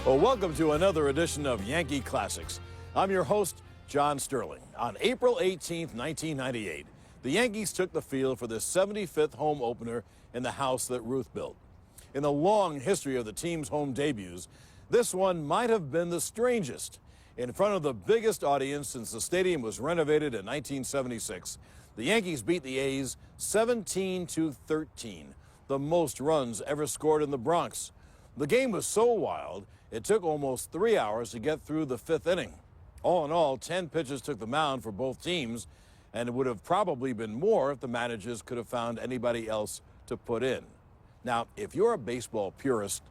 Well, welcome to another edition of Yankee Classics. I'm your host, John Sterling. On April 18th, 1998, the Yankees took the field for their 75th home opener in the house that Ruth built. In the long history of the team's home debuts, this one might have been the strangest. In front of the biggest audience since the stadium was renovated in 1976, the Yankees beat the A's 17-13, the most runs ever scored in the Bronx. The game was so wild, it took almost 3 hours to get through the fifth inning. All in all, 10 pitchers took the mound for both teams, and it would have probably been more if the managers could have found anybody else to put in. Now, if you're a baseball purist,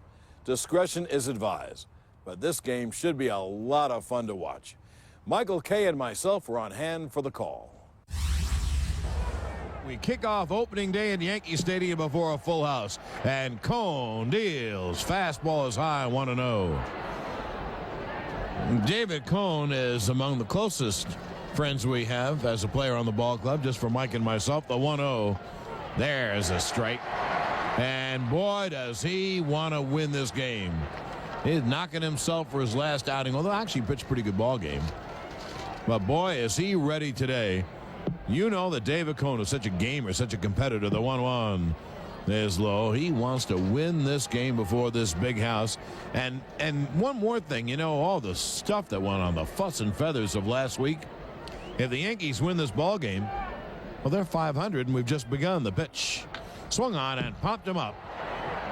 discretion is advised, but this game should be a lot of fun to watch. Michael Kay and myself were on hand for the call. We kick off opening day in Yankee Stadium before a full house. And Cone deals. Fastball is high, 1-0. David Cone is among the closest friends we have as a player on the ball club, just for Mike and myself. The 1-0. There's a strike. And boy, does he want to win this game. He's knocking himself for his last outing, although actually pitched a pretty good ball game. But boy, is he ready today. You know that David Cone is such a gamer, such a competitor. The 1-1 is low. He wants to win this game before this big house. And one more thing, you know, all the stuff that went on, the fuss and feathers of last week. If the Yankees win this ball game, well, they're 500 and we've just begun. The pitch swung on and popped him up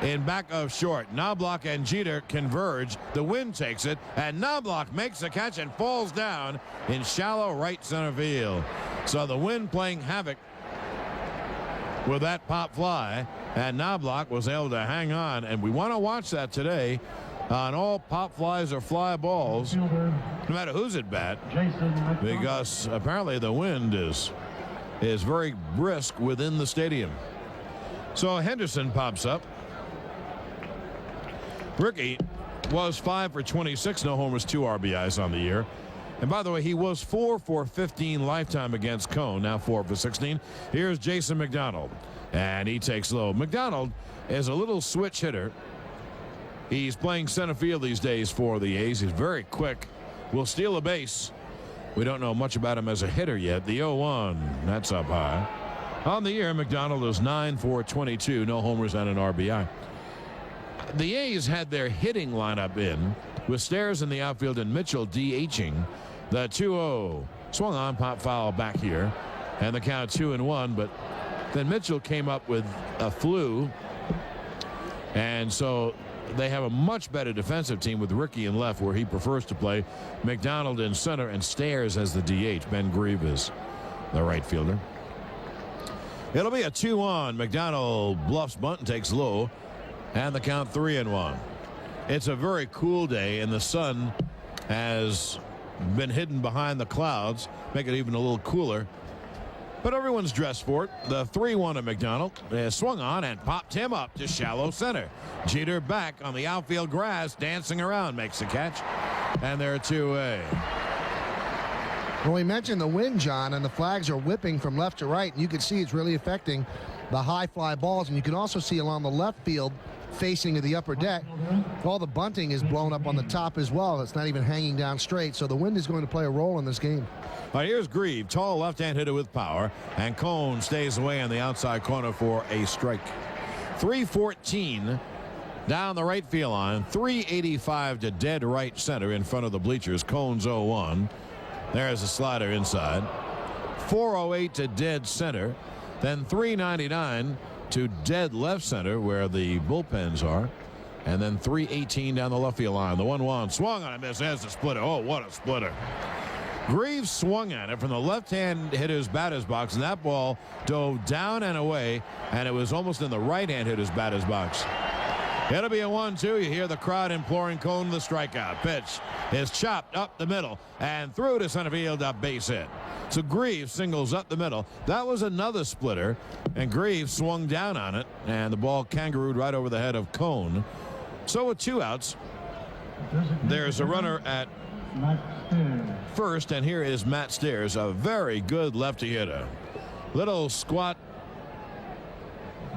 in back of short. Knobloch and Jeter converge. The wind takes it, and Knobloch makes the catch and falls down in shallow right center field. So the wind playing havoc with that pop fly, and Knobloch was able to hang on. And we want to watch that today on all pop flies or fly balls, no matter who's at bat, because apparently the wind is very brisk within the stadium. So Henderson pops up. Ricky was 5 for 26, no homers, 2 RBIs on the year. And by the way, he was 4 for 15 lifetime against Cone, now 4 for 16. Here's Jason McDonald, and he takes low. McDonald is a little switch hitter. He's playing center field these days for the A's. He's very quick, will steal a base. We don't know much about him as a hitter yet. The 0-1, that's up high. On the year, McDonald is 9 for 22, no homers and an RBI. The A's had their hitting lineup in with Stairs in the outfield and Mitchell DHing. The 2-0 swung on, pop foul back here, and the count 2-1. But then Mitchell came up with a flu, and so they have a much better defensive team with Ricky in left, where he prefers to play. McDonald in center and Stairs as the DH. Ben Grieve is the right fielder. It'll be a 2-on. McDonald bluffs bunt and takes low. And the count 3-1. It's a very cool day, and the sun has been hidden behind the clouds, make it even a little cooler. But everyone's dressed for it. The 3-1 of McDonald is swung on and popped him up to shallow center. Jeter back on the outfield grass, dancing around, makes the catch. And they're 2-away. Well, we mentioned the wind, John, and the flags are whipping from left to right, and you can see it's really affecting the high fly balls. And you can also see along the left field, facing to the upper deck, all the bunting is blown up on the top as well. It's not even hanging down straight, so the wind is going to play a role in this game. All right, here's Grieve, tall left-hand hitter with power, and Cone stays away on the outside corner for a strike. 314 down the right field line, 385 to dead right center in front of the bleachers. Cone's 0-1. There's a slider inside. 408 to dead center, then 399 to dead left center where the bullpens are, and then 318 down the left field line. The 1-1 swung on a miss. There's a splitter. Oh, what a splitter. Greaves swung at it from the left-hand hitter's batter's box, and that ball dove down and away, and it was almost in the right-hand hitter's batter's box. It'll be a 1-2. You hear the crowd imploring Cone the strikeout. Pitch is chopped up the middle and through to center field, a base hit. So Greaves singles up the middle. That was another splitter, and Greaves swung down on it, and the ball kangarooed right over the head of Cone. So with 2 outs, there's a runner at first, and here is Matt Stairs, a very good lefty hitter. Little squat,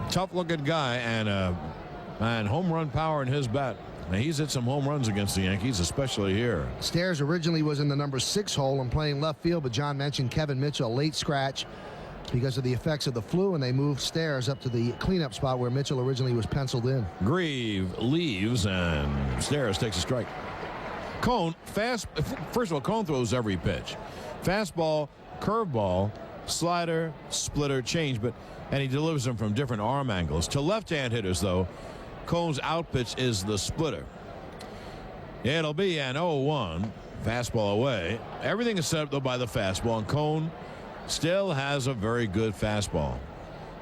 tough-looking guy, and home run power in his bat. Now, he's hit some home runs against the Yankees, especially here. Stairs originally was in the number 6 hole and playing left field, but John mentioned Kevin Mitchell, late scratch because of the effects of the flu, and they moved Stairs up to the cleanup spot where Mitchell originally was penciled in. Grieve leaves, and Stairs takes a strike. Cone, first of all, Cone throws every pitch. Fastball, curveball, slider, splitter, change, and he delivers them from different arm angles. To left-hand hitters, though, Cone's out pitch is the splitter. It'll be an 0-1. Fastball away. Everything is set up, though, by the fastball, and Cone still has a very good fastball.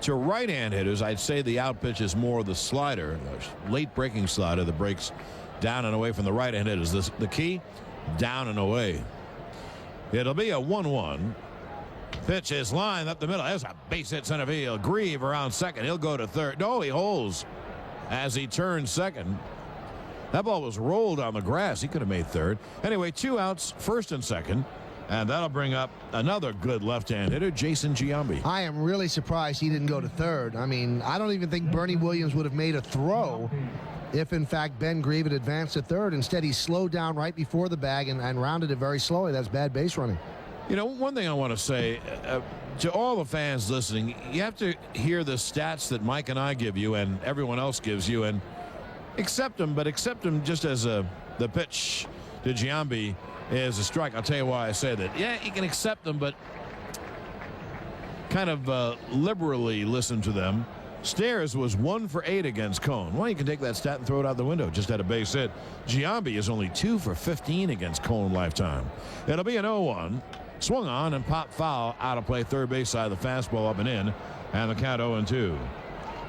To right-hand hitters, I'd say the out pitch is more the slider, the late breaking slider that breaks down and away from the right-hand hitters. The key, down and away. It'll be a 1-1. Pitch is lined up the middle. There's a base hit center field. Grieve around second. He'll go to third. No, he holds as he turns second. That ball was rolled on the grass. He could have made third. Anyway, 2 outs, first and second. And that'll bring up another good left-hand hitter, Jason Giambi. I am really surprised he didn't go to third. I mean, I don't even think Bernie Williams would have made a throw if, in fact, Ben Grieve had advanced to third. Instead, he slowed down right before the bag and rounded it very slowly. That's bad base running. You know, one thing I want to say to all the fans listening, you have to hear the stats that Mike and I give you and everyone else gives you and accept them, but accept them just as the pitch to Giambi is a strike. I'll tell you why I say that. Yeah, you can accept them, but kind of liberally listen to them. Stairs was 1 for 8 against Cone. Well, you can take that stat and throw it out the window. Just had a base hit. Giambi is only 2 for 15 against Cone lifetime. It'll be an 0-1. Swung on and popped foul out of play, third base side of the fastball up and in, and the count 0-2.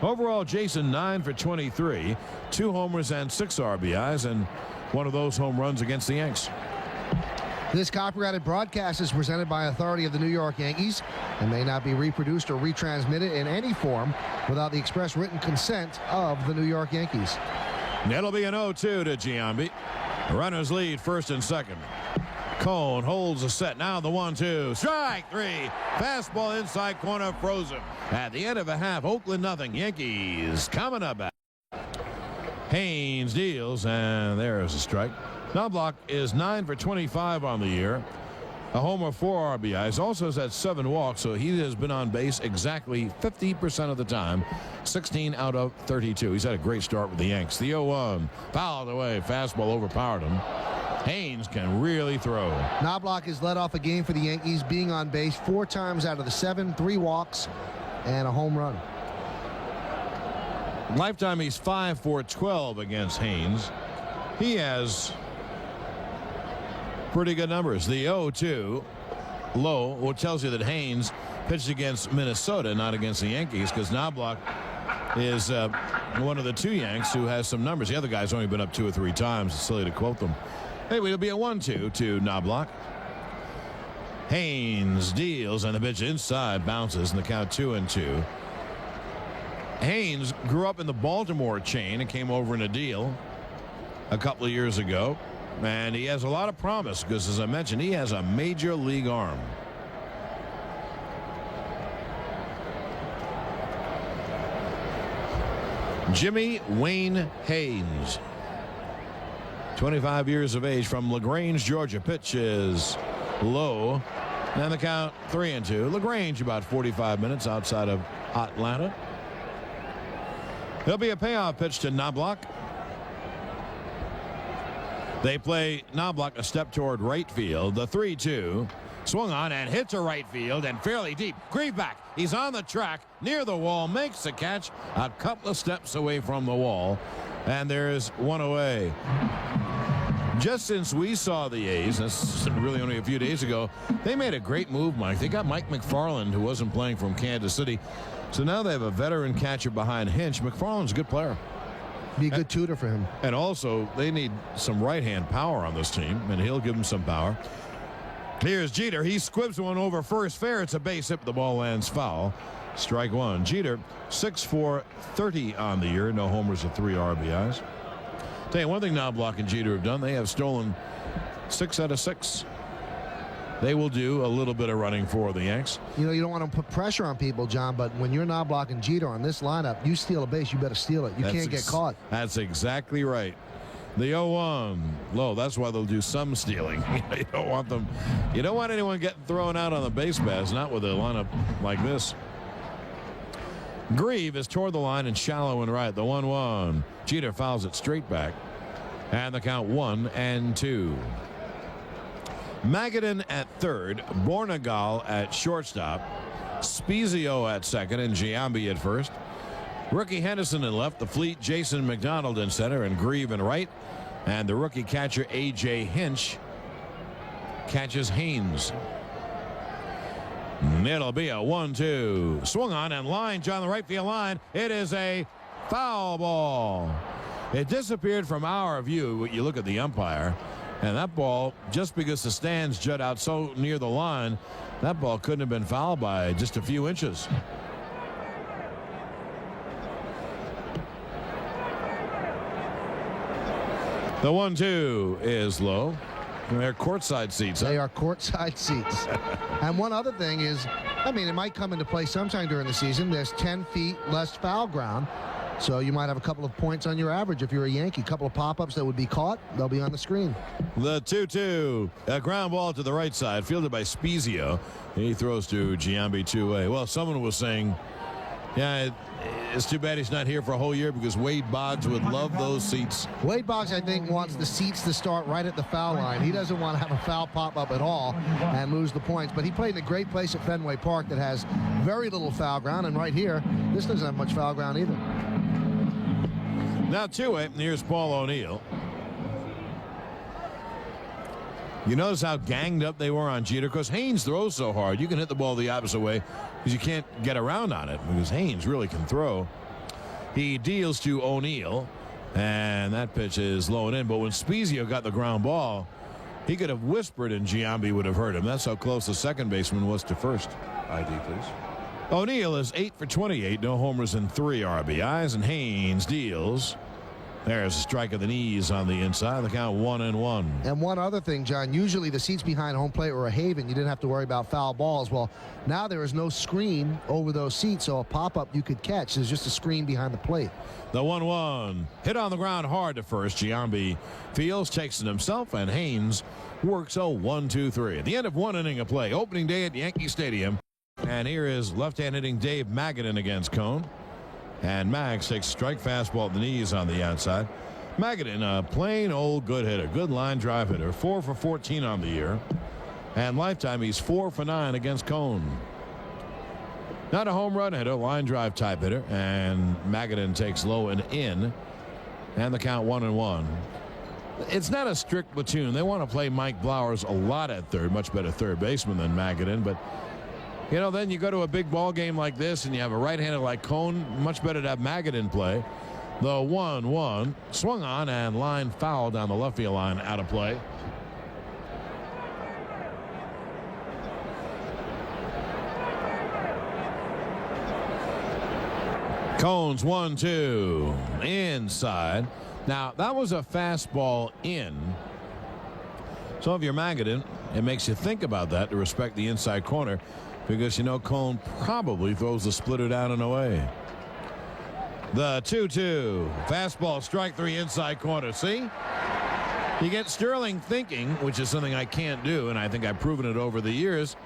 Overall, Jason 9 for 23, 2 homers and 6 RBIs, and one of those home runs against the Yanks. This copyrighted broadcast is presented by authority of the New York Yankees and may not be reproduced or retransmitted in any form without the express written consent of the New York Yankees. It'll be an 0-2 to Giambi. Runners lead first and second. Cone holds the set. Now the 1-2. Strike 3. Fastball inside corner, frozen. At the end of a half, Oakland nothing. Yankees coming up. Haynes deals, and there's a strike. Knobloch is 9 for 25 on the year. A homer, 4 RBIs. Also has had 7 walks, so he has been on base exactly 50% of the time. 16 out of 32. He's had a great start with the Yanks. The 0-1. Fouled away. Fastball overpowered him. Haynes can really throw. Knobloch has led off a game for the Yankees, being on base 4 times out of the 7, 3 walks, and a home run. Lifetime, he's 5 for 12 against Haynes. He has pretty good numbers. The 0-2 low, what tells you that Haynes pitched against Minnesota, not against the Yankees, because Knobloch is one of the 2 Yanks who has some numbers. The other guy's only been up 2 or 3 times. It's silly to quote them. Anyway, it'll be a 1-2 to Knobloch. Haynes deals, and the pitch inside bounces, and the count 2-2. Haynes grew up in the Baltimore chain and came over in a deal a couple of years ago. And he has a lot of promise because, as I mentioned, he has a major league arm. Jimmy Wayne Haynes, 25 years of age, from LaGrange, Georgia. Pitch is low. And the count 3-2. LaGrange about 45 minutes outside of Atlanta. There'll be a payoff pitch to Knobloch. They play Knobloch a step toward right field. The 3-2. Swung on and hit to right field and fairly deep. Grieve back. He's on the track near the wall. Makes the catch a couple of steps away from the wall. And there's one away. Just since we saw the A's, that's really only a few days ago, they made a great move, Mike. They got Mike McFarland, who wasn't playing, from Kansas City. So now they have a veteran catcher behind Hinch. McFarland's a good player. Be a good tutor for him. And also, they need some right-hand power on this team, and he'll give them some power. Here's Jeter. He squibs one over first fair. It's a base hit, but the ball lands foul. Strike 1. Jeter, 6 for 30 on the year. No homers or 3 RBIs. Tell you one thing Knobloch and Jeter have done. They have stolen 6 out of 6. They will do a little bit of running for the Yanks. You know, you don't want to put pressure on people, John, but when you're Knobloch and Jeter on this lineup, you steal a base, you better steal it. You can't get caught. That's exactly right. The 0-1 low. That's why they'll do some stealing. You don't want anyone getting thrown out on the base pass, not with a lineup like this. Grieve is toward the line and shallow and right. The 1-1. Jeter fouls it straight back. And the count 1-2. Magadan at third. Bornegal at shortstop. Spezio at second and Giambi at first. Rookie Henderson in left. The fleet Jason McDonald in center and Grieve in right. And the rookie catcher A.J. Hinch catches Haynes. It'll be a 1-2. Swung on and lined on the right field line. It is a foul ball. It disappeared from our view. You look at the umpire, and that ball, just because the stands jut out so near the line, that ball couldn't have been fouled by just a few inches. The 1-2 is low. They're courtside seats. They are courtside seats. And one other thing is, I mean, it might come into play sometime during the season. There's 10 feet less foul ground. So you might have a couple of points on your average if you're a Yankee. A couple of pop-ups that would be caught. They'll be on the screen. The 2-2. A ground ball to the right side, fielded by Spezio. He throws to Giambi 2-way. Well, someone was saying, yeah, it's too bad he's not here for a whole year because Wade Boggs would love those seats. Wade Boggs, I think, wants the seats to start right at the foul line. He doesn't want to have a foul pop up at all and lose the points. But he played in a great place at Fenway Park that has very little foul ground. And right here, this doesn't have much foul ground either. Now 2-way, and here's Paul O'Neill. You notice how ganged up they were on Jeter because Haynes throws so hard. You can hit the ball the opposite way because you can't get around on it because Haynes really can throw. He deals to O'Neill, and that pitch is low and in. But when Spezio got the ground ball, he could have whispered and Giambi would have heard him. That's how close the second baseman was to first. ID, please. O'Neill is 8 for 28, no homers and 3 RBIs, and Haynes deals. There's a strike of the knees on the inside. The count 1-1. And one other thing, John, usually the seats behind home plate were a haven. You didn't have to worry about foul balls. Well, now there is no screen over those seats, so a pop-up you could catch. There's just a screen behind the plate. The 1-1. Hit on the ground hard to first. Giambi fields, takes it himself, and Haynes works a 1-2-3. At the end of 1 inning of play, opening day at Yankee Stadium. And here is left-hand hitting Dave Magadan against Cone. And Mags takes a strike fastball at the knees on the outside. Magadan, a plain old good hitter, good line drive hitter, 4 for 14 on the year. And lifetime, he's 4 for 9 against Cone. Not a home run hitter, line drive type hitter. And Magadan takes low and in. And the count 1-1. It's not a strict platoon. They want to play Mike Blowers a lot at third, much better third baseman than Magadan, but you know, then you go to a big ball game like this and you have a right-hander like Cone, much better to have Magadan play. The 1-1 swung on and line foul down the left field line, out of play. Cone's 1-2 inside. Now that was a fastball in. So if you're Magadan, it makes you think about that to respect the inside corner. Because, you know, Cone probably throws the splitter down and away. The 2-2. Fastball, strike 3 inside corner. See? You get Sterling thinking, which is something I can't do, and I think I've proven it over the years.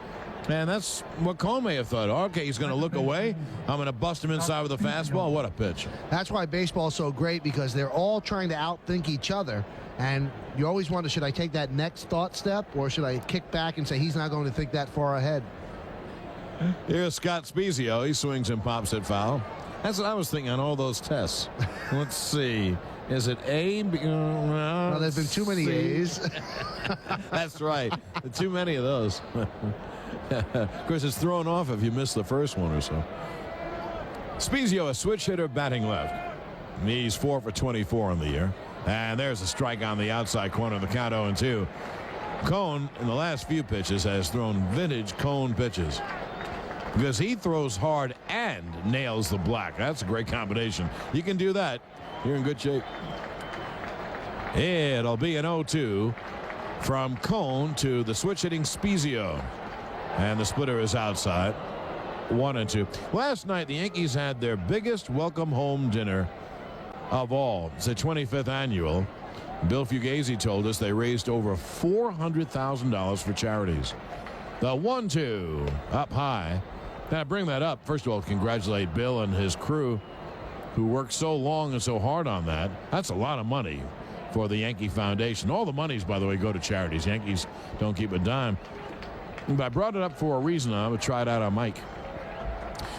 And that's what Cone may have thought. Okay, he's going to look away. I'm going to bust him inside with a fastball. What a pitch. That's why baseball is so great, because they're all trying to outthink each other. And you always wonder, should I take that next thought step, or should I kick back and say he's not going to think that far ahead? Here's Scott Spezio. He swings and pops it foul. That's what I was thinking on all those tests. Let's see. Is it A? No, there's been too many A's. That's right. Too many of those. Of course, it's thrown off if you miss the first one or so. Spezio, a switch hitter, batting left. He's 4 for 24 on the year. And there's a strike on the outside corner of the count 0-2. Cone, in the last few pitches, has thrown vintage Cone pitches. Because he throws hard and nails the black. That's a great combination. You can do that, you're in good shape. It'll be an 0-2 from Cone to the switch hitting Spezio. And the splitter is outside. 1-2. Last night, the Yankees had their biggest welcome home dinner of all. It's the 25th annual. Bill Fugazi told us they raised over $400,000 for charities. The 1-2 up high. Now, I bring that up. First of all, congratulate Bill and his crew who worked so long and so hard on that. That's a lot of money for the Yankee Foundation. All the monies, by the way, go to charities. Yankees don't keep a dime. But I brought it up for a reason. I'm going to try it out on Mike.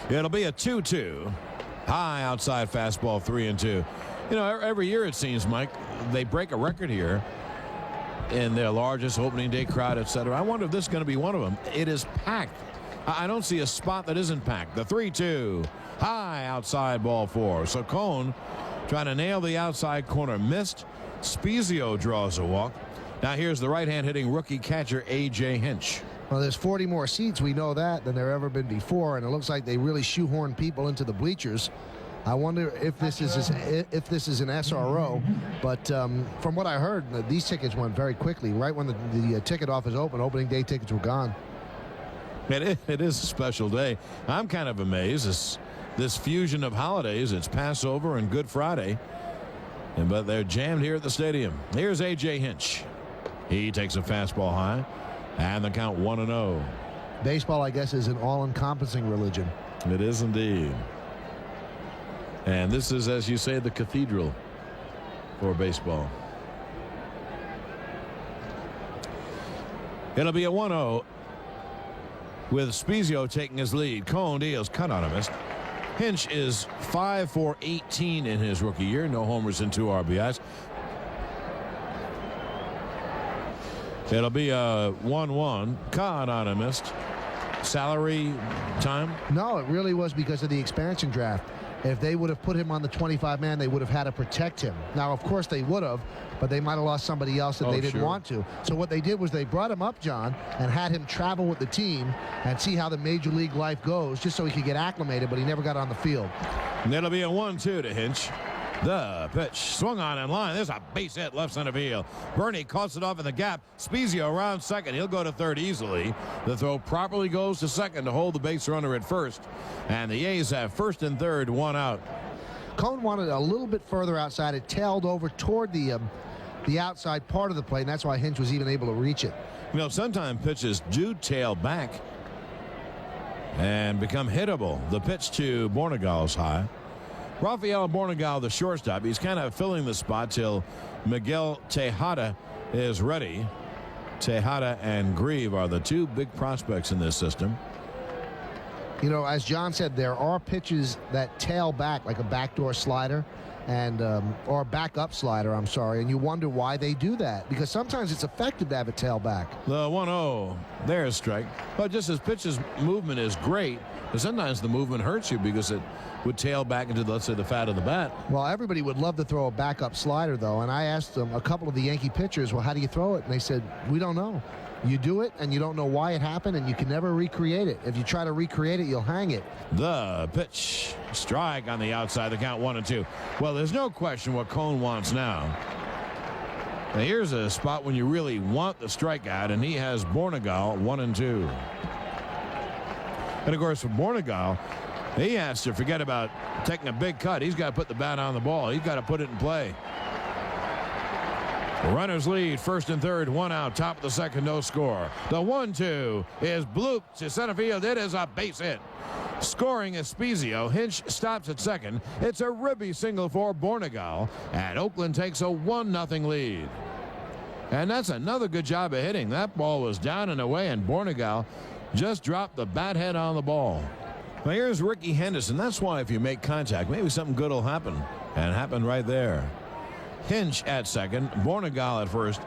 It'll be a 2-2. High outside fastball, 3-2. You know, every year it seems, Mike, they break a record here in their largest opening day crowd, etc. I wonder if this is going to be one of them. It is packed. I don't see a spot that isn't packed. The 3-2. High outside, ball 4. So Cone trying to nail the outside corner. Missed. Spezio draws a walk. Now here's the right-hand hitting rookie catcher A.J. Hinch. Well, there's 40 more seats. We know that than there ever been before, and it looks like they really shoehorn people into the bleachers. I wonder if this is an SRO, but from what I heard, these tickets went very quickly. Right when the ticket office opened, opening day tickets were gone. It is a special day. I'm kind of amazed. This fusion of holidays. It's Passover and Good Friday, but they're jammed here at the stadium. Here's A.J. Hinch. He takes a fastball high, and the count 1-0. Baseball, I guess, is an all-encompassing religion. It is indeed. And this is, as you say, the cathedral for baseball. It'll be a 1-0 with Spezio taking his lead. Cone deals, cut on a miss. Hinch is 5 for 18 in his rookie year. No homers and 2 RBIs. It'll be a 1-1. Caught on a missed. Salary time? No, it really was because of the expansion draft. If they would have put him on the 25-man, they would have had to protect him. Now, of course, they would have, but they might have lost somebody else that they didn't want to. So what they did was they brought him up, John, and had him travel with the team and see how the major league life goes, just so he could get acclimated, but he never got on the field. And it'll be a 1-2 to Hinch. The pitch swung on in line. There's a base hit left center field. Bernie cuts it off in the gap. Spezio around second. He'll go to third easily. The throw properly goes to second to hold the base runner at first. And the A's have first and third, 1 out. Cone wanted a little bit further outside. It tailed over toward the outside part of the plate, and that's why Hinch was even able to reach it. You know, sometimes pitches do tail back and become hittable. The pitch to Bornegal's high. Rafael Bornegal, the shortstop, he's kind of filling the spot till Miguel Tejada is ready. Tejada and Grieve are the 2 big prospects in this system. You know, as John said, there are pitches that tail back like a backdoor slider and or a back-up slider, I'm sorry, and you wonder why they do that, because sometimes it's effective to have it tail back. The 1-0, there's strike. But just as pitch's movement is great, but sometimes the movement hurts you because it would tail back into, let's say, the fat of the bat. Well, everybody would love to throw a backup slider, though, and I asked them, a couple of the Yankee pitchers, well, how do you throw it? And they said, we don't know. You do it, and you don't know why it happened, and you can never recreate it. If you try to recreate it, you'll hang it. The pitch. Strike on the outside. The count 1-2. Well, there's no question what Cone wants now. Now, here's a spot when you really want the strikeout, and he has Bornegal 1-2. And, of course, for Bornegal, he has to forget about taking a big cut. He's got to put the bat on the ball. He's got to put it in play. Runners lead, first and third, 1 out, top of the second, no score. The 1-2 is blooped to center field. It is a base hit. Scoring is Spezio. Hinch stops at second. It's a ribby single for Bornegal, and Oakland takes a 1-0 lead. And that's another good job of hitting. That ball was down and away, and Bornegal just dropped the bat head on the ball. Now here's Ricky Henderson. That's why if you make contact, maybe something good will happen. And it happened right there. Hinch at second, Bornegal at first.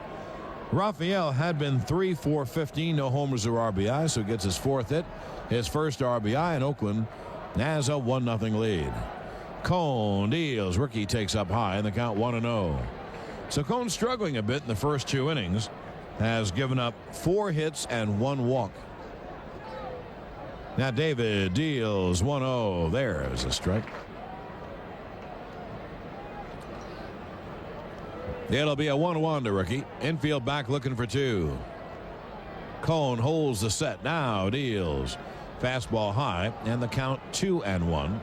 Rafael had been 3 for 15, no homers or RBI, so gets his 4th hit, his first RBI, and Oakland has a 1-0 lead. Cone deals. Ricky takes up high, and the count 1-0. So Cone struggling a bit in the first 2 innings, has given up 4 hits and 1 walk. Now David deals 1-0. There's a strike. It'll be a 1-1 to Ricky. Infield back looking for 2. Cone holds the set. Now deals. Fastball high, and the count 2-1.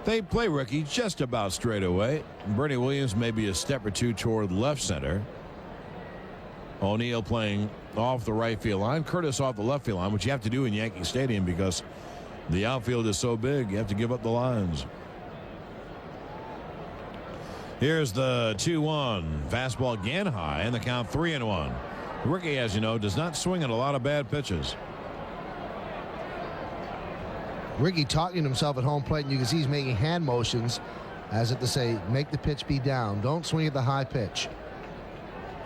They play Ricky just about straight away. Bernie Williams maybe a step or two toward left center. O'Neill playing off the right field line. Curtis off the left field line, which you have to do in Yankee Stadium because the outfield is so big. You have to give up the lines. Here's the 2-1. Fastball again high, and the count 3-1. Ricky, as you know, does not swing at a lot of bad pitches. Ricky talking to himself at home plate, and you can see he's making hand motions as if to say, make the pitch be down. Don't swing at the high pitch.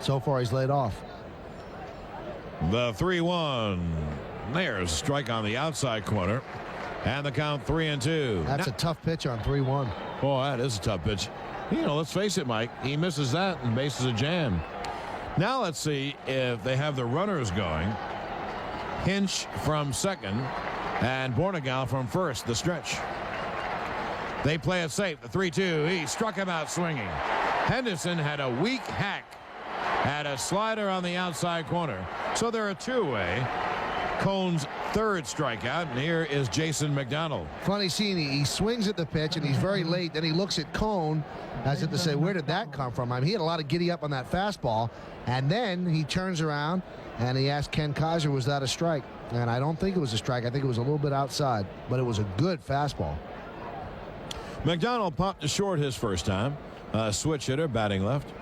So far, he's laid off. The 3-1. There's a strike on the outside corner. And the count 3-2. That's a tough pitch on 3-1. Oh, that is a tough pitch. You know, let's face it, Mike. He misses that and bases a jam. Now let's see if they have the runners going. Hinch from second and Bornegal from first, the stretch. They play it safe. The 3-2. He struck him out swinging. Henderson had a weak hack. Had a slider on the outside corner. So they're a two-way. Cone's third strikeout, and here is Jason McDonald. Funny seeing he swings at the pitch, and he's very late. Then he looks at Cone as if to say, where did that come from? I mean, he had a lot of giddy up on that fastball, and then he turns around, and he asked Ken Kaiser, was that a strike? And I don't think it was a strike. I think it was a little bit outside, but it was a good fastball. McDonald popped to short his first time. Switch hitter batting left.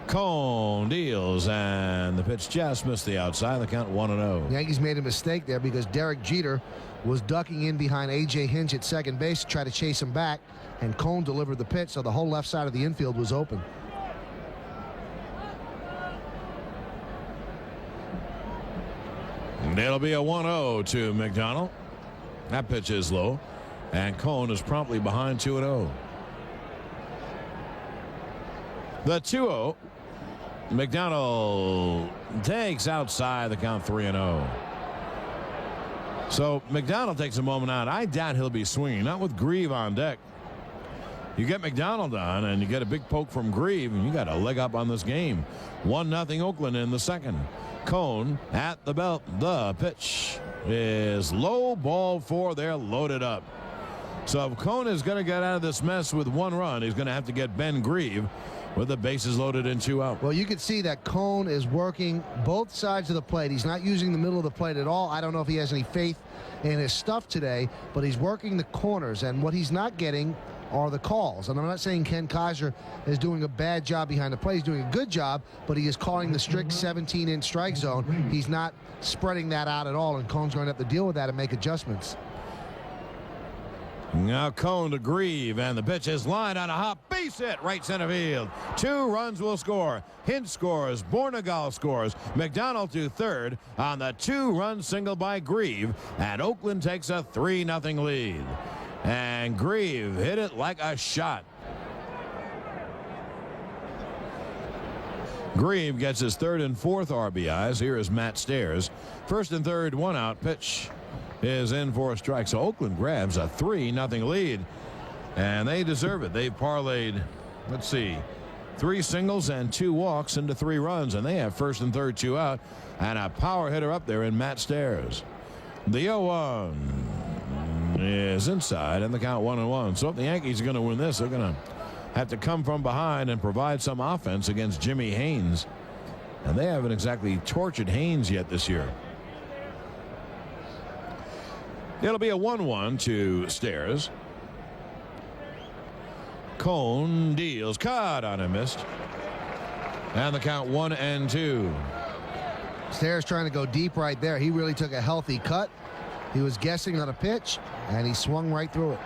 Cone deals, and the pitch just missed the outside. The count 1-0. Yankees made a mistake there because Derek Jeter was ducking in behind A.J. Hinch at second base to try to chase him back, and Cone delivered the pitch, so the whole left side of the infield was open. And it'll be a 1-0 to McDonald. That pitch is low, and Cone is promptly behind 2-0. The 2-0. McDonald takes outside, the count 3-0. So McDonald takes a moment out. I doubt he'll be swinging, not with Grieve on deck. You get McDonald on, and you get a big poke from Grieve, and you got a leg up on this game. 1-0 Oakland in the second. Cone at the belt. The pitch is low, ball 4. They're loaded up. So if Cone is going to get out of this mess with 1 run, he's going to have to get Ben Grieve with the bases loaded and 2 out. Well, you can see that Cone is working both sides of the plate. He's not using the middle of the plate at all. I don't know if he has any faith in his stuff today, but he's working the corners, and what he's not getting are the calls. And I'm not saying Ken Kaiser is doing a bad job behind the plate. He's doing a good job, but he is calling the strict 17-inch strike zone. He's not spreading that out at all, and Cone's going to have to deal with that and make adjustments. Now Cone to Grieve, and the pitch is lined on a hop. Base hit, right center field. 2 runs will score. Hinch scores. Bornegal scores. McDonald to third on the 2-run single by Grieve, and Oakland takes a 3-0 lead. And Grieve hit it like a shot. Grieve gets his 3rd and 4th RBIs. Here is Matt Stairs. 1st and 3rd, 1 out. Pitch is in for a strike. So Oakland grabs a 3-0 lead, and they deserve it. They've parlayed, let's see, 3 singles and 2 walks into 3 runs, and they have 1st and 3rd, 2 out, and a power hitter up there in Matt Stairs. The 0-1 is inside, and the count 1-1. So if the Yankees are going to win this, they're going to have to come from behind and provide some offense against Jimmy Haynes, and they haven't exactly tortured Haynes yet this year. It'll be a 1-1 to Stairs. Cone deals. Caught on a missed. And the count 1-2. Stairs trying to go deep right there. He really took a healthy cut. He was guessing on a pitch, and he swung right through it.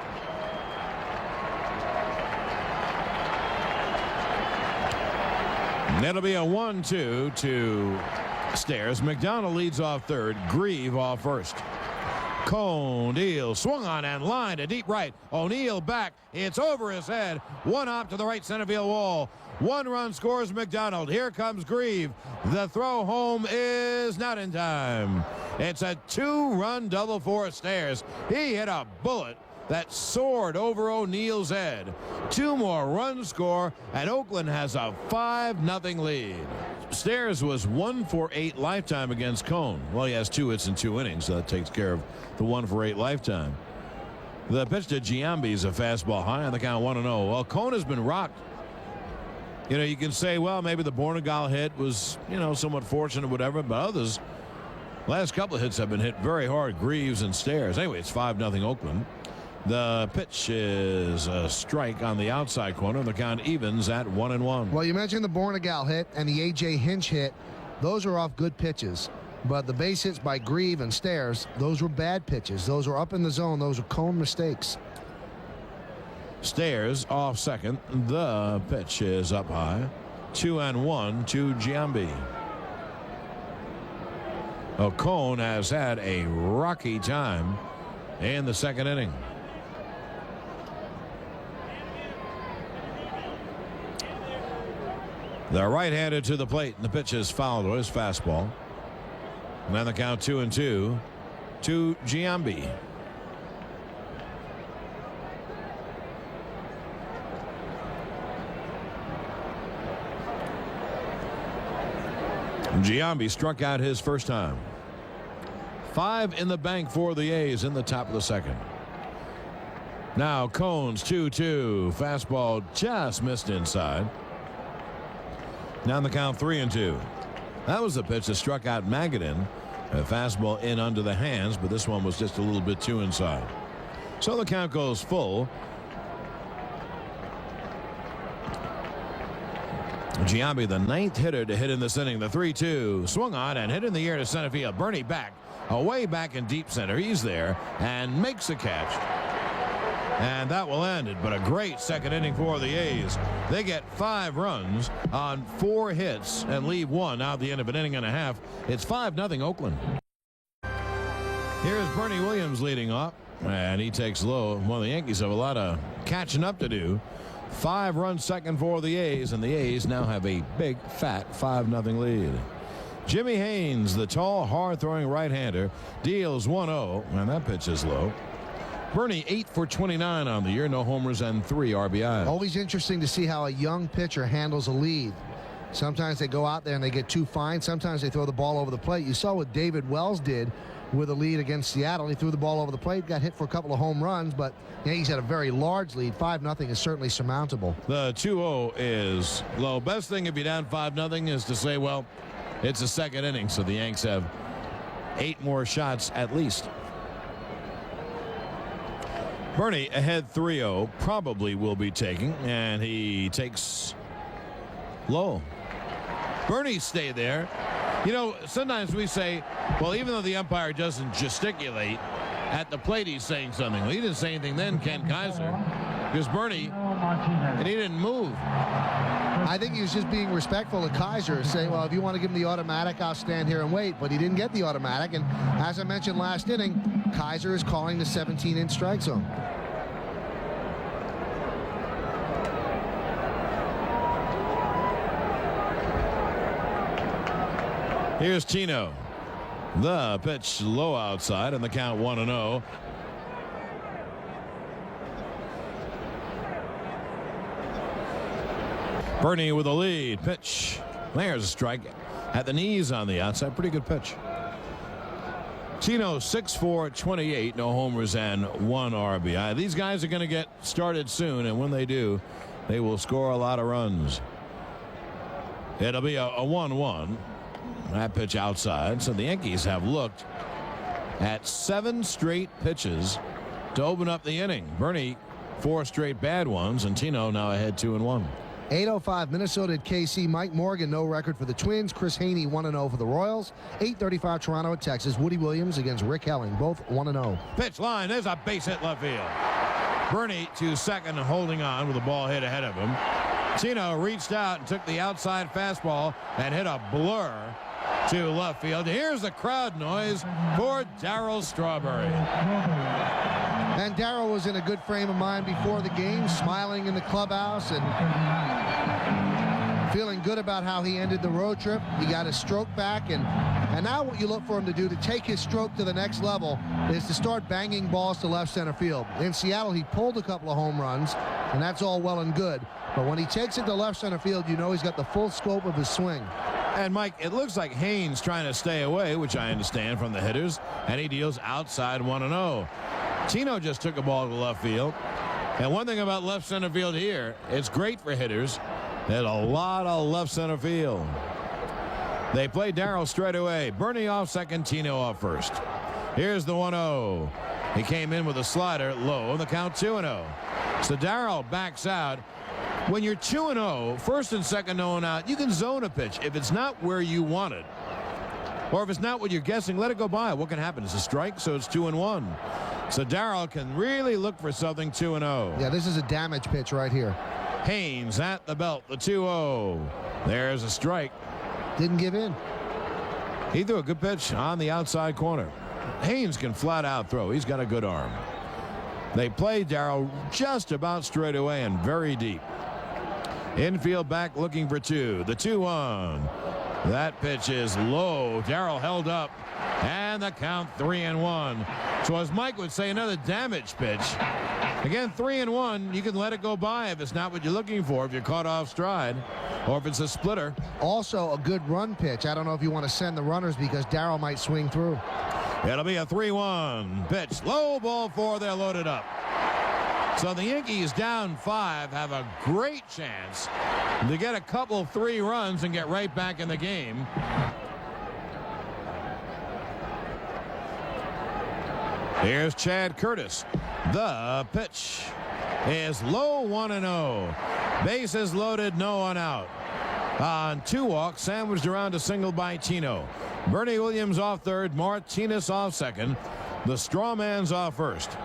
And it'll be a 1-2 to Stairs. McDonald leads off third. Grieve off first. Cone deals, swung on and lined to deep right. O'Neill back. It's over his head. 1 hop to the right center field wall. 1 run scores McDonald. Here comes Grieve. The throw home is not in time. It's a 2-run double for Stairs. He hit a bullet that soared over O'Neill's head. 2 more runs score, and Oakland has a 5-0 lead. Stairs was 1 for 8 lifetime against Cone. Well, he has 2 hits in 2 innings, so that takes care of the 1 for 8 lifetime. The pitch to Giambi is a fastball high on the count 1-0. Well, Cone has been rocked. You know, you can say, well, maybe the Bornegal hit was, somewhat fortunate or whatever, but others, last couple of hits have been hit very hard. Greaves and Stairs. Anyway, it's 5-0 Oakland. The pitch is a strike on the outside corner. The count evens at 1-1. Well, you mentioned the Bornegal hit and the A.J. Hinch hit. Those are off good pitches. But the base hits by Grieve and Stairs, those were bad pitches. Those were up in the zone. Those are Cone mistakes. Stairs off second. The pitch is up high. 2-1 to Giambi. Cone has had a rocky time in the second inning. The right-handed to the plate, and the pitch is fouled with his fastball. And then the count 2-2 to Giambi. Giambi struck out his first time. 5 in the bank for the A's in the top of the second. Now Cone's 2-2. Fastball just missed inside. Now the count 3-2. That was the pitch that struck out Magadan. A fastball in under the hands, but this one was just a little bit too inside. So the count goes full. Giambi, the 9th hitter to hit in this inning. The 3-2 swung on and hit in the air to center field. Bernie back, away back in deep center. He's there and makes a catch. And that will end it. But a great second inning for the A's. They get 5 runs on 4 hits and leave 1 out at the end of an inning and a half. It's 5-0 Oakland. Here's Bernie Williams leading off. And he takes low. Well, the Yankees have a lot of catching up to do. 5-run second for the A's. And the A's now have a big, fat 5-0 lead. Jimmy Haynes, the tall, hard-throwing right-hander, deals 1-0. And that pitch is low. Bernie 8 for 29 on the year. No homers and 3 RBIs. Always interesting to see how a young pitcher handles a lead. Sometimes they go out there and they get too fine. Sometimes they throw the ball over the plate. You saw what David Wells did with a lead against Seattle. He threw the ball over the plate, got hit for a couple of home runs, but Yankees had a very large lead. 5-0 is certainly surmountable. The 2-0 is low. Best thing if you're down 5-0 is to say, well, it's the second inning, so the Yanks have 8 more shots at least. Bernie ahead 3-0, probably will be taking, and he takes low. Bernie stay there. You know, sometimes we say, well, even though the umpire doesn't gesticulate at the plate, he's saying something. Well, he didn't say anything then, Ken Kaiser, because Bernie, and he didn't move. I think he was just being respectful to Kaiser, saying, well, if you want to give him the automatic, I'll stand here and wait. But he didn't get the automatic. And as I mentioned last inning, Kaiser is calling the 17-inch strike zone. Here's Tino. The pitch low outside, and the count 1-0. Bernie with a lead. Pitch. There's a strike at the knees on the outside. Pretty good pitch. Tino 6 for 28. No homers and 1 RBI. These guys are going to get started soon, and when they do, they will score a lot of runs. It'll be a 1-1. That pitch outside. So the Yankees have looked at 7 straight pitches to open up the inning. Bernie 4 straight bad ones, and Tino now ahead 2-1. 8:05 Minnesota at KC. Mike Morgan, no record for the Twins. Chris Haney 1-0 for the Royals. 8:35 Toronto at Texas. Woody Williams against Rick Helling, both 1-0. Pitch line. There's a base hit left field. Bernie to second, holding on with the ball hit ahead of him. Tino reached out and took the outside fastball and hit a blur to left field. Here's the crowd noise for Darryl Strawberry. And Darryl was in a good frame of mind before the game, smiling in the clubhouse and feeling good about how he ended the road trip. He got his stroke back, and now what you look for him to do to take his stroke to the next level is to start banging balls to left center field. In Seattle, he pulled a couple of home runs, and that's all well and good. But when he takes it to left center field, you know he's got the full scope of his swing. And Mike, it looks like Haynes trying to stay away, which I understand from the hitters, and he deals outside 1-0. Tino just took a ball to left field. And one thing about left center field here, it's great for hitters. There's a lot of left center field. They play Darrell straight away. Bernie off second, Tino off first. Here's the 1-0. He came in with a slider low, and the count 2-0. So Darrell backs out. When you're 2-0, first and second no one out, you can zone a pitch. If it's not where you want it, or if it's not what you're guessing, let it go by. What can happen? It's a strike, so it's 2-1. So Darrell can really look for something 2-0. Yeah, this is a damage pitch right here. Haynes at the belt, the 2-0. There's a strike. Didn't give in. He threw a good pitch on the outside corner. Haynes can flat out throw. He's got a good arm. They play Darrell just about straight away and very deep. Infield back looking for two. The 2-1. That pitch is low. Darrell held up. And the count 3-1. So as Mike would say, another damage pitch. Again, 3-1. You can let it go by if it's not what you're looking for, if you're caught off stride, or if it's a splitter. Also a good run pitch. I don't know if you want to send the runners because Darrell might swing through. It'll be a 3-1 pitch. Low ball 4. They're loaded up. So the Yankees down 5 have a great chance to get a couple 3 runs and get right back in the game. Here's Chad Curtis. The pitch is low, 1-0. Bases loaded, no one out. On 2 walks, sandwiched around a single by Tino. Bernie Williams off third, Martinez off second. The straw man's off first.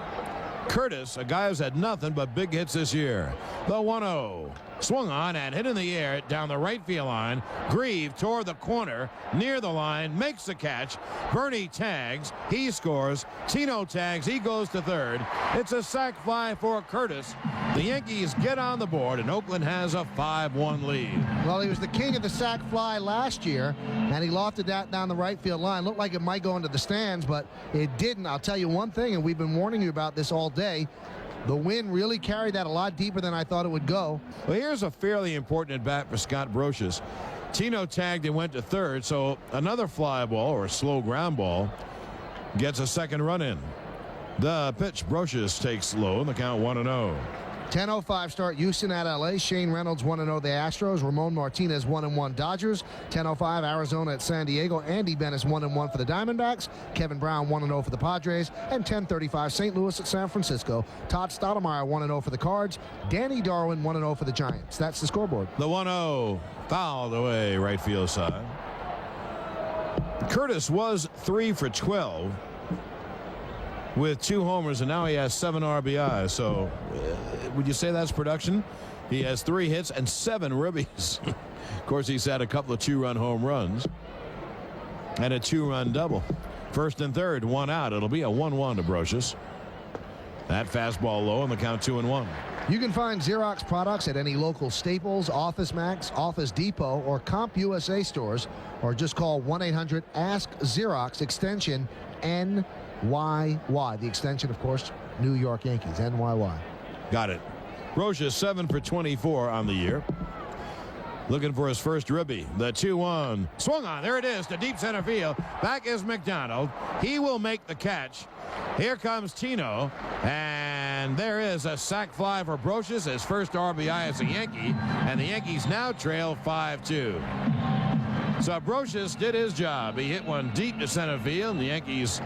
Curtis, a guy who's had nothing but big hits this year. The 1-0. Swung on and hit in the air down the right field line. Grieve toward the corner, near the line, makes the catch. Bernie tags, he scores. Tino tags, he goes to third. It's a sac fly for Curtis. The Yankees get on the board, and Oakland has a 5-1 lead. Well, he was the king of the sac fly last year, and he lofted that down the right field line. Looked like it might go into the stands, but it didn't. I'll tell you one thing, and we've been warning you about this all day. The wind really carried that a lot deeper than I thought it would go. Well, here's a fairly important at bat for Scott Brocious. Tino tagged and went to third, so another fly ball or a slow ground ball gets a second run in. The pitch, Brocious takes low, and the count 1-0. 10:05 start, Houston at LA. Shane Reynolds 1-0 the Astros. Ramon Martinez 1-1 Dodgers. 10:05 Arizona at San Diego. Andy Bennis 1-1 for the Diamondbacks. Kevin Brown 1-0 for the Padres. And 10:35 St. Louis at San Francisco. Todd Stottlemyre 1-0 for the Cards. Danny Darwin 1-0 for the Giants. That's the scoreboard. The 1-0 fouled away right field side. Curtis was 3 for 12 with 2 homers, and now he has 7 RBIs. So would you say that's production? He has 3 hits and 7 ribbies. Of course, he's had a couple of 2-run home runs and a 2-run double. First and third, 1 out. It'll be a 1-1 to Brocious. That fastball low, and the count 2-1. You can find Xerox products at any local Staples, Office Max, Office Depot, or CompUSA stores, or just call 1-800-ASK-XEROX, extension NYY. The extension, of course, New York Yankees, NYY. Got it. Brocious 7 for 24 on the year. Looking for his first ribby. The 2-1. Swung on. There it is to deep center field. Back is McDonald. He will make the catch. Here comes Tino. And there is a sac fly for Brocious, his first RBI as a Yankee. And the Yankees now trail 5-2. So Brocious did his job. He hit one deep to center field. The Yankees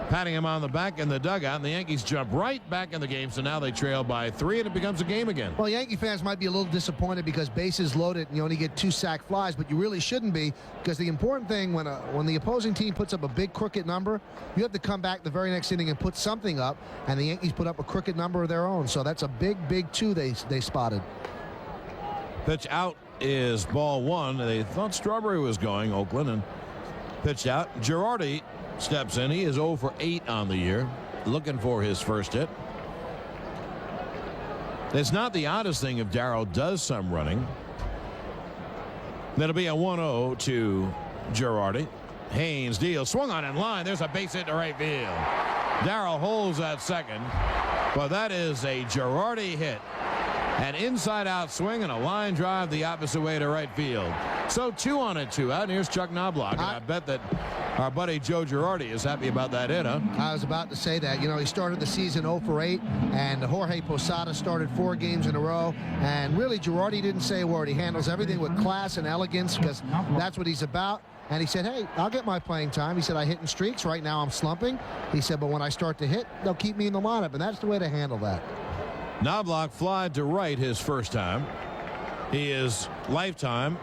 patting him on the back in the dugout, and the Yankees jump right back in the game. So now they trail by 3, and it becomes a game again. Well, Yankee fans might be a little disappointed because bases loaded and you only get 2 sac flies, but you really shouldn't be, because the important thing when the opposing team puts up a big crooked number, you have to come back the very next inning and put something up, and the Yankees put up a crooked number of their own. So that's a big 2 they spotted. Pitch out is ball 1. They thought Strawberry was going, Oakland, and pitch out. Girardi steps in. He is 0 for 8 on the year, looking for his first hit. It's not the oddest thing if Darrell does some running. That'll be a 1-0 to Girardi. Haynes deals, swung on in line. There's a base hit to right field. Darrell holds at second, but that is a Girardi hit. An inside-out swing and a line drive the opposite way to right field. So 2 on and 2 out. And here's Chuck Knobloch. And I bet that Our buddy Joe Girardi is happy about that hit, huh? I was about to say that. You know, he started the season 0 for 8, and Jorge Posada started 4 games in a row. And really, Girardi didn't say a word. He handles everything with class and elegance because that's what he's about. And he said, hey, I'll get my playing time. He said, I hit in streaks. Right now I'm slumping. He said, but when I start to hit, they'll keep me in the lineup. And that's the way to handle that. Knobloch flied to right his first time. He is lifetime.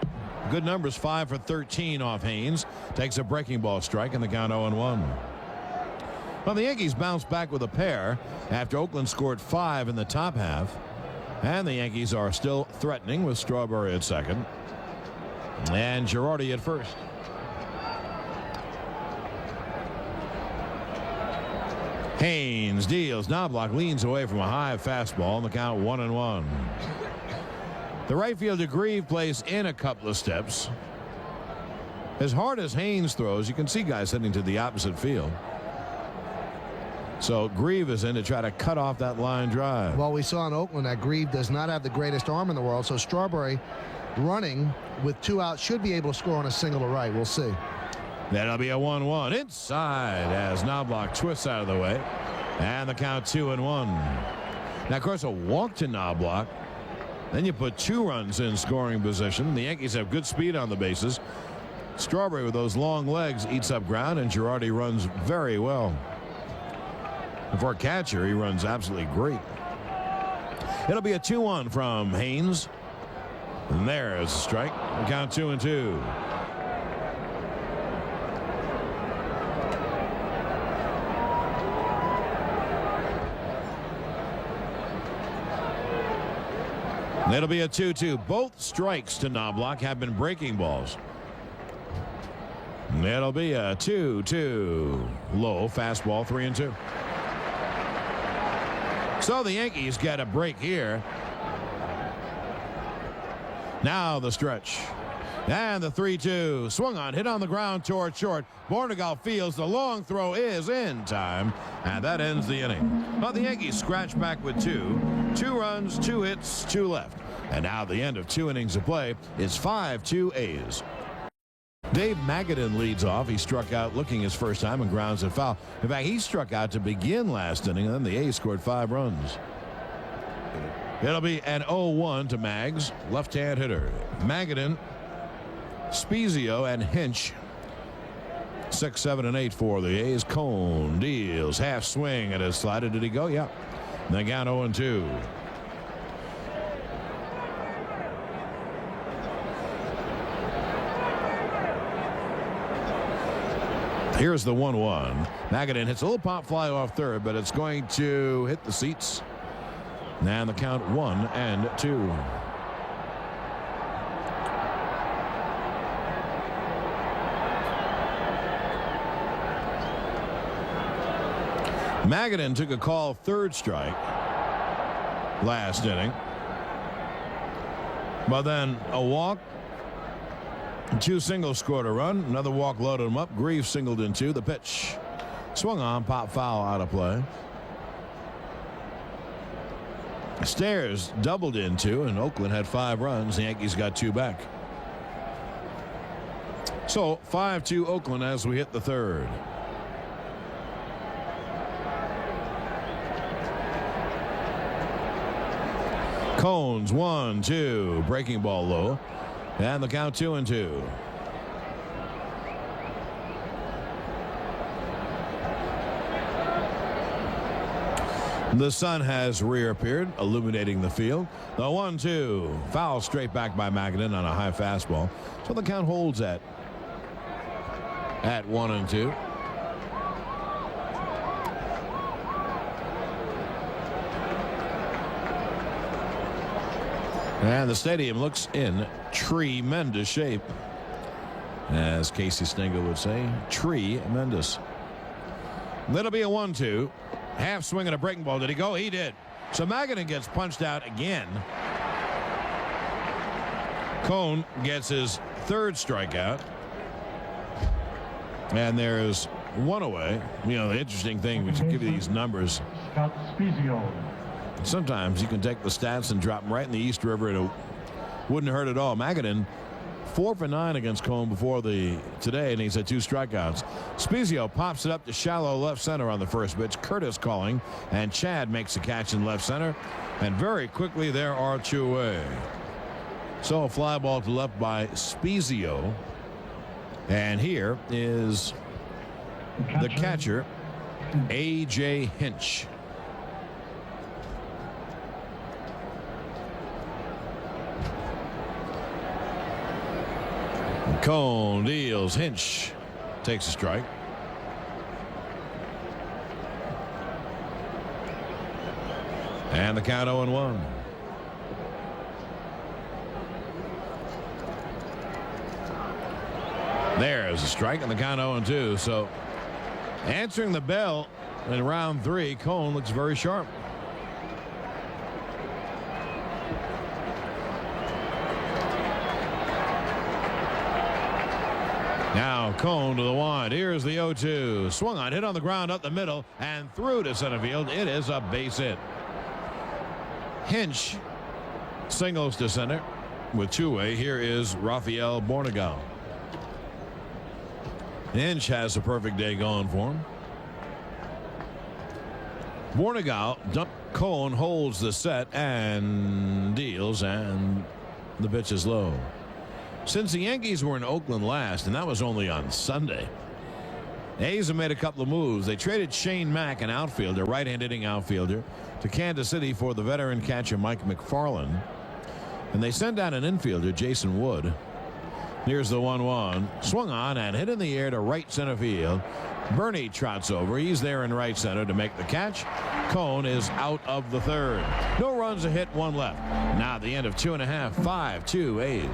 Good numbers, 5 for 13 off Haynes. Takes a breaking ball strike in the count 0-1. Well, the Yankees bounced back with a pair after Oakland scored 5 in the top half. And the Yankees are still threatening with Strawberry at second and Girardi at first. Haynes deals. Knobloch leans away from a high fastball in the count 1-1. The right fielder Grieve plays in a couple of steps. As hard as Haynes throws, you can see guys heading to the opposite field. So Grieve is in to try to cut off that line drive. Well, we saw in Oakland that Grieve does not have the greatest arm in the world, so Strawberry running with 2 outs should be able to score on a single to right. We'll see. That'll be a 1-1 inside as Knobloch twists out of the way. And the count 2-1. Now, of course, a walk to Knobloch. Then you put 2 runs in scoring position. The Yankees have good speed on the bases. Strawberry with those long legs eats up ground, and Girardi runs very well. And for a catcher, he runs absolutely great. It'll be a 2-1 from Haynes. And there's a strike. The count 2-2. It'll be a 2-2. Both strikes to Knobloch have been breaking balls. It'll be a 2-2. Low fastball, 3-2. So the Yankees get a break here. Now the stretch. And the 3-2. Swung on, hit on the ground toward short. Bornegal fields. The long throw is in time. And that ends the inning. Well, the Yankees scratch back with 2. 2 runs, 2 hits, 2 left. And now the end of 2 innings of play is 5-2 A's. Dave Magadan leads off. He struck out looking his first time and grounds it foul. In fact, he struck out to begin last inning, and then the A's scored 5 runs. It'll be an 0-1 to Mags, left-hand hitter. Magadan, Spezio, and Hinch. 6, 7, and 8 for the A's. Cone deals half swing at his slider. Did he go? Yeah. They got 0-2. Here's the 1-1. Magadan hits a little pop fly off third, but it's going to hit the seats. And the count 1-2. Magadan took a call third strike last inning. But then a walk. 2 singles scored a run. Another walk loaded him up. Grieve singled in 2. The pitch swung on, pop foul, out of play. Stairs doubled in 2, and Oakland had 5 runs. The Yankees got 2 back. So 5-2 Oakland as we hit the third. Cones 1-2, breaking ball low. And the count 2-2. The sun has reappeared, illuminating the field. The 1-2, foul straight back by Magadan on a high fastball. So the count holds at 1-2. And the stadium looks in tremendous shape. As Casey Stengel would say, tremendous. That'll be a 1-2. Half swing and a breaking ball. Did he go? He did. So Magadan gets punched out again. Cone gets his 3rd strikeout. And there's 1 away. You know, the interesting thing, we should give you these numbers. Sometimes you can take the stats and drop them right in the East River and it wouldn't hurt at all. Magadan 4 for 9 against Cone before today, and he's had 2 strikeouts. Spezio pops it up to shallow left center on the first pitch. Curtis calling, and Chad makes a catch in left center, and very quickly there are 2 away. So a fly ball to left by Spezio, and here is the catcher, A.J. Hinch. Cone deals. Hinch takes a strike. And the count 0-1. There's a strike, and the count 0-2. So answering the bell in round 3, Cone looks very sharp. Now Cone to the wind. Here's the 0-2. Swung on, hit on the ground up the middle and through to center field. It is a base hit. Hinch singles to center with 2 away. Here is Rafael Bornegal. Hinch has a perfect day going for him. Bornegal dump. Cone holds the set and deals, and the pitch is low. Since the Yankees were in Oakland last, and that was only on Sunday, A's have made a couple of moves. They traded Shane Mack, an outfielder, right-hand hitting outfielder, to Kansas City for the veteran catcher Mike McFarland. And they sent down an infielder, Jason Wood. Here's the 1-1. Swung on and hit in the air to right center field. Bernie trots over. He's there in right center to make the catch. Cone is out of the third. No runs, a hit, 1 left. Now the end of 2.5, 5-2 A's.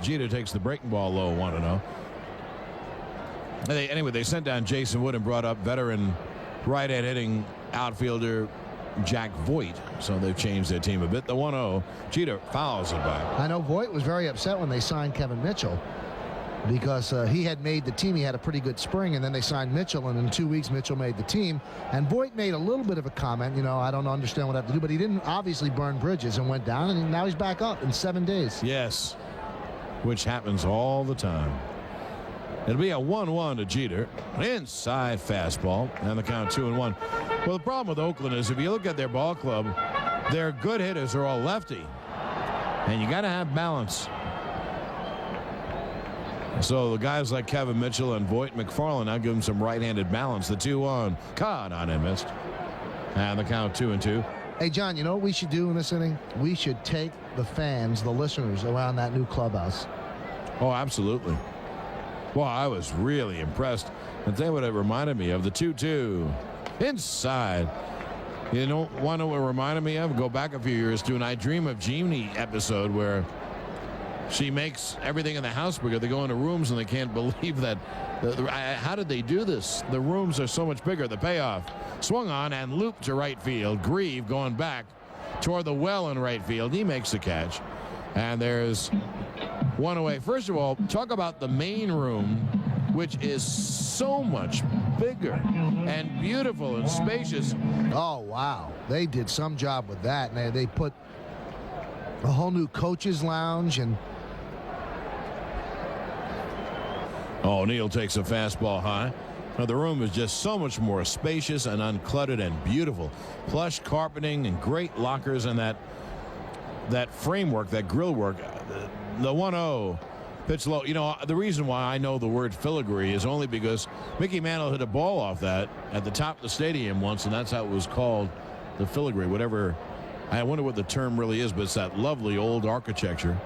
Jeter takes the breaking ball low, 1-0. Anyway, they sent down Jason Wood and brought up veteran right-hand hitting outfielder Jack Voigt. So they've changed their team a bit. The 1-0. Jeter fouls it back. I know Voigt was very upset when they signed Kevin Mitchell because he had made the team. He had a pretty good spring, and then they signed Mitchell, and in 2 weeks Mitchell made the team. And Voigt made a little bit of a comment, you know, I don't understand what I have to do, but he didn't obviously burn bridges and went down, and now he's back up in 7 days. Yes, which happens all the time. It'll be a 1-1 to Jeter. Inside fastball, and the count 2-1. Well, the problem with Oakland is if you look at their ball club, their good hitters are all lefty, and you got to have balance. So the guys like Kevin Mitchell and Voigt McFarland now give them some right-handed balance. The 2-1, caught on and missed, and the count 2-2. Hey, John, you know what we should do in this inning? We should take the fans, the listeners, around that new clubhouse. Oh, absolutely. Well, I was really impressed. I'll tell you what it reminded me of. The 2-2 inside. You know, want to know what it reminded me of? Go back a few years to an I Dream of Jeannie episode where she makes everything in the house bigger. They go into rooms and they can't believe that. How did they do this? The rooms are so much bigger. The payoff. Swung on and looped to right field. Grieve going back toward the well in right field. He makes the catch. And there's 1 away. First of all, talk about the main room, which is so much bigger and beautiful and spacious. Oh, wow. They did some job with that. And they put a whole new coach's lounge. And O'Neill takes a fastball high. Now, the room is just so much more spacious and uncluttered and beautiful. Plush carpeting and great lockers and that framework, that grill work. The 1-0 pitch low. You know, the reason why I know the word filigree is only because Mickey Mantle hit a ball off that at the top of the stadium once, and that's how it was called, the filigree. Whatever. I wonder what the term really is, but it's that lovely old architecture.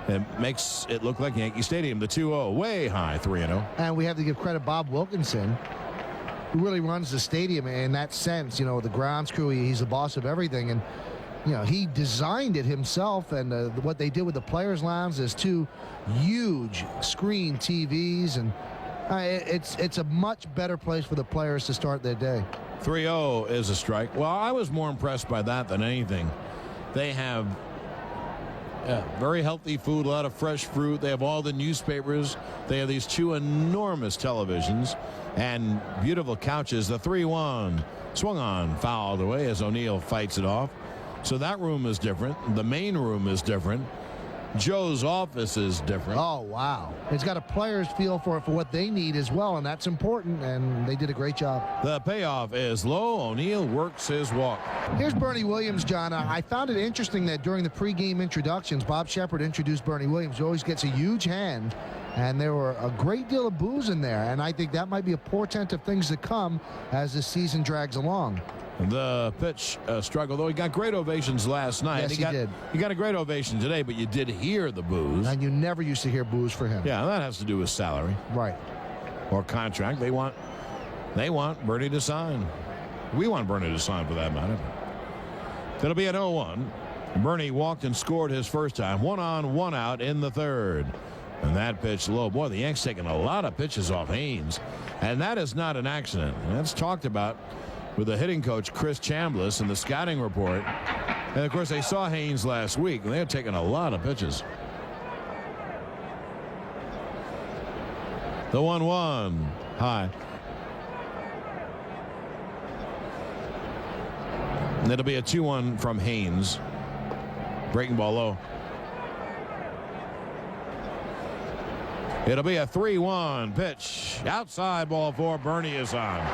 It makes it look like Yankee Stadium. The 2-0, way high, 3-0. And we have to give credit Bob Wilkinson, who really runs the stadium in that sense. You know, the grounds crew, he's the boss of everything. And, you know, he designed it himself. And what they did with the Players Lounge is 2 huge screen TVs. And it's a much better place for the players to start their day. 3-0 is a strike. Well, I was more impressed by that than anything. They have very healthy food, a lot of fresh fruit. They have all the newspapers. They have these 2 enormous televisions and beautiful couches. The 3-1 swung on, fouled away as O'Neill fights it off. So that room is different. The main room is different. Joe's office is different. Oh, wow. It's got a player's feel for what they need as well, and that's important, and they did a great job. The payoff is low. O'Neill works his walk. Here's Bernie Williams, John. I found it interesting that during the pregame introductions, Bob Shepard introduced Bernie Williams, who always gets a huge hand, and there were a great deal of boos in there, and I think that might be a portent of things to come as the season drags along. The pitch struggle, though he got great ovations last night. Yes, he did. He got a great ovation today, but you did hear the boos. And you never used to hear boos for him. Yeah, that has to do with salary. Right. Or contract. They want Bernie to sign. We want Bernie to sign, for that matter. It'll be an 0-1. Bernie walked and scored his first time. 1 on, 1 out in the third. And that pitch low. Boy, the Yanks taking a lot of pitches off Haynes. And that is not an accident. That's talked about with the hitting coach, Chris Chambliss, in the scouting report. And, of course, they saw Haynes last week, and they're taking a lot of pitches. The 1-1 high. And it'll be a 2-1 from Haynes. Breaking ball low. It'll be a 3-1 pitch. Outside ball 4. Bernie is on.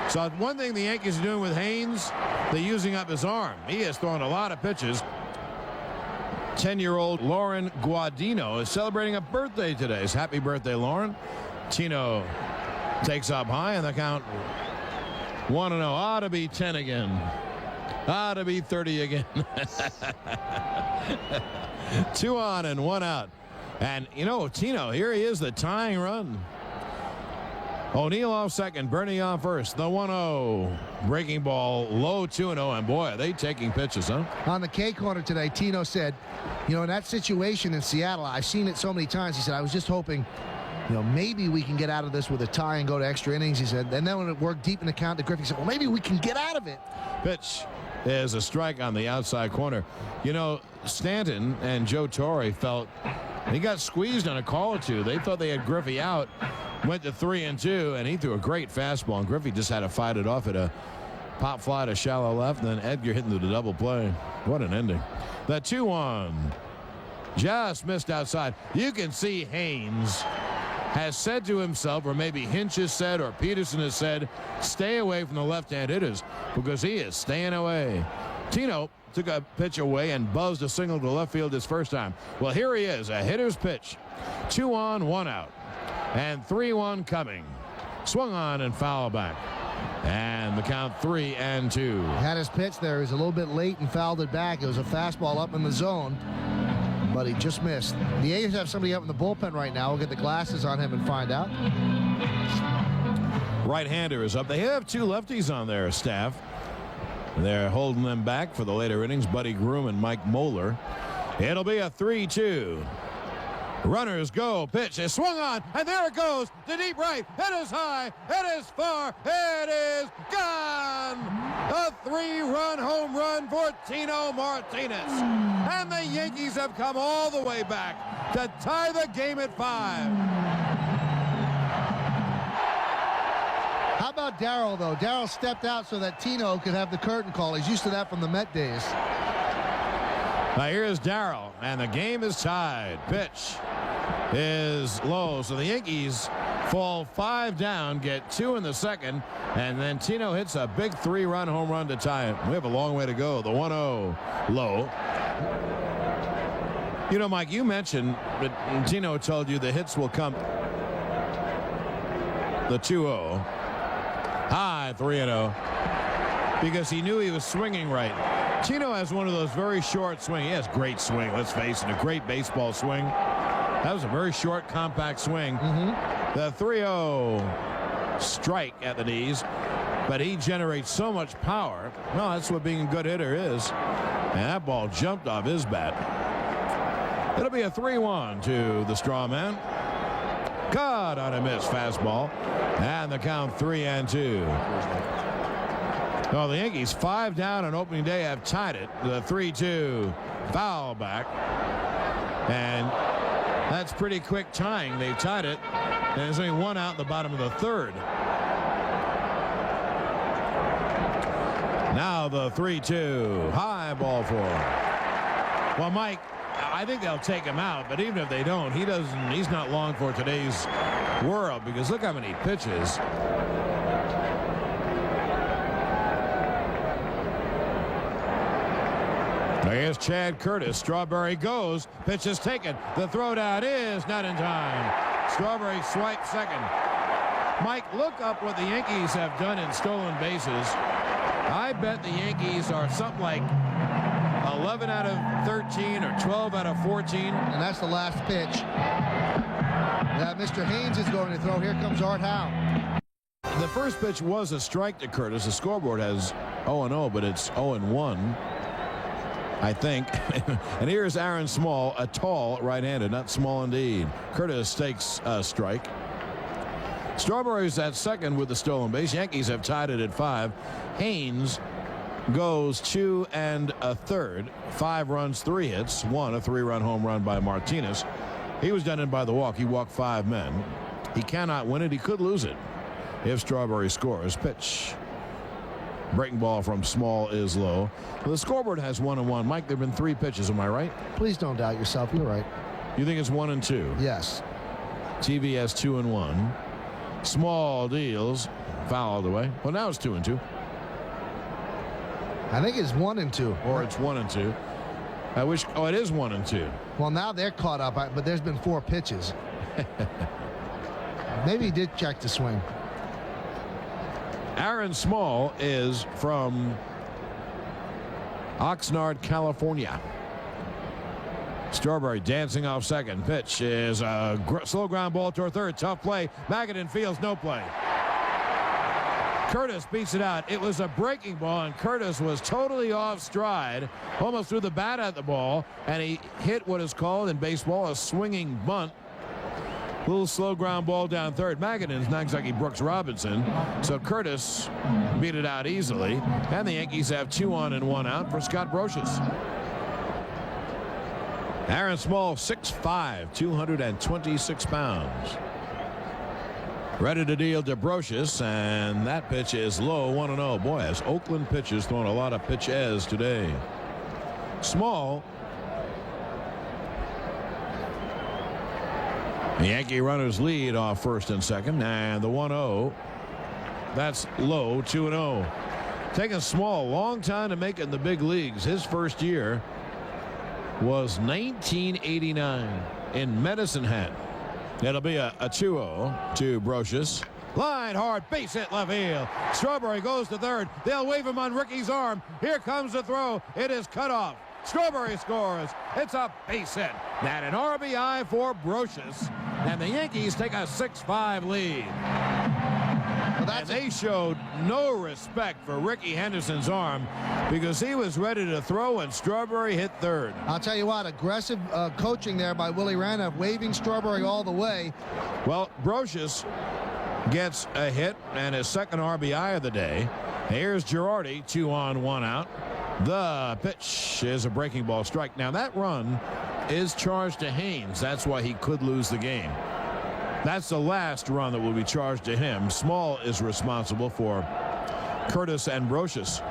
So one thing the Yankees are doing with Haynes, they're using up his arm. He has thrown a lot of pitches. 10-year-old Lauren Guadino is celebrating a birthday today. So happy birthday, Lauren. Tino takes up high, and the count 1-0. Ought to be 10 again. Ought to be 30 again. 2 on and 1 out. And, you know, Tino, here he is, the tying run. O'Neill off second, Bernie on first. The 1-0. Breaking ball low 2-0. And boy, are they taking pitches, huh? On the K corner today, Tino said, you know, in that situation in Seattle, I've seen it so many times. He said, I was just hoping, you know, maybe we can get out of this with a tie and go to extra innings. He said, and then when it worked deep in the count to Griffey, he said, well, maybe we can get out of it. Pitch is a strike on the outside corner. You know, Stanton and Joe Torre felt he got squeezed on a call or two. They thought they had Griffey out. Went to 3-2, and he threw a great fastball, and Griffey just had to fight it off at a pop fly to shallow left, and then Edgar hitting the double play. What an ending. The 2-1 just missed outside. You can see Haynes has said to himself, or maybe Hinch has said, or Peterson has said, stay away from the left-hand hitters, because he is staying away. Tino took a pitch away and buzzed a single to left field his first time. Well, here he is, a hitter's pitch. 2 on, 1 out. And 3-1 coming. Swung on and foul back. And the count 3-2. Had his pitch there. He was a little bit late and fouled it back. It was a fastball up in the zone, but he just missed. The A's have somebody up in the bullpen right now. We'll get the glasses on him and find out. Right-hander is up. They have 2 lefties on their staff. They're holding them back for the later innings. Buddy Groom and Mike Moeller. It'll be a 3-2. Runners go. Pitch is swung on, and there it goes to deep right. It is high. It is far. It is gone. A 3-run home run for Tino Martinez. And the Yankees have come all the way back to tie the game at 5. How about Darryl, though? Darryl stepped out so that Tino could have the curtain call. He's used to that from the Met days. Now here's Darryl, and the game is tied. Pitch is low, so the Yankees fall 5 down, get 2 in the second, and then Tino hits a big 3-run home run to tie it. We have a long way to go. The 1-0 low. You know, Mike, you mentioned that Tino told you the hits will come. The 2-0. High 3-0. Because he knew he was swinging right. Tino has one of those very short swing. He has great swing, let's face it, a great baseball swing. That was a very short, compact swing. The 3-0 strike at the knees, but he generates so much power. Well, that's what being a good hitter is. And that ball jumped off his bat. It'll be a 3-1 to the straw man. Caught on a missed fastball. And the count 3-2. Well, the Yankees 5 down on opening day have tied it. The 3-2 foul back. And that's pretty quick tying. They've tied it. And there's only 1 out in the bottom of the third. Now the 3-2 high fly ball for him. Well, Mike, I think they'll take him out, but even if they don't, he's not long for today's world, because look how many pitches. Here's Chad Curtis. Strawberry goes. Pitch is taken. The throwdown is not in time. Strawberry swipes second. Mike, look up what the Yankees have done in stolen bases. I bet the Yankees are something like 11 out of 13 or 12 out of 14. And that's the last pitch that Mr. Haynes is going to throw. Here comes Art Howe. The first pitch was a strike to Curtis. The scoreboard has 0-0, but it's 0-1. I think. And here's Aaron Small, a tall right-handed, not small indeed. Curtis takes a strike. Strawberry's at second with the stolen base. Yankees have tied it at 5. Haynes goes 2 1/3. 5 runs, 3 hits. 1 a 3-run home run by Martinez. He was done in by the walk. He walked 5 men. He cannot win it. He could lose it if Strawberry scores. Pitch. Breaking ball from Small is low. Well, the scoreboard has 1-1. Mike, there have been 3 pitches. Am I right? Please don't doubt yourself. You're right. You think it's 1-2? Yes. TV has 2-1. Small deals. Fouled away. Well, now it's 2-2. I think it's 1-2. Or it's 1-2. I wish. Oh, it is 1-2. Well, now they're caught up, but there's been 4 pitches. Maybe he did check the swing. Aaron Small is from Oxnard, California. Strawberry dancing off second. Pitch is a slow ground ball toward third. Tough play. Magadan fields no play. Curtis beats it out. It was a breaking ball, and Curtis was totally off stride. Almost threw the bat at the ball, and he hit what is called in baseball a swinging bunt. Little slow ground ball down third. Magadan's not exactly Brooks Robinson, so Curtis beat it out easily, and the Yankees have 2 on and 1 out for Scott Brosius. Aaron Small, 6'5", 226 pounds. Ready to deal to Brosius, and that pitch is low, 1-0. Boy, has Oakland pitchers thrown a lot of pitches today. Small. The Yankee runners lead off first and second, and the 1-0. That's low, 2-0. Taking Small a long time to make it in the big leagues. His first year was 1989 in Medicine Hat. It'll be a 2-0 to Brosius. Line hard, base hit left field. Strawberry goes to third. They'll wave him on Ricky's arm. Here comes the throw. It is cut off. Strawberry scores. It's a base hit. And an RBI for Brosius. And the Yankees take a 6-5 lead. Well, And they showed no respect for Ricky Henderson's arm because he was ready to throw and Strawberry hit third. I'll tell you what, aggressive coaching there by Willie Randolph, waving Strawberry all the way. Well, Brosius gets a hit and his second RBI of the day. Here's Girardi, 2 on, 1 out. The pitch is a breaking ball strike. Now that run is charged to Haynes. That's why he could lose the game. That's the last run that will be charged to him. Small is responsible for Curtis and Brosius.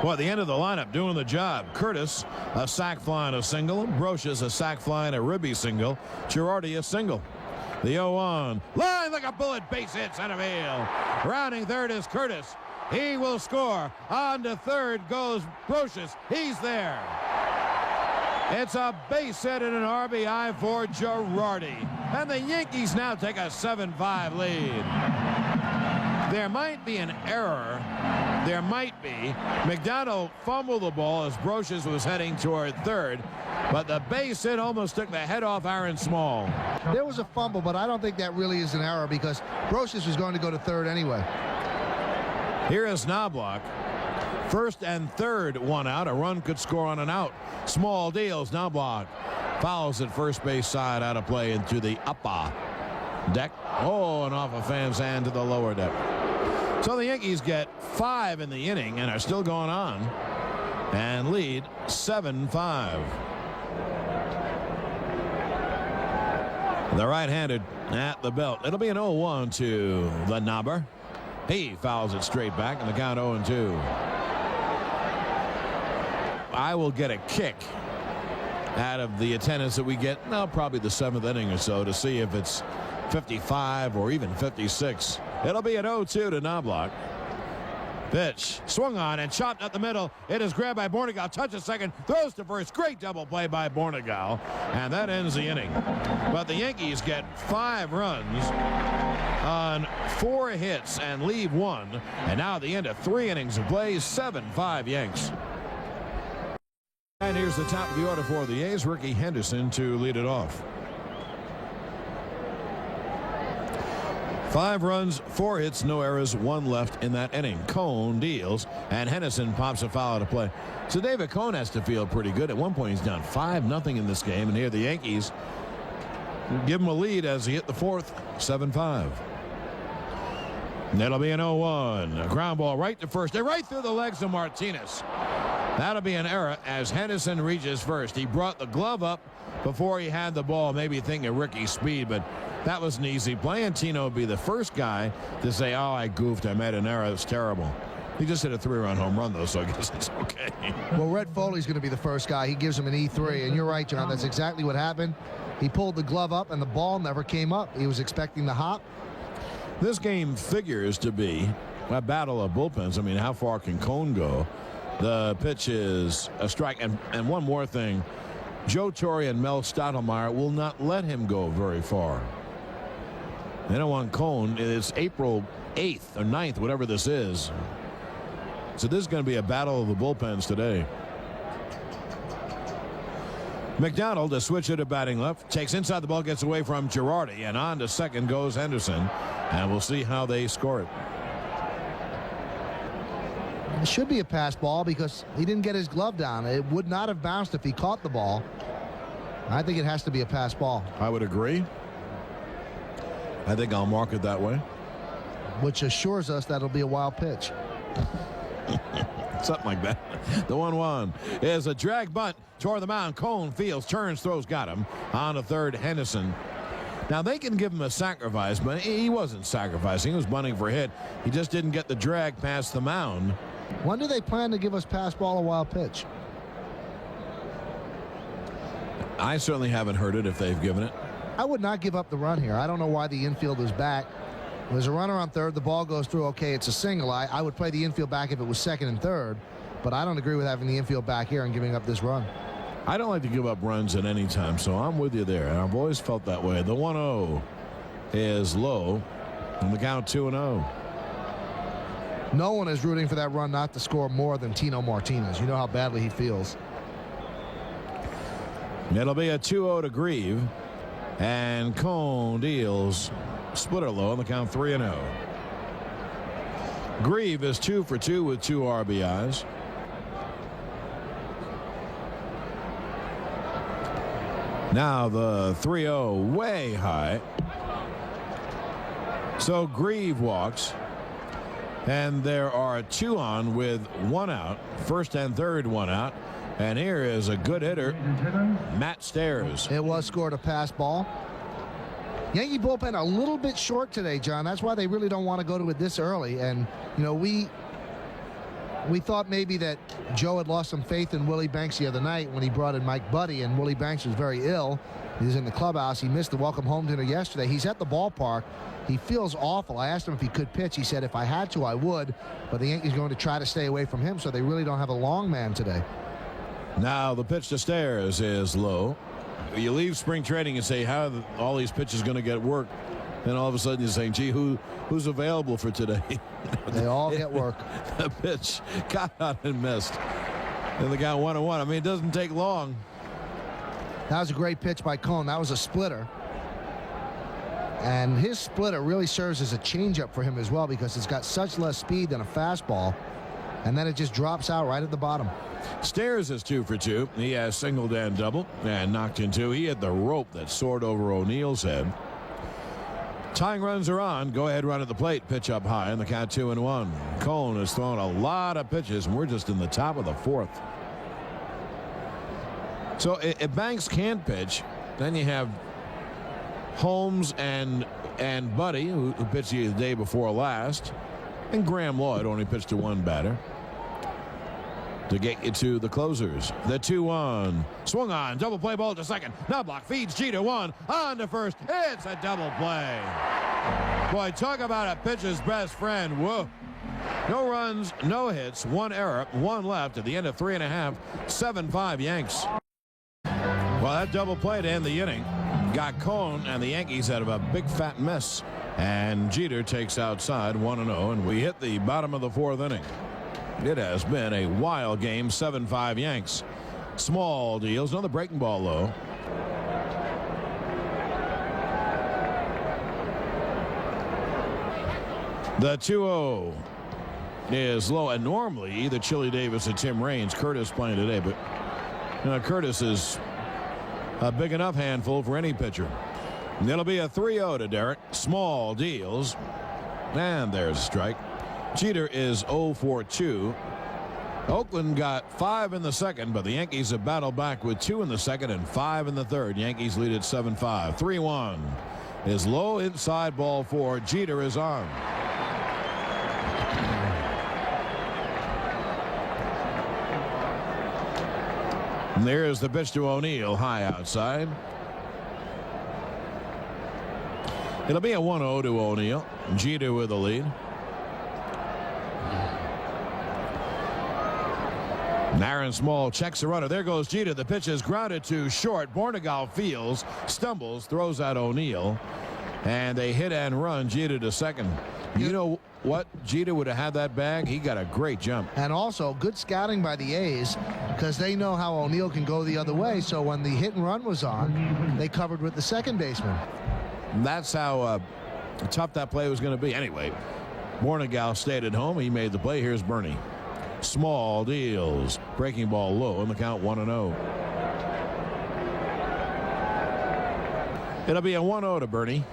Well, at the end of the lineup doing the job. Curtis a sac fly and a single. Brosius a sac fly and a ribby single. Girardi a single. The 0-1. Line like a bullet, base hit center field. Rounding third is Curtis. He will score. On to third goes Brosius. He's there. It's a base hit and an RBI for Girardi. And the Yankees now take a 7-5 lead. There might be an error. There might be. McDonald fumbled the ball as Brosius was heading toward third. But the base hit almost took the head off Aaron Small. There was a fumble, but I don't think that really is an error because Brosius was going to go to third anyway. Here is Knobloch. First and third, 1 out. A run could score on an out. Small deals. Knobloch fouls at first base side, out of play into the upper deck. Oh, and off a fan's hand to the lower deck. So the Yankees get 5 in the inning and are still going on and lead 7-5. The right-handed at the belt. It'll be an 0-1 to the Knobber. He fouls it straight back, and the count 0-2. I will get a kick out of the attendance that we get, probably the 7th inning or so, to see if it's 55 or even 56. It'll be an 0-2 to Knobloch. Pitch swung on and chopped up the middle. It is grabbed by Bornegal. Touches second. Throws to first. Great double play by Bornegal. And that ends the inning. But the Yankees get 5 runs on 4 hits and leave 1. And now at the end of 3 innings of play, 7-5 Yanks. And here's the top of the order for the A's. Ricky Henderson to lead it off. 5 runs, 4 hits, no errors, 1 left in that inning. Cone deals, and Henderson pops a foul to play. So David Cone has to feel pretty good. At one point, he's down 5-0 in this game, and here the Yankees give him a lead as he hit the 4th, 7-5. That'll be an 0-1. A ground ball right to first, and right through the legs of Martinez. That'll be an error as Henderson reaches first. He brought the glove up before he had the ball, maybe thinking of Ricky's speed, but that was an easy play, and Tino would be the first guy to say, oh, I goofed, I made an error, it's terrible. He just hit a 3-run home run, though, so I guess it's okay. Well, Red Foley's going to be the first guy. He gives him an E3, and you're right, John, that's exactly what happened. He pulled the glove up, and the ball never came up. He was expecting the hop. This game figures to be a battle of bullpens. I mean, how far can Cone go? The pitch is a strike, and one more thing. Joe Torre and Mel Stottlemyre will not let him go very far. They don't want Cone. It's April 8th or 9th, whatever this is. So this is going to be a battle of the bullpens today. McDonald, a switch hitter batting left, takes inside the ball, gets away from Girardi, and on to second goes Henderson. And we'll see how they score it. It should be a pass ball because he didn't get his glove down. It would not have bounced if he caught the ball. I think it has to be a pass ball. I would agree. I think I'll mark it that way. Which assures us that it'll be a wild pitch. Something like that. The 1-1 is a drag bunt toward the mound. Cone fields, turns, throws, got him. On to third, Henderson. Now they can give him a sacrifice, but he wasn't sacrificing. He was bunting for a hit. He just didn't get the drag past the mound. When do they plan to give us pass ball a wild pitch? I certainly haven't heard it if they've given it. I would not give up the run here. I don't know why the infield is back. There's a runner on third. The ball goes through. Okay, it's a single. I would play the infield back if it was second and third, but I don't agree with having the infield back here and giving up this run. I don't like to give up runs at any time, so I'm with you there. And I've always felt that way. The 1-0 is low, and the count 2-0. No one is rooting for that run not to score more than Tino Martinez. You know how badly he feels. It'll be a 2-0 to Grieve, and Cone deals splitter low on the count 3-0. Grieve is 2 for 2 with 2 RBIs. Now the 3-0 way high. So Grieve walks, and there are 2 on with 1 out. First and third, 1 out. And here is a good hitter, Matt Stairs. It was scored a pass ball. Yankee bullpen a little bit short today, John. That's why they really don't want to go to it this early. And, you know, we thought maybe that Joe had lost some faith in Willie Banks the other night when he brought in Mike Buddy, and Willie Banks was very ill. He was in the clubhouse. He missed the welcome home dinner yesterday. He's at the ballpark. He feels awful. I asked him if he could pitch. He said if I had to, I would. But the Yankees are going to try to stay away from him, so they really don't have a long man today. Now the pitch to Stairs is low. You leave spring training and say, how are all these pitches going to get work? Then all of a sudden you're saying, gee, who's available for today? They all get work. The pitch got out and missed. And they got 1-1. I mean, it doesn't take long. That was a great pitch by Cone. That was a splitter. And his splitter really serves as a changeup for him as well because it's got such less speed than a fastball. And then it just drops out right at the bottom. Stairs is 2 for 2. He has singled and doubled and knocked in 2. He had the rope that soared over O'Neill's head. Tying runs are on. Go ahead run at the plate. Pitch up high, and the count 2-1. Cone has thrown a lot of pitches, and we're just in the top of the 4th. So if Banks can't pitch, then you have Holmes and Buddy, who pitched the day before last, and Graham Lloyd only pitched to 1 batter. to get you to the closers. The 2-1. Swung on. Double play ball to second. Now block. Feeds Jeter 1. On to first. It's a double play. Boy, talk about a pitcher's best friend. Whoa. No runs, no hits, 1 error, 1 left at the end of 3.5. 7-5 Yanks. Well, that double play to end the inning got Cone and the Yankees out of a big fat mess. And Jeter takes outside 1-0, and we hit the bottom of the 4th inning. It has been a wild game. 7-5 Yanks. Small deals. Another breaking ball low. The 2-0 is low, and normally either Chili Davis or Tim Raines. Curtis playing today, but Curtis is a big enough handful for any pitcher. And it'll be a 3-0 to Derek. Small deals, and there's a strike. Jeter is 0 for 2. Oakland got 5 in the second, but the Yankees have battled back with 2 in the second and 5 in the third. Yankees lead at 7-5. 3-1 is low, inside, ball 4. Jeter is on. And there's the pitch to O'Neill, high outside. It'll be a 1-0 to O'Neill. Jeter with the lead. Aaron Small checks the runner. There goes Jeter. The pitch is grounded to short. Bornegal fields, stumbles, throws out O'Neill, and they hit and run Jeter to second. You know what? Jeter would have had that bag. He got a great jump. And also good scouting by the A's, because they know how O'Neill can go the other way. So when the hit and run was on, they covered with the second baseman. That's how tough that play was going to be. Anyway, Bornegal stayed at home. He made the play. Here's Bernie. Small deals. Breaking ball low, and the count 1-0. It'll be a 1-0 to Bernie.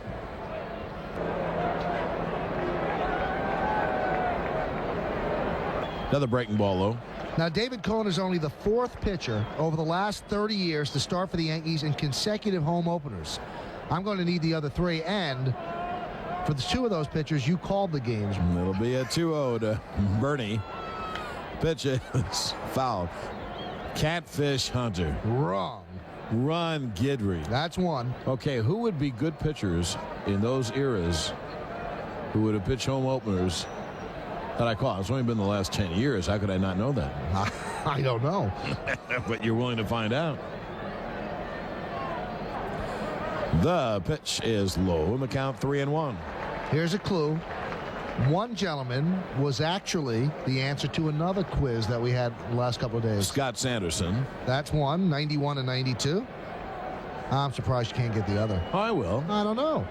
Another breaking ball low. Now, David Cone is only the 4th pitcher over the last 30 years to start for the Yankees in consecutive home openers. I'm going to need the other 3, and for the 2 of those pitchers, you called the games. It'll be a 2-0 to Bernie. Pitch is foul. Catfish Hunter. Wrong. Ron Guidry. That's 1. Okay, who would be good pitchers in those eras who would have pitched home openers that I caught? It's only been the last 10 years. How could I not know that? I don't know. But you're willing to find out. The pitch is low, and the count 3-1. Here's a clue. One gentleman was actually the answer to another quiz that we had the last couple of days. Scott Sanderson. That's 1, 91 and 92. I'm surprised you can't get the other. I will. I don't know.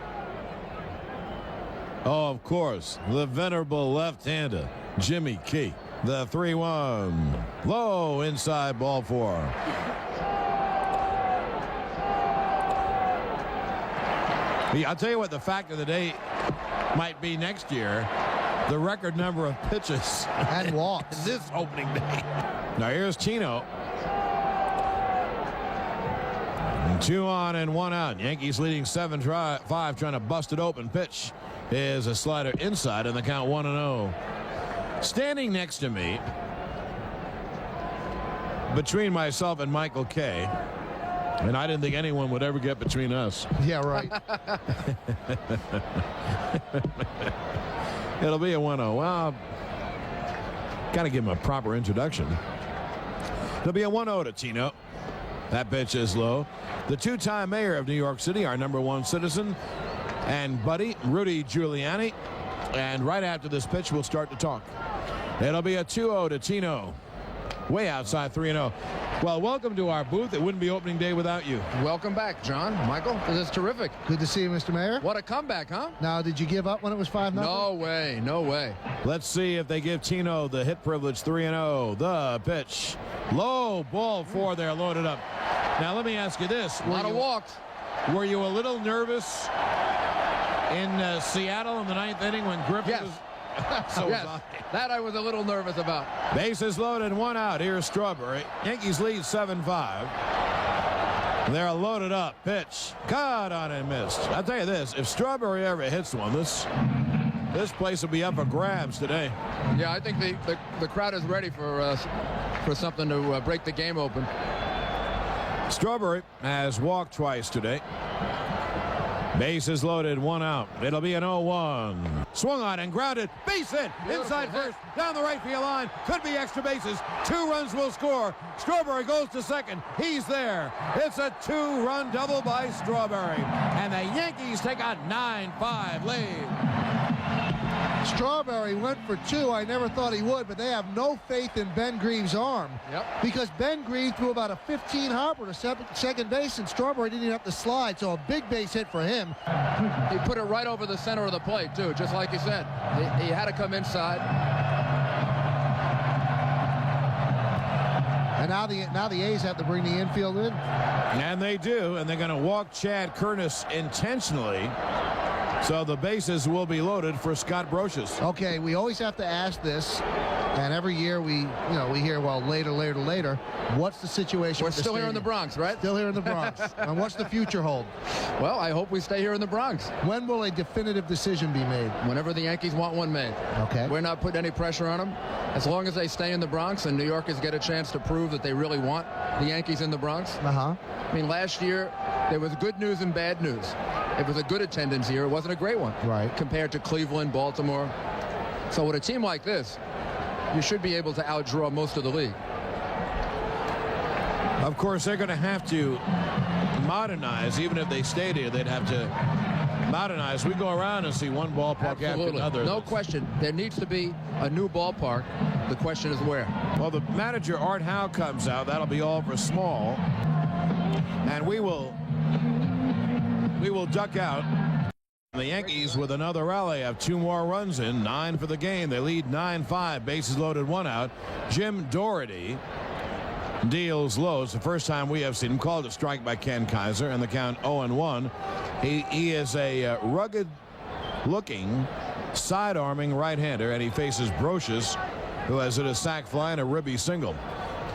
Oh, of course, the venerable left-hander, Jimmy Key. The 3-1. Low, inside, ball 4. I'll tell you what the fact of the day might be next year. The record number of pitches and walks this opening day. Now here's Tino. 2 on and 1 out. Yankees leading 7-5, trying to bust it open. Pitch is a slider inside, and the count 1-0. Standing next to me, between myself and Michael Kay, and I didn't think anyone would ever get between us. Yeah, right. It'll be a 1-0. Well, got to give him a proper introduction. It'll be a 1-0 to Tino. That pitch is low. The 2-time mayor of New York City, our #1 citizen and buddy, Rudy Giuliani. And right after this pitch, we'll start to talk. It'll be a 2-0 to Tino. Way outside, 3-0. Well, welcome to our booth. It wouldn't be opening day without you. Welcome back, John. Michael, this is terrific. Good to see you, Mr. Mayor. What a comeback, huh? Now, did you give up when it was 5-0? No way. No way. Let's see if they give Tino the hit privilege. 3-0. The pitch. Low, ball 4 there, loaded up. Now, let me ask you this. A lot of walks. Were you a little nervous in Seattle in the 9th inning when Griffin Yes. was... So yes, was I. that I was a little nervous about. Bases loaded, 1 out. Here's Strawberry. Yankees lead 7-5. They're loaded up. Pitch. Caught on and missed. I'll tell you this. If Strawberry ever hits one, this place will be up for grabs today. Yeah, I think the crowd is ready for for something to break the game open. Strawberry has walked twice today. Bases loaded, 1 out. It'll be an 0-1. Swung on and grounded. Base hit. Inside first. Down the right field line. Could be extra bases. 2 runs will score. Strawberry goes to second. He's there. It's a 2-run double by Strawberry. And the Yankees take a 9-5 lead. Strawberry went for 2. I never thought he would, but they have no faith in Ben Green's arm. Yep. Because Ben Green threw about a 15 hopper to second base, and Strawberry didn't even have to slide, so a big base hit for him. He put it right over the center of the plate, too, just like you said. He had to come inside. And now the A's have to bring the infield in. And they do, and they're going to walk Chad Curtis intentionally. So the bases will be loaded for Scott Brocious. Okay, we always have to ask this, and every year we hear, well, later. What's the situation? We're with the still here in the stadium? Bronx, right? Still here in the Bronx. And what's the future hold? Well, I hope we stay here in the Bronx. When will a definitive decision be made? Whenever the Yankees want one made. Okay. We're not putting any pressure on them. As long as they stay in the Bronx and New Yorkers get a chance to prove that they really want the Yankees in the Bronx. Uh-huh. I mean, last year there was good news and bad news. It was a good attendance year. It wasn't a great one. Right. Compared to Cleveland, Baltimore. So with a team like this, you should be able to outdraw most of the league. Of course, they're going to have to modernize. Even if they stayed here, they'd have to modernize. We go around and see one ballpark after another. No question. There needs to be a new ballpark. The question is where. Well, the manager, Art Howe, comes out. That'll be all for Small. And we will duck out. The Yankees with another rally have 2 more runs in. 9 for the game. They lead 9-5. Bases loaded, 1 out. Jim Doherty deals low. It's the first time we have seen him. Called a strike by Ken Kaiser, and the count 0-1. He is a rugged-looking, side-arming right-hander, and he faces Brocious, who has hit a sac fly and a ribby single.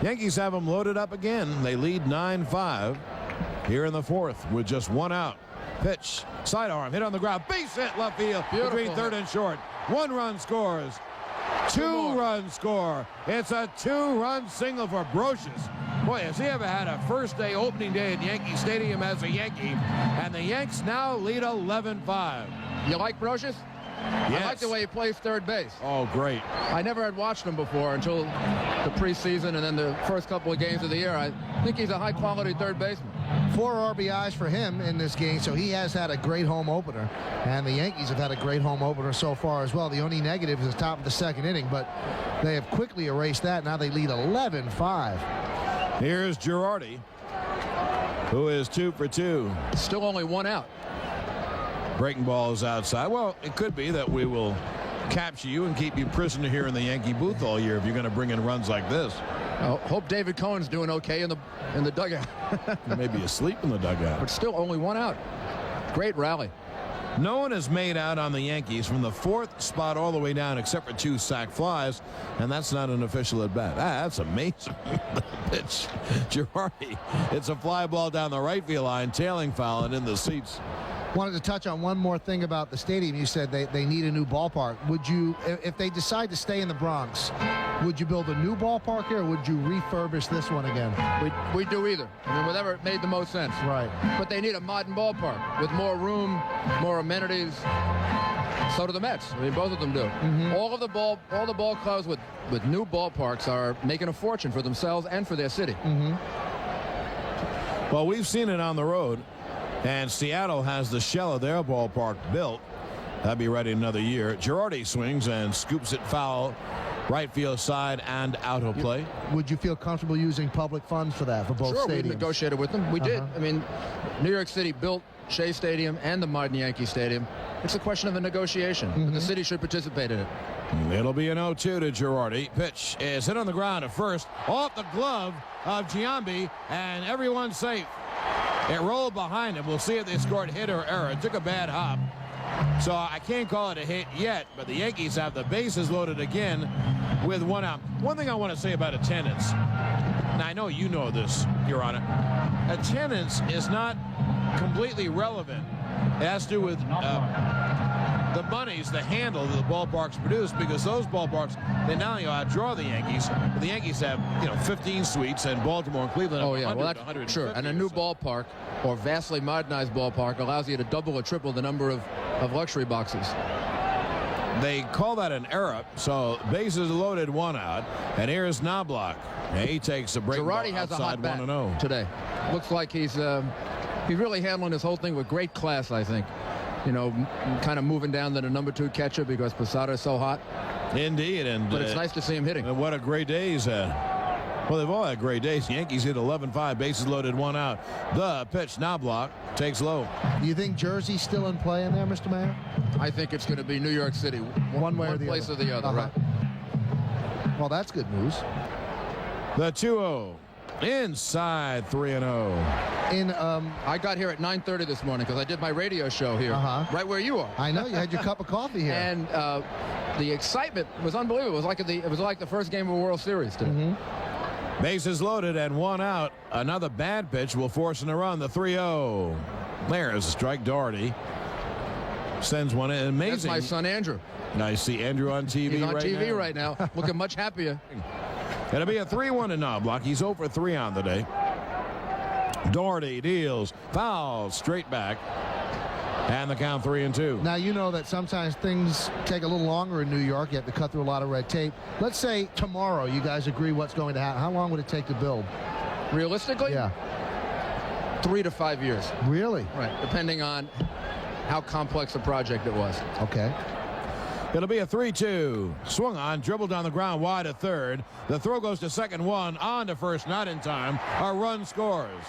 Yankees have him loaded up again. They lead 9-5 here in the 4th with just 1 out. Pitch, sidearm, hit on the ground, base hit left field. Beautiful Between third and short. 1 run scores. 2 runs score. It's a 2-run single for Brocious. Boy, has he ever had a first day opening day at Yankee Stadium as a Yankee. And the Yanks now lead 11-5. You like Brocious? Yes. I like the way he plays third base. Oh, great. I never had watched him before until the preseason and then the first couple of games of the year. I think he's a high-quality third baseman. 4 RBIs for him in this game, so he has had a great home opener. And the Yankees have had a great home opener so far as well. The only negative is the top of the 2nd inning, but they have quickly erased that. Now they lead 11-5. Here's Girardi, who is 2 for 2. Still only 1 out. Breaking ball is outside. Well, it could be that we will capture you and keep you prisoner here in the Yankee booth all year if you're going to bring in runs like this. Hope David Cohen's doing okay in the dugout. You may be asleep in the dugout. But still only 1 out. Great rally. No one has made out on the Yankees from the 4th spot all the way down except for 2 sac flies, and that's not an official at bat. That's amazing. Pitch, Girardi. It's a fly ball down the right field line, tailing foul and in the seats. Wanted to touch on one more thing about the stadium. You said they need a new ballpark. Would you, if they decide to stay in the Bronx, would you build a new ballpark here, or would you refurbish this one again? We'd do either. I mean, whatever made the most sense. Right. But they need a modern ballpark with more room, more amenities. So do the Mets. I mean, both of them do. Mm-hmm. All the ball clubs with new ballparks are making a fortune for themselves and for their city. Mm-hmm. Well, we've seen it on the road, and Seattle has the shell of their ballpark built. That'll be ready another year. Girardi swings and scoops it foul, right field side and out of play. Would you feel comfortable using public funds for that, for both Sure, stadiums? we negotiated with them. We did. I mean, New York City built Shea Stadium and the modern Yankee Stadium. It's a question of a negotiation. But the city should participate in it. It'll be an 0-2 to Girardi. Pitch is hit on the ground at first, off the glove of Giambi, and everyone's safe. It rolled behind him. We'll see if they scored hit or error. It took a bad hop. So I can't call it a hit yet, but the Yankees have the bases loaded again with 1 out. One thing I want to say about attendance, and I know you know this, Your Honor, attendance is not completely relevant. It has to do with the money's the handle that the ballparks produce, because those ballparks, they not only outdraw the Yankees, but the Yankees have 15 suites, and Baltimore and Cleveland have Oh, yeah. 100 Well, to that's 150. sure. And a new So ballpark or vastly modernized ballpark allows you to double or triple the number of luxury boxes. they call that an error. So bases loaded, 1 out, and here's Knobloch. And he takes a break Girardi ball has a hot outside bat 1-0. today. Looks like he's really handling this whole thing with great class, I think. Kind of moving down to the number 2 catcher because Posada's so hot. Indeed, and But it's nice to see him hitting. and what a great day he's had. Well, they've all had great days. The Yankees hit 11-5, bases loaded, 1 out. The pitch, Knobloch takes low. Do you think Jersey's still in play in there, Mr. Mayor? I think it's going to be New York City. One way or the place other. or the other, Uh-huh. right? Well, that's good news. The 2-0 inside 3-0. I got here at 9:30 this morning because I did my radio show here, Uh-huh. right where you are. I know you had your cup of coffee here. And the excitement was unbelievable. It was like the first game of a World Series today. Mm-hmm. Bases loaded and 1 out. Another bad pitch will force him to run. The 3-0. There's a strike. Doherty sends one in. That's Amazing. my son Andrew. I see Andrew on TV He's on right TV now. right now, looking much happier. It'll be a 3-1 to Knobloch. He's 0 for 3 on the day. Doherty deals, foul, straight back, and the count 3-2. Now, you know that sometimes things take a little longer in New York. You have to cut through a lot of red tape. Let's say tomorrow you guys agree what's going to happen. How long would it take to build? Realistically, Yeah. 3 to 5 years, Really? right? Depending on how complex a project it was. Okay. It'll be a 3-2. Swung on, dribbled on the ground wide at third. The throw goes to second, 1 on to first, not in time. A run scores.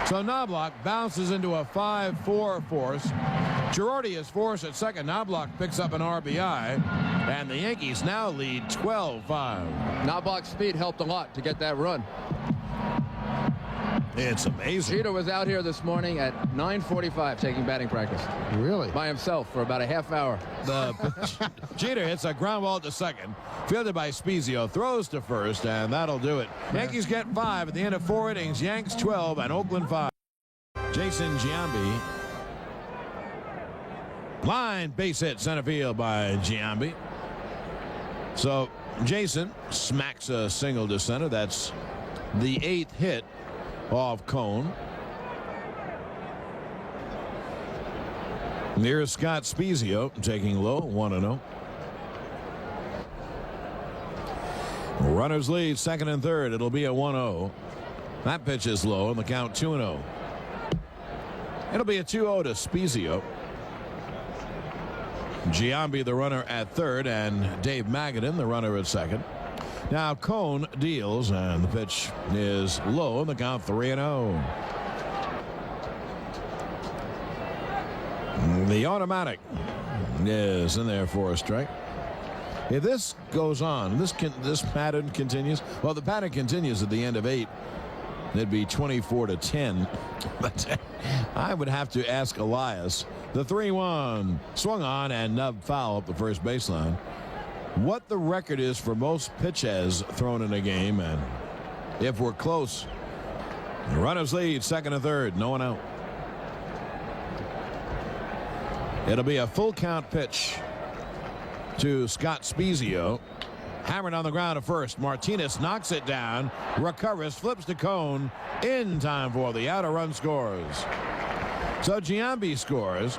So Knobloch bounces into a 5-4 force. Girardi is forced at second. Knobloch picks up an RBI, and the Yankees now lead 12-5. Knobloch's speed helped a lot to get that run. It's amazing. Jeter was out here this morning at 9:45 taking batting practice Really? by himself for about a half hour. Jeter hits a ground ball to second, fielded by Spezio, throws to first, and that'll do it. Yankees get 5 at the end of 4 innings. Yanks 12 and Oakland 5. Jason Giambi. Line base hit center field by Giambi. So Jason smacks a single to center. That's the 8th hit of Cone. Here's Scott Spezio taking low, 1-0. Runners lead second and third. It'll be a 1-0. That pitch is low and the count 2-0. It'll be a 2-0 to Spezio. Giambi the runner at third and Dave Magadan the runner at second. Now Cone deals and the pitch is low and the count 3-0. The automatic is in there for a strike. If this goes on, this pattern continues. Well, the pattern continues at the end of 8. It'd be 24-10. But I would have to ask Elias. The 3-1 swung on and nubbed foul up the first baseline. What the record is for most pitches thrown in a game, and if we're close, the runners lead second and third, no one out. It'll be a full count pitch to Scott Spezio. Hammered on the ground at first. Martinez knocks it down, recovers, flips to Cone, in time for the out. A run scores. So Giambi scores.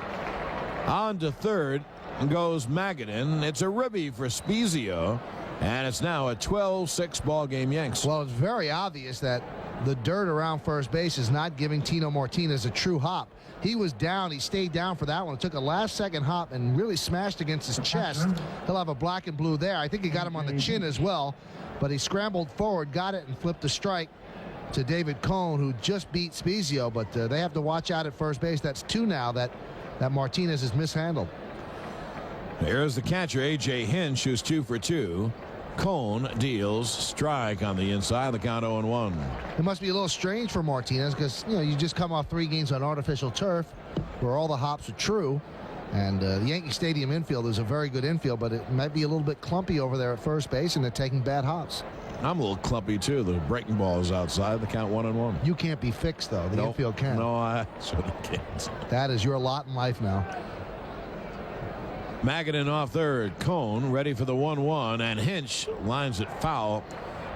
On to third goes Magadan. It's a ribby for Spezio, and it's now a 12-6 ball game Yanks. Well, it's very obvious that the dirt around first base is not giving Tino Martinez a true hop. He was down. He stayed down for that one. It took a last-second hop and really smashed against his chest. He'll have a black and blue there. I think he got him on the chin as well, but he scrambled forward, got it, and flipped the strike to David Cone, who just beat Spezio, but they have to watch out at first base. That's 2 now that Martinez is mishandled. Here's the catcher, A.J. Hinch, who's 2 for 2. Cone deals strike on the inside. The count 0-1. It must be a little strange for Martinez because, you just come off 3 games on artificial turf where all the hops are true. And the Yankee Stadium infield is a very good infield, but it might be a little bit clumpy over there at first base, and they're taking bad hops. I'm a little clumpy, too. The breaking ball is outside. The count 1-1. You can't be fixed, though. The infield can. No, I certainly can't. That is your lot in life now. Magadan off third. Cone ready for the 1-1, and Hinch lines it foul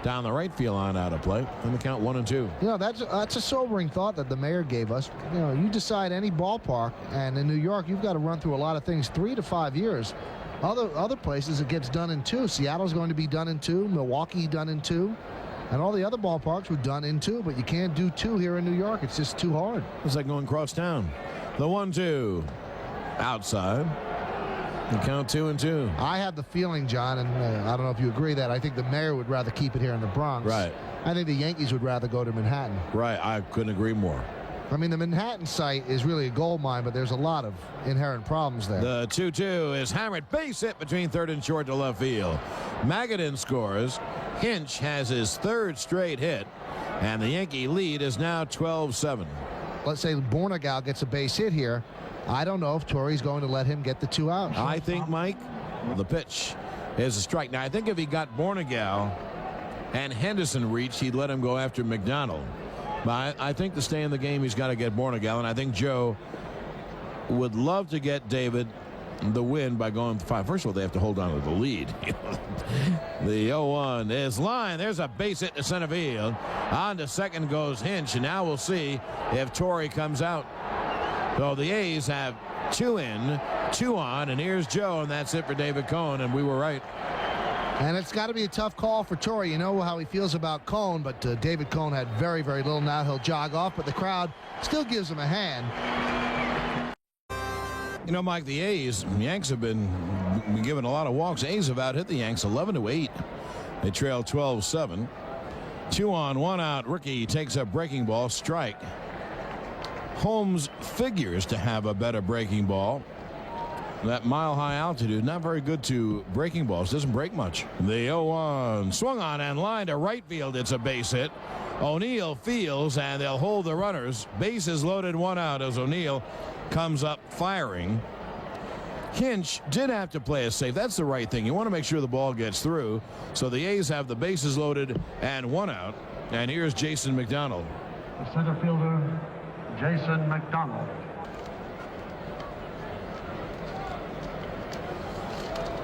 down the right field line out of play. And the count 1-2. You know, that's a sobering thought that the mayor gave us. You know, you decide any ballpark, and in New York, you've got to run through a lot of things 3 to 5 years. Other places it gets done in 2. Seattle's going to be done in 2. Milwaukee done in 2. And all the other ballparks were done in 2, but you can't do 2 here in New York. It's just too hard. It's like going cross town. The 1-2 outside. The count 2-2. I have the feeling, John, and I don't know if you agree, that I think the mayor would rather keep it here in the Bronx. Right. I think the Yankees would rather go to Manhattan. Right. I couldn't agree more. I mean, the Manhattan site is really a gold mine, but there's a lot of inherent problems there. The 2-2 is hammered. Base hit between third and short to left field. Magadan scores. Hinch has his 3rd straight hit, and the Yankee lead is now 12-7. Let's say Bornegal gets a base hit here. I don't know if Torrey's going to let him get the 2 outs. I think, Mike, the pitch is a strike. Now, I think if he got Bornegal and Henderson reached, he'd let him go after McDonald. But I think to stay in the game, he's got to get Bornegal, and I think Joe would love to get David the win by going 5. First of all, they have to hold on to the lead. The 0-1 is line. There's a base hit to center field. On to second goes Hinch, and now we'll see if Torrey comes out. So the A's have 2 in, 2 on, and here's Joe, and that's it for David Cone, and we were right. And it's got to be a tough call for Torrey. You know how he feels about Cone, but David Cone had very, very little. Now he'll jog off, but the crowd still gives him a hand. You know, Mike, the Yanks have been given a lot of walks. A's have out hit the Yanks 11-8. They trail 12-7. 2 on, 1 out. Ricky takes a breaking ball, strike. Holmes figures to have a better breaking ball. That mile-high altitude, not very good to breaking balls. Doesn't break much. The 0-1 swung on and line to right field. It's a base hit. O'Neill fields, and they'll hold the runners. Bases loaded, 1 out as O'Neill comes up firing. Hinch did have to play it safe. That's the right thing. You want to make sure the ball gets through. So the A's have the bases loaded and 1 out. And here's Jason McDonald. The center fielder, Jason McDonald.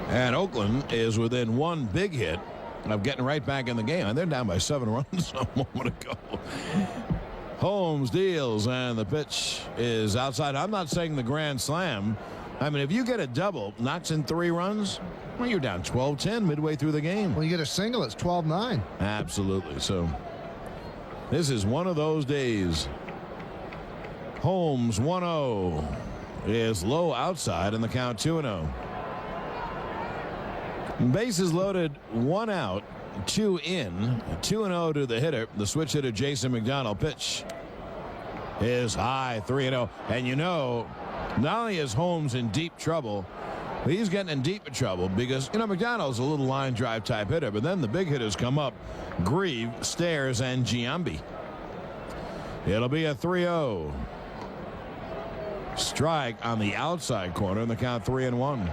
And Oakland is within 1 big hit of getting right back in the game. And they're down by 7 runs a moment ago. Holmes deals, and the pitch is outside. I'm not saying the grand slam. I mean, if you get a double, knocks in 3 runs, well, you're down 12-10 midway through the game. When you get a single, it's 12-9. Absolutely. So this is one of those days. Holmes 1-0 is low outside, and the count 2-0. Bases loaded, 1 out, 2 in, 2-0 to the hitter, the switch hitter Jason McDonald. Pitch is high, 3-0. And you know, not only is Holmes in deep trouble, but he's getting in deep trouble because, you know, McDonald's a little line drive type hitter, but then the big hitters come up. Grieve, Stairs, and Giambi. It'll be a 3-0. Strike on the outside corner, and the count 3-1.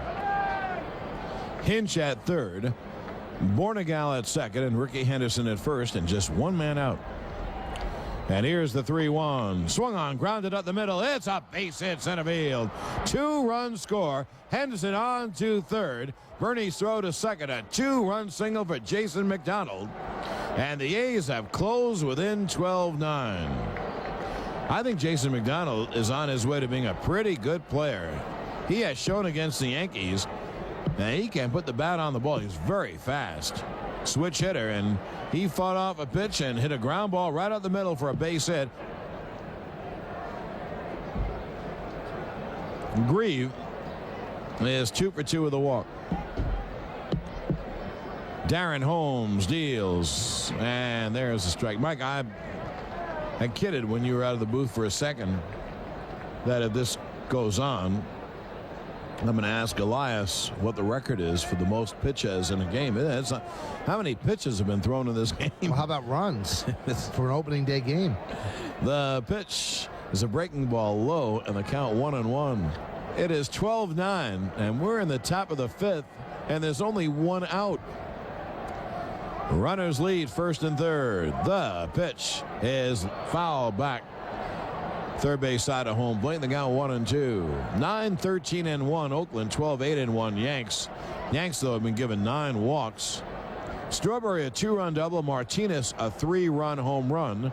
Hinch at third, Bornegal at second, and Ricky Henderson at first, and just 1 man out. And here's the 3-1. Swung on, grounded up the middle. It's a base hit center field. 2-run score. Henderson on to third. Bernie's throw to second. A 2-run single for Jason McDonald. And the A's have closed within 12-9. I think Jason McDonald is on his way to being a pretty good player. He has shown against the Yankees that he can put the bat on the ball. He's very fast. Switch hitter, and he fought off a pitch and hit a ground ball right up the middle for a base hit. Grieve is 2 for 2 with a walk. Darren Holmes deals, and there's a strike. Mike, I kidded when you were out of the booth for a second that if this goes on, I'm going to ask Elias what the record is for the most pitches in a game. It's not, how many pitches have been thrown in this game? Well, how about runs for an opening day game? The pitch is a breaking ball low, and the count 1-1. It is 12-9, and we're in the top of the 5th, and there's only 1 out. Runners lead first and third. The pitch is fouled back. third base side of home plate. The count 1-2. 9-13-1 Oakland, 12-8-1 Yanks. Yanks, though, have been given 9 walks. Strawberry a 2-run double. Martinez a 3-run home run.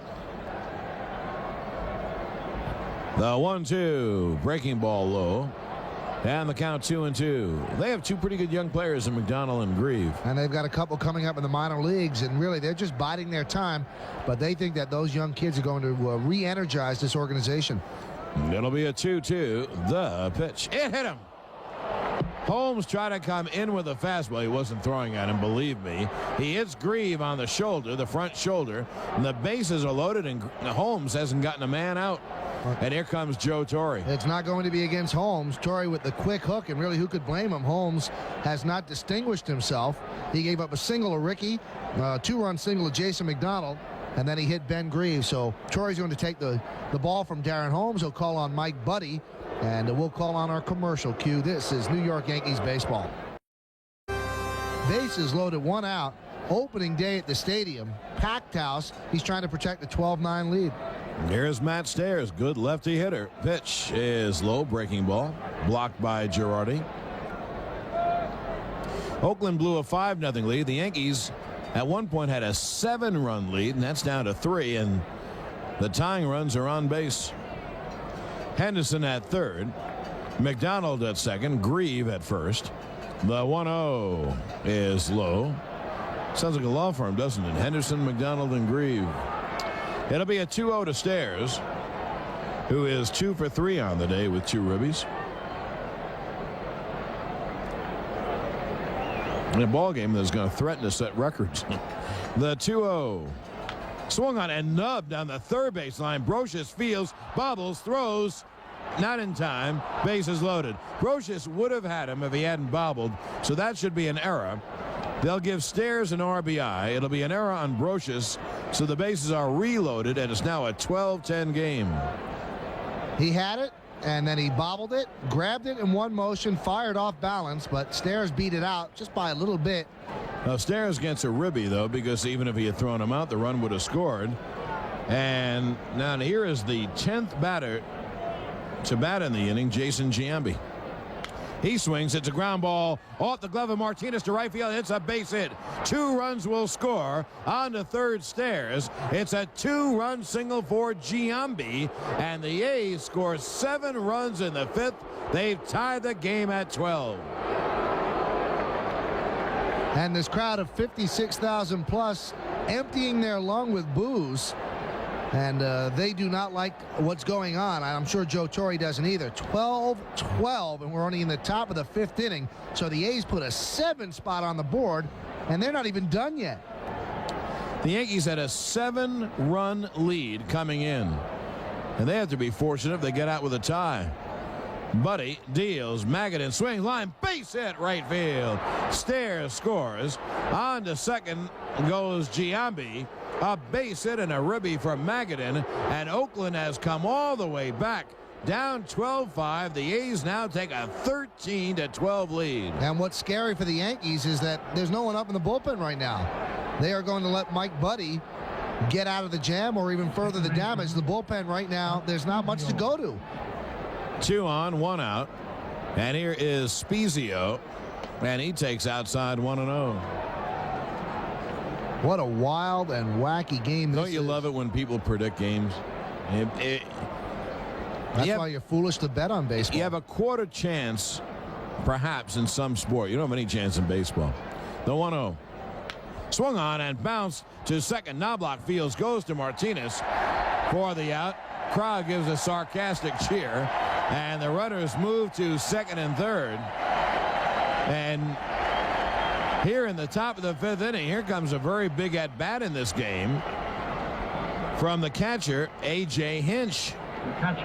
The 1-2 breaking ball low. And the count 2-2. They have 2 pretty good young players in McDonald and Grieve. And they've got a couple coming up in the minor leagues, and really they're just biding their time, but they think that those young kids are going to re-energize this organization. It'll be a 2-2. The pitch. It hit him. Holmes tried to come in with a fastball. He wasn't throwing at him, believe me. He hits Grieve on the shoulder, the front shoulder, and the bases are loaded, and Holmes hasn't gotten a man out. And here comes Joe Torre. It's not going to be against Holmes. Torre with the quick hook, and really who could blame him? Holmes has not distinguished himself. He gave up a single to Ricky, a 2-run single to Jason McDonald, and then he hit Ben Grieve. So Torre's going to take the ball from Darren Holmes. He'll call on Mike Buddy, and we'll call on our commercial cue. This is New York Yankees baseball. Bases loaded, 1 out. Opening day at the stadium. Packed house. He's trying to protect the 12-9 lead. Here's Matt Stairs, good lefty hitter. Pitch is low, breaking ball, blocked by Girardi. Oakland blew a 5-0 lead. The Yankees at one point had a 7-run lead, and that's down to 3, and the tying runs are on base. Henderson at third, McDonald at second, Grieve at first. The 1-0 is low. Sounds like a law firm, doesn't it? Henderson, McDonald, and Grieve. It'll be a 2-0 to Stairs, who is 2 for 3 on the day with 2 ribbies. In a ball game that's going to threaten to set records. The 2-0 swung on and nubbed on the third base line. Brocious fields, bobbles, throws, not in time. Bases loaded. Brocious would have had him if he hadn't bobbled, so that should be an error. They'll give Stairs an RBI. It'll be an error on Brocious, so the bases are reloaded, and it's now a 12-10 game. He had it, and then he bobbled it, grabbed it in one motion, fired off balance, but Stairs beat it out just by a little bit. Now Stairs gets a ribby, though, because even if he had thrown him out, the run would have scored. And now here is the 10th batter to bat in the inning, Jason Giambi. He swings. It's a ground ball off the glove of Martinez to right field. It's a base hit. 2 runs will score on to third. Stairs. It's a 2-run single for Giambi, and the A's score 7 runs in the 5th. They've tied the game at 12. And this crowd of 56,000 plus emptying their lung with booze. And they do not like what's going on. I'm sure Joe Torre doesn't either. 12-12, and we're only in the top of the 5th inning. So the A's put a 7 spot on the board, and they're not even done yet. The Yankees had a 7-run lead coming in, and they have to be fortunate if they get out with a tie. Buddy deals. Magadan swings, line, base hit, right field. Stairs scores. On to second goes Giambi. A base hit and a ribby from Magadan, and Oakland has come all the way back. Down 12-5. The A's now take a 13-12 lead. And what's scary for the Yankees is that there's no one up in the bullpen right now. They are going to let Mike Buddy get out of the jam or even further the damage. The bullpen right now, there's not much to go to. 2 on, 1 out. And here is Spezio, and he takes outside 1-0. What a wild and wacky game this is. Don't you love it when people predict games? That's why you're foolish to bet on baseball. You have a quarter chance, perhaps, in some sport. You don't have any chance in baseball. The 1-0. Swung on and bounced to second. Knobloch fields, goes to Martinez for the out. Crowd gives a sarcastic cheer, and the runners move to second and third. And here in the top of the 5th inning, here comes a very big at-bat in this game from the catcher, A.J. Hinch.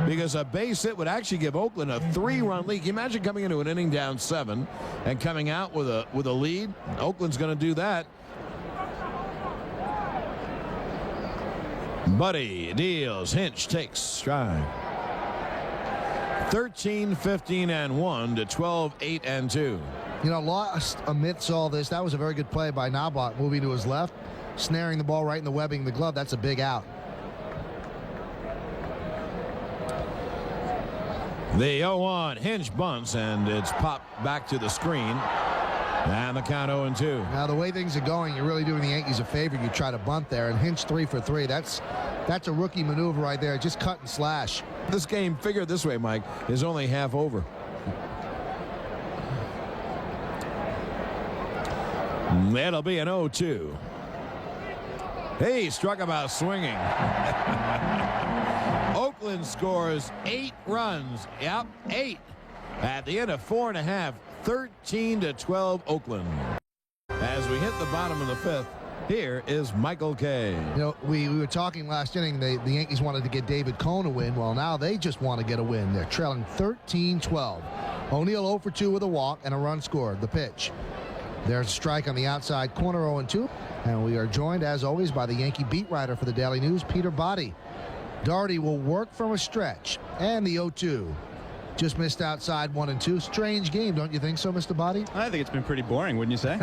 Because a base hit would actually give Oakland a 3-run lead. Can you imagine coming into an inning down 7 and coming out with a lead? Oakland's going to do that. Buddy deals. Hinch takes stride. 13-15-1 to 12-8-2. You know, lost amidst all this, that was a very good play by Knobloch, moving to his left, snaring the ball right in the webbing of the glove. That's a big out. The 0-1 Hinch bunts, and it's popped back to the screen. And the count 0-2. Now, the way things are going, you're really doing the Yankees a favor. You try to bunt there, and Hinch 3 for 3. That's a rookie maneuver right there. Just cut and slash. This game, figured this way, Mike, is only half over. It'll be an 0-2. He struck him out swinging. Oakland scores 8 runs. Yep, 8. At the end of 4.5, 13-12 Oakland. As we hit the bottom of the 5th, here is Michael Kay. You know, we were talking last inning, the Yankees wanted to get David Cone a win. Well, now they just want to get a win. They're trailing 13-12. O'Neill 0 for 2 with a walk and a run scored. The pitch. There's a strike on the outside corner, 0-2. And we are joined, as always, by the Yankee beat writer for the Daily News, Peter Botti. Doherty will work from a stretch. And the 0-2. Just missed outside 1-2. Strange game, don't you think so, Mr. Botti? I think it's been pretty boring, wouldn't you say?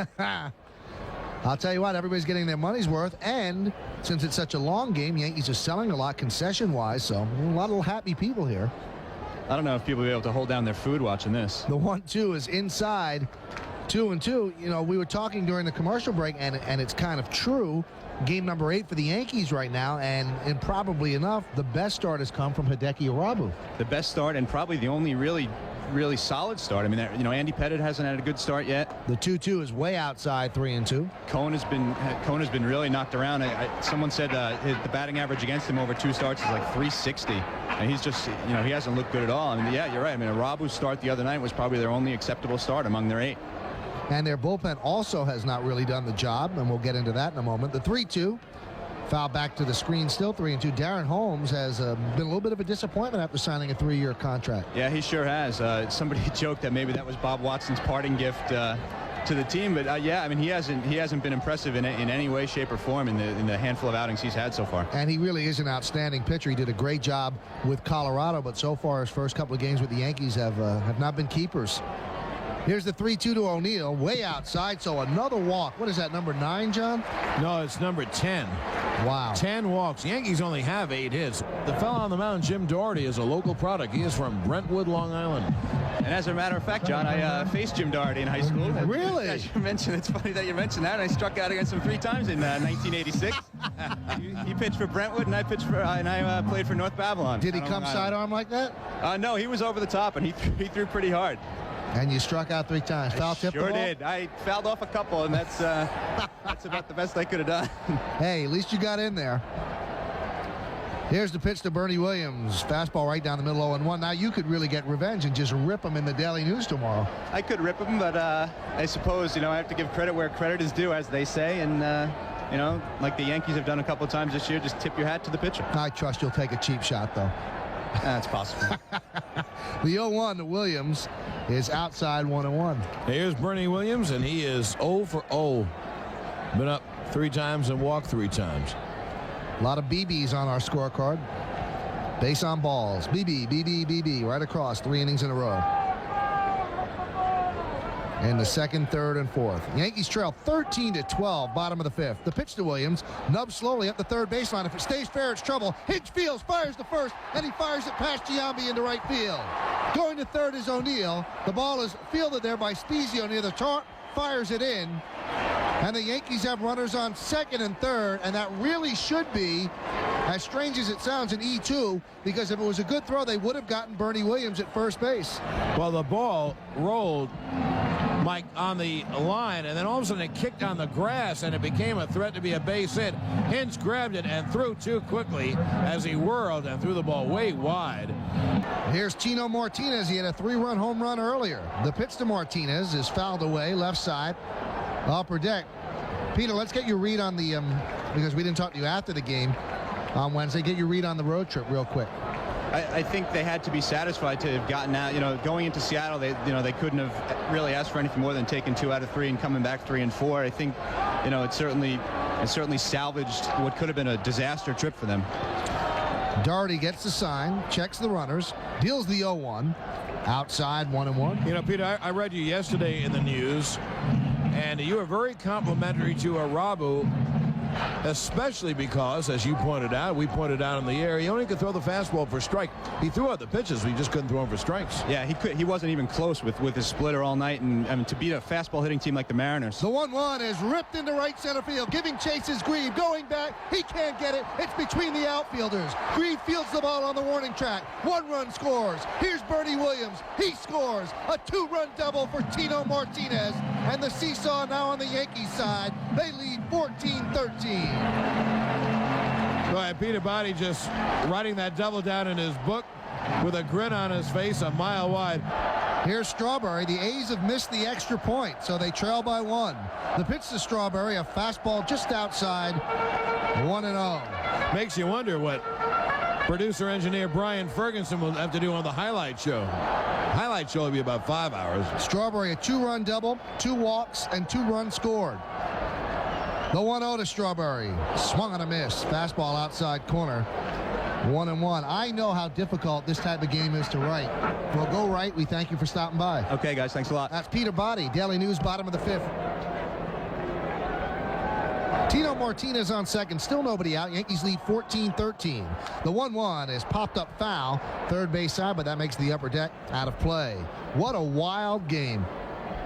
I'll tell you what, everybody's getting their money's worth. And since it's such a long game, Yankees are selling a lot concession-wise. So a lot of happy people here. I don't know if people will be able to hold down their food watching this. The 1-2 is inside. 2-2. You know, we were talking during the commercial break, and it's kind of true. Game number 8 for the Yankees right now, and probably enough, the best start has come from Hideki Irabu. The best start and probably the only really solid start. I mean, you know, Andy Pettitte hasn't had a good start yet. The 2-2 is way outside 3-2. Cone has been really knocked around. Someone said the batting average against him over 2 starts is like 360, and he's just, you know, he hasn't looked good at all. I mean, yeah, you're right. I mean, Irabu's start the other night was probably their only acceptable start among their 8. And their bullpen also has not really done the job, and we'll get into that in a moment. The 3-2, foul back to the screen, still 3-2. Darren Holmes has been a little bit of a disappointment after signing a 3-year contract. Yeah, he sure has. Somebody joked that maybe that was Bob Watson's parting gift to the team, but yeah, I mean, he hasn't been impressive in any way, shape, or form in the handful of outings he's had so far. And he really is an outstanding pitcher. He did a great job with Colorado, but so far his first couple of games with the Yankees have not been keepers. Here's the 3-2 to O'Neill, way outside, so another walk. What is that, number 9, John? No, it's number 10. Wow. 10 walks. Yankees only have 8 hits. The fellow on the mound, Jim Doherty, is a local product. He is from Brentwood, Long Island. And as a matter of fact, John, I faced Jim Doherty in high school. Really? As you mentioned, it's funny that you mentioned that. I struck out against him 3 times in 1986. He pitched for Brentwood, and I played for North Babylon. Did he come sidearm like that? No, he was over the top, and he threw pretty hard. And you struck out 3 times. Foul tip the ball? Sure did. I fouled off a couple, and that's about the best I could have done. Hey, at least you got in there. Here's the pitch to Bernie Williams. Fastball right down the middle, 0-1. Now you could really get revenge and just rip him in the Daily News tomorrow. I could rip him, but I suppose, you know, I have to give credit where credit is due, as they say, and you know, like the Yankees have done a couple of times this year, just tip your hat to the pitcher. I trust you'll take a cheap shot, though. That's possible. The 0-1 to Williams is outside 1-1. Here's Bernie Williams, and he is 0 for 0. Been up 3 times and walked 3 times. A lot of BBs on our scorecard. Base on balls. BB, right across 3 innings in a row. In the 2nd, 3rd, and 4th. Yankees trail 13-12, bottom of the 5th. The pitch to Williams. Nub slowly up the 3rd baseline. If it stays fair, it's trouble. Hinch fields, fires the 1st, and he fires it past Giambi into right field. Going to 3rd is O'Neill. The ball is fielded there by Spezio near the tarp. Fires it in. And the Yankees have runners on 2nd and 3rd, and that really should be, as strange as it sounds, an E2, because if it was a good throw, they would have gotten Bernie Williams at first base. Well, the ball rolled, Mike, on the line, and then all of a sudden it kicked on the grass, and it became a threat to be a base hit. Hinch grabbed it and threw too quickly as he whirled and threw the ball way wide. Here's Tino Martinez. He had a 3-run home run earlier. The pitch to Martinez is fouled away, left side, upper deck. Peter, let's get your read on the, because we didn't talk to you after the game on Wednesday, get your read on the road trip real quick. I think they had to be satisfied to have gotten out. You know, going into Seattle, they couldn't have really asked for anything more than taking 2 out of 3 and coming back 3 and 4. I think, you know, it certainly salvaged what could have been a disaster trip for them. Doherty gets the sign, checks the runners, deals the 0-1, outside 1-1. You know, Peter, I read you yesterday in the news, and you were very complimentary to Irabu especially because, as you pointed out, we pointed out in the air, he only could throw the fastball for strike. He threw out the pitches, but he just couldn't throw them for strikes. Yeah, he wasn't even close with his splitter all night, and I mean, to beat a fastball hitting team like the Mariners. The 1-1 is ripped into right center field, giving Chase his Grieve. Going back, he can't get it. It's between the outfielders. Grieve fields the ball on the warning track. 1 run scores. Here's Bernie Williams. He scores. A 2-run double for Tino Martinez. And the seesaw now on the Yankees side. They lead 14-13. Right, Peter Body just writing that double down in his book with a grin on his face a mile wide. Here's Strawberry. The A's have missed the extra point, so they trail by 1. The pitch to Strawberry, a fastball just outside, 1-0. Makes you wonder what producer engineer Brian Ferguson will have to do on the highlight show. Highlight show will be about 5 hours. Strawberry, a 2-run double, 2 walks, and 2 runs scored. The 1-0 to Strawberry. Swung on a miss. Fastball outside corner. 1-1. I know how difficult this type of game is to write. We'll go right. We thank you for stopping by. Okay, guys, thanks a lot. That's Peter Body, Daily News, bottom of the 5th. Tino Martinez on second, still nobody out. Yankees lead 14-13. The 1-1 is popped up foul, third base side, but that makes the upper deck out of play. What a wild game.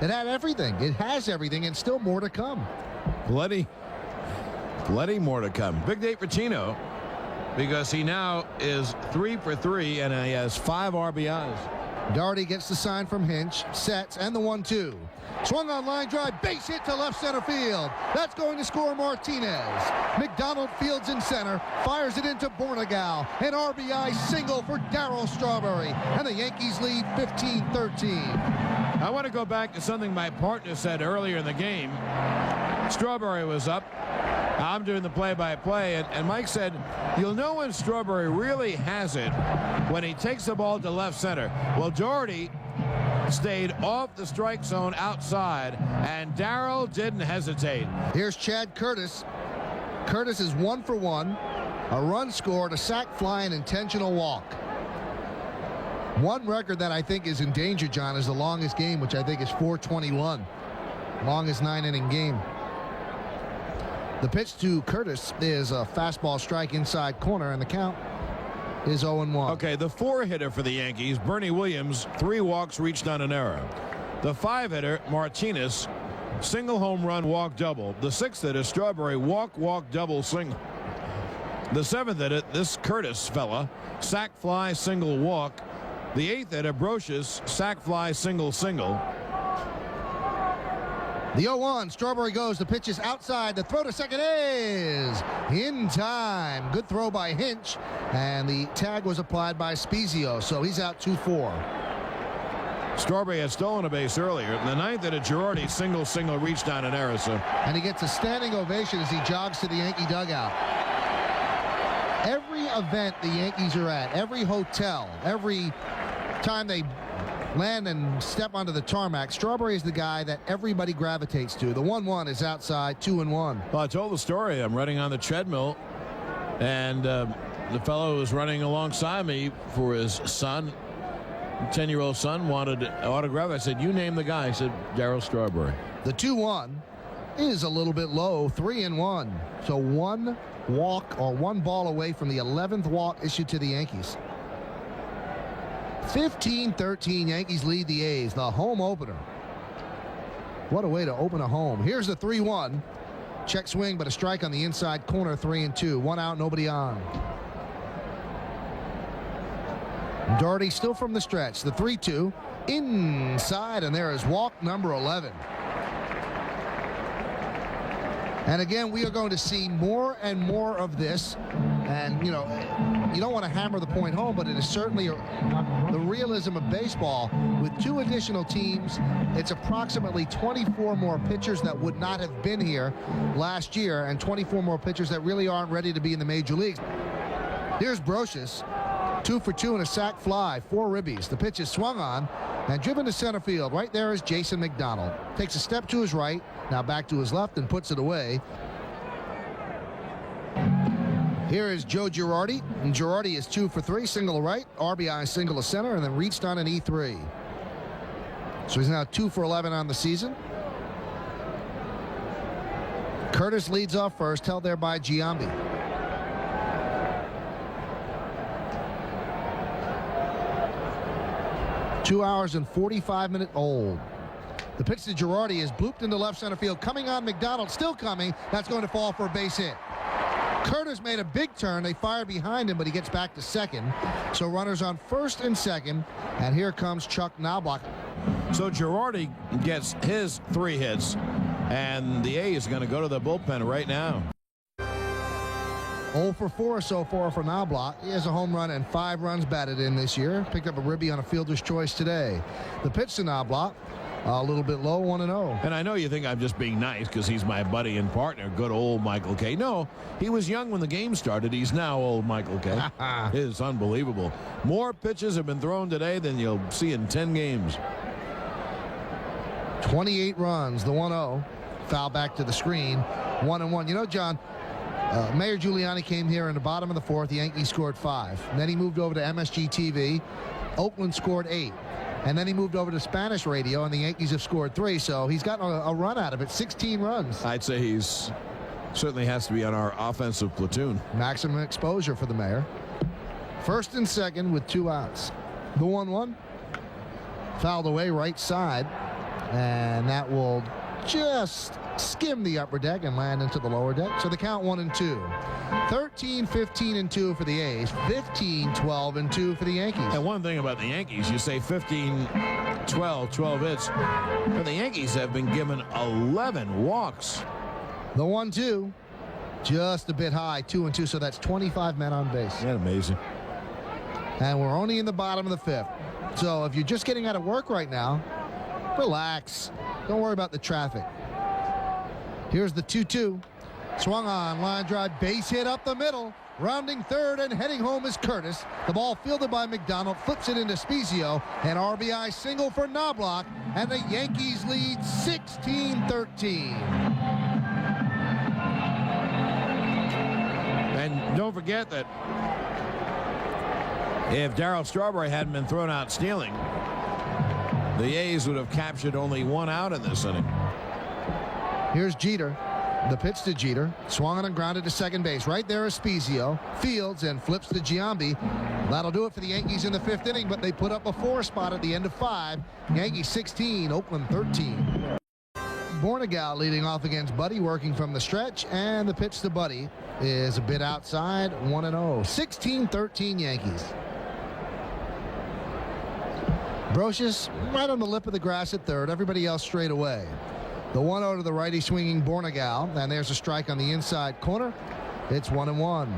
It had everything. It has everything, and still more to come. Plenty more to come. Big day for Tino, because he now is 3 for 3 and he has 5 RBIs. Doherty gets the sign from Hinch, sets, and the 1-2. Swung on line drive, base hit to left center field. That's going to score Martinez. McDonald fields in center, fires it into Bornegal. An RBI single for Darryl Strawberry, and the Yankees lead 15-13. I want to go back to something my partner said earlier in the game. Strawberry was up. I'm doing the play-by-play, and Mike said, you'll know when Strawberry really has it when he takes the ball to left center. Well, Doherty stayed off the strike zone outside, and Darryl didn't hesitate. Here's Chad Curtis. Curtis is 1 for 1. A run scored, a sac fly, an intentional walk. One record that I think is in danger, John, is the longest game, which I think is 421. Longest 9-inning game. The pitch to Curtis is a fastball strike inside corner, and the count is 0-1. Okay, the 4-hitter for the Yankees, Bernie Williams, 3 walks, reached on an error. The 5-hitter, Martinez, single home run, walk double. The 6th-hitter, Strawberry, walk, double, single. The 7th-hitter, this Curtis fella, sac fly, single, walk. The 8th-hitter, Brocious, sac fly, single. The 0-1, Strawberry goes. The pitch is outside. The throw to second is in time. Good throw by Hinch, and the tag was applied by Spezio, so he's out 2-4. Strawberry had stolen a base earlier. The 9th-hitter, Girardi, single, reached on an error. So. And he gets a standing ovation as he jogs to the Yankee dugout. Every event the Yankees are at, every hotel, every time they land and step onto the tarmac, Strawberry is the guy that everybody gravitates to. The 1-1 is outside, 2-1. Well, I told the story. I'm running on the treadmill, and the fellow who was running alongside me for his son, 10-year-old son, wanted an autograph. I said, you name the guy. He said, Darryl Strawberry. The 2-1 is a little bit low, 3-1. So 1 walk or 1 ball away from the 11th walk issued to the Yankees. 15-13, Yankees lead the A's, the home opener. What a way to open a home. Here's the 3-1. Check swing, but a strike on the inside corner, 3-2. 1 out, nobody on. Doherty still from the stretch. The 3-2 inside, and there is walk number 11. And again, we are going to see more and more of this. And, you know, you don't want to hammer the point home, but it is certainly the realism of baseball. With 2 additional teams, it's approximately 24 more pitchers that would not have been here last year, and 24 more pitchers that really aren't ready to be in the major leagues. Here's Brocious, 2 for 2 and a sac fly, 4 ribbies. The pitch is swung on and driven to center field. Right there is Jason McDonald. Takes a step to his right, now back to his left, and puts it away. Here is Joe Girardi, and Girardi is 2 for 3, single to right, RBI single to center, and then reached on an E3. So he's now 2 for 11 on the season. Curtis leads off first, held there by Giambi. Two hours and 45-minute old. The pitch to Girardi is blooped into left center field. Coming on McDonald, still coming. That's going to fall for a base hit. Curtis made a big turn. They fire behind him, but he gets back to second. So runners on first and second. And here comes Chuck Knobloch. So Girardi gets his 3 hits, and the A's are going to go to the bullpen right now. 0 for 4 so far for Knobloch. He has a home run and 5 runs batted in this year. Picked up a ribby on a fielder's choice today. The pitch to Knobloch, a little bit low, 1-0. And I know you think I'm just being nice because he's my buddy and partner, good old Michael Kay. No, he was young when the game started. He's now old Michael Kay. It's unbelievable. More pitches have been thrown today than you'll see in 10 games. 28 runs, the 1-0. Foul back to the screen, 1-1. You know, John, Mayor Giuliani came here in the bottom of the 4th. The Yankees scored 5. And then he moved over to MSG TV. Oakland scored 8. And then he moved over to Spanish radio, and the Yankees have scored 3. So he's gotten a run out of it, 16 runs. I'd say he's certainly has to be on our offensive platoon. Maximum exposure for the Mayor. First and second with 2 outs. The 1-1. Fouled away right side. And that will just skim the upper deck and land into the lower deck. So the count 1-2. 13-15-2 for the A's. 15-12-2 for the Yankees. And one thing about the Yankees, you say 15-12, 12 hits. But the Yankees have been given 11 walks. The 1-2. Just a bit high. 2-2. So that's 25 men on base. Isn't that amazing? And we're only in the bottom of the 5th. So if you're just getting out of work right now, relax. Don't worry about the traffic. Here's the 2-2. Swung on, line drive, base hit up the middle. Rounding third and heading home is Curtis. The ball fielded by McDonald, flips it into Spezio. An RBI single for Knobloch, and the Yankees lead 16-13. And don't forget that if Darryl Strawberry hadn't been thrown out stealing, the A's would have captured only 1 out in this inning. Here's Jeter. The pitch to Jeter. Swung on and grounded to second base. Right there is Spezio. Fields and flips to Giambi. That'll do it for the Yankees in the 5th inning, but they put up a 4 spot at the end of 5. Yankees 16, Oakland 13. Bornegal leading off against Buddy, working from the stretch, and the pitch to Buddy is a bit outside, 1-0. 16-13 Yankees. Brocious right on the lip of the grass at third. Everybody else straight away. The 1-0 to the righty swinging Bornegal, and there's a strike on the inside corner. It's 1-1.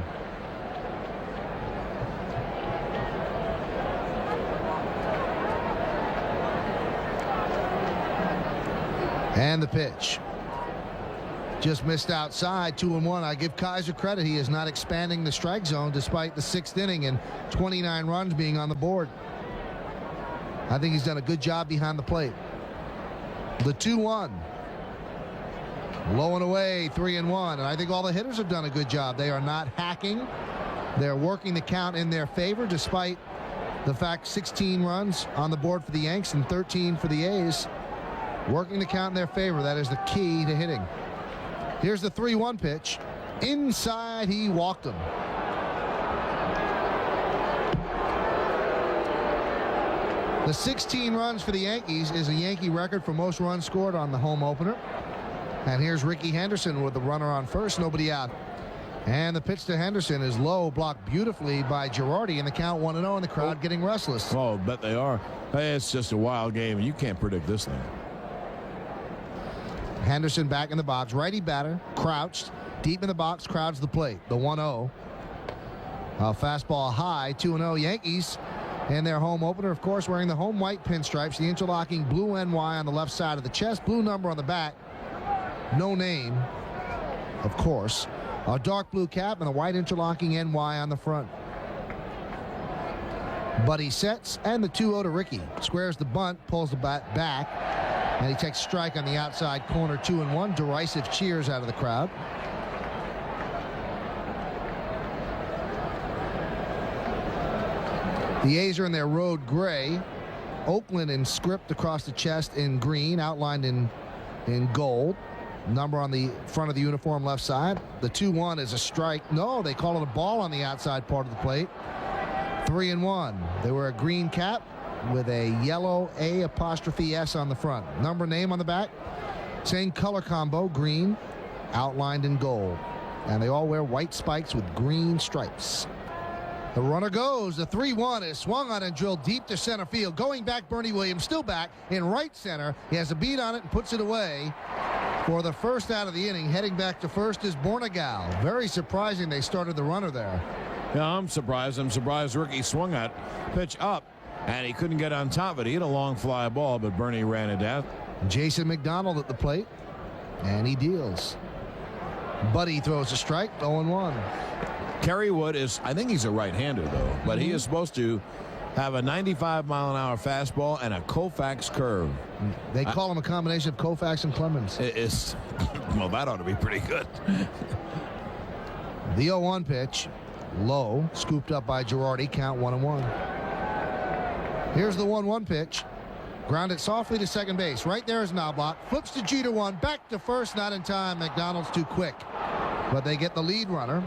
And the pitch. Just missed outside, 2-1. I give Kaiser credit. He is not expanding the strike zone despite the 6th inning and 29 runs being on the board. I think he's done a good job behind the plate. The 2-1. Low and away, 3-1. And I think all the hitters have done a good job. They are not hacking. They're working the count in their favor despite the fact 16 runs on the board for the Yanks and 13 for the A's. Working the count in their favor. That is the key to hitting. Here's the 3-1 pitch. Inside, he walked him. The 16 runs for the Yankees is a Yankee record for most runs scored on the home opener. And here's Ricky Henderson with the runner on first, nobody out. And the pitch to Henderson is low, blocked beautifully by Girardi, and the count 1-0, and the crowd getting restless. Oh, bet they are. Hey, it's just a wild game, and you can't predict this thing. Henderson back in the box, righty batter, crouched, deep in the box, crowds the plate. The 1-0. Fastball high, 2-0 Yankees. And their home opener, of course, wearing the home white pinstripes, the interlocking blue NY on the left side of the chest, blue number on the back, no name, of course, a dark blue cap and a white interlocking NY on the front. Buddy sets, and the 2-0 to Ricky. Squares the bunt, pulls the bat back, and he takes strike on the outside corner, 2-1. Derisive cheers out of the crowd. The A's are in their road gray. Oakland in script across the chest in green, outlined in gold. number on the front of the uniform left side. The 2-1 is a strike. No, they call it a ball on the outside part of the plate. 3-1. They wear a green cap with a yellow A''S on the front. Number name on the back. Same color combo, green, outlined in gold. And they all wear white spikes with green stripes. The runner goes. The 3-1 is swung on and drilled deep to center field. Going back, Bernie Williams still back in right center. He has a beat on it and puts it away for the first out of the inning. Heading back to first is Bornegal. Very surprising they started the runner there. Yeah, I'm surprised. Ricky swung at pitch up, and he couldn't get on top of it. He had a long fly ball, but Bernie ran it down. Jason McDonald at the plate, and he deals. Buddy throws a strike, 0-1. Kerry Wood is, I think he's a right-hander, though, but he is supposed to have a 95-mile-an-hour fastball and a Koufax curve. They call him a combination of Koufax and Clemens. It's, well, that ought to be pretty good. The 0-1 pitch, low, scooped up by Girardi, count 1-1. Here's the 1-1 pitch. Grounded softly to second base. Right there is Knobloch. Flips to Jeter, one. Back to first. Not in time. McDonald's too quick. But they get the lead runner.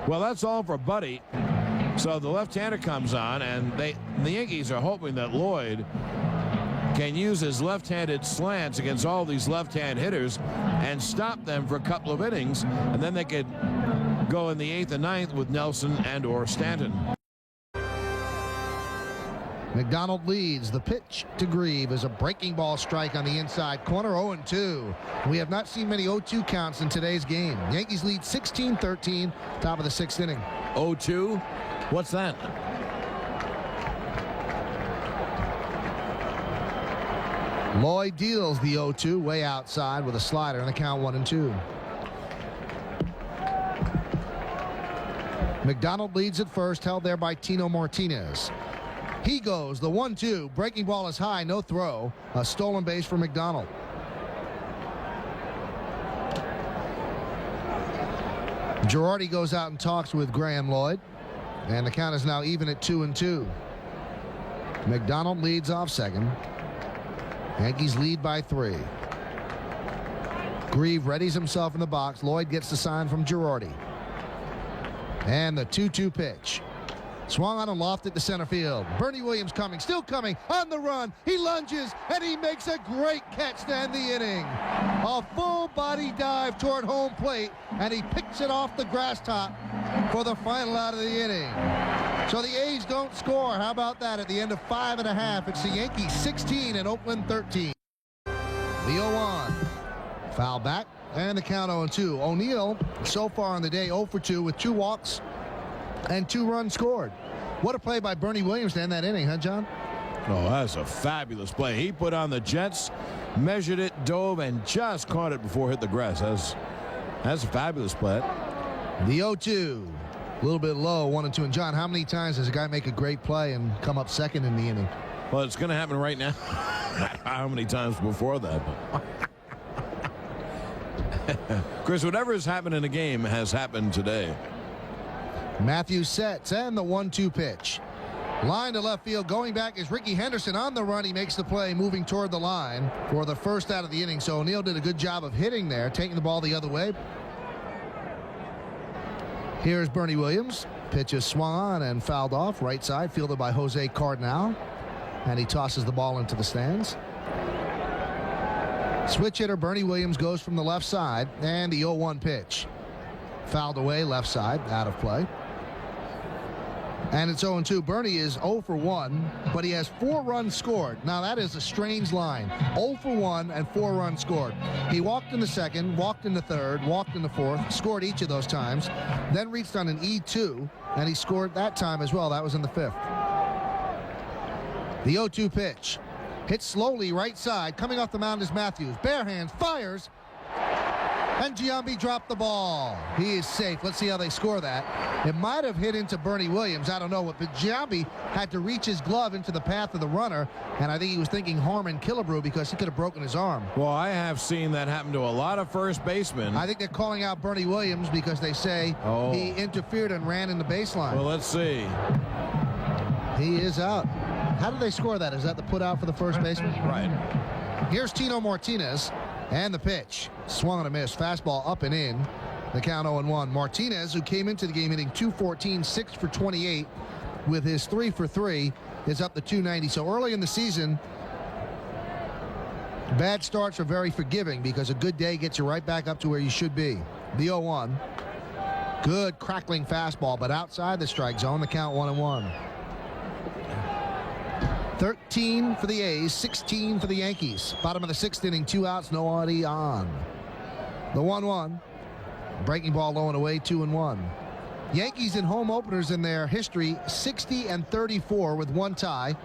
Well, that's all for Buddy. So the left-hander comes on, and the Yankees are hoping that Lloyd can use his left-handed slants against all these left-hand hitters and stop them for a couple of innings, and then they could go in the 8th and 9th with Nelson and or Stanton. McDonald leads. The pitch to Grieve is a breaking ball strike on the inside corner. 0-2. We have not seen many 0-2 counts in today's game. Yankees lead 16-13, top of the 6th inning. 0-2? What's that? Lloyd deals the 0-2 way outside with a slider and the count 1-2. McDonald leads at first, held there by Tino Martinez. He goes, the 1-2, breaking ball is high, no throw. A stolen base for McDonald. Girardi goes out and talks with Graham Lloyd, and the count is now even at 2-2. McDonald leads off second. Yankees lead by 3. Grieve readies himself in the box. Lloyd gets the sign from Girardi. And the 2-2 pitch. Swung on and lofted to center field. Bernie Williams coming, still coming, on the run. He lunges, and he makes a great catch to end the inning. A full body dive toward home plate, and he picks it off the grass top for the final out of the inning. So the A's don't score. How about that at the end of 5 1/2? It's the Yankees 16 and Oakland 13. The 0-1. Foul back, and the count 0-2. O'Neill, so far on the day, 0 for 2 with 2 walks and 2 runs scored. What a play by Bernie Williams to end that inning, huh, John? Oh, that's a fabulous play. He put on the Jets, measured it, dove, and just caught it before it hit the grass. That's a fabulous play. The 0-2. A little bit low, 1-2. And John, how many times does a guy make a great play and come up second in the inning? Well, it's going to happen right now. How many times before that? Chris, whatever has happened in a game has happened today. Matthews sets, and the 1-2 pitch. Line to left field. Going back is Ricky Henderson on the run. He makes the play, moving toward the line for the first out of the inning. So O'Neill did a good job of hitting there, taking the ball the other way. Here's Bernie Williams. Pitch is swung on and fouled off. Right side, fielded by Jose Cardinal. And he tosses the ball into the stands. Switch hitter Bernie Williams goes from the left side, and the 0-1 pitch. Fouled away, left side, out of play. And it's 0-2. Bernie is 0 for 1, but he has 4 runs scored. Now that is a strange line. 0 for 1 and 4 runs scored. He walked in the second, walked in the third, walked in the fourth, scored each of those times, then reached on an E2, and he scored that time as well. That was in the 5th. The 0-2 pitch. Hit slowly right side. Coming off the mound is Matthews. Bare hands, fires. And Giambi dropped the ball. He is safe. Let's see how they score that. It might have hit into Bernie Williams. I don't know. But Giambi had to reach his glove into the path of the runner. And I think he was thinking Harmon Killebrew because he could have broken his arm. Well, I have seen that happen to a lot of first basemen. I think they're calling out Bernie Williams because they say he interfered and ran in the baseline. Well, let's see. He is out. How did they score that? Is that the put out for the first baseman? Right. Here's Tino Martinez. And the pitch. Swung and a miss. Fastball up and in. The count 0-1. Martinez, who came into the game hitting .214, 6 for 28 with his 3 for 3, is up to .290. So early in the season, bad starts are very forgiving because a good day gets you right back up to where you should be. The 0-1. Good crackling fastball, but outside the strike zone. The count 1-1. 13 for the A's, 16 for the Yankees. Bottom of the 6th inning, 2 outs, nobody on. The 1-1. Breaking ball low and away, 2-1. Yankees in home openers in their history, 60-34 with 1 tie.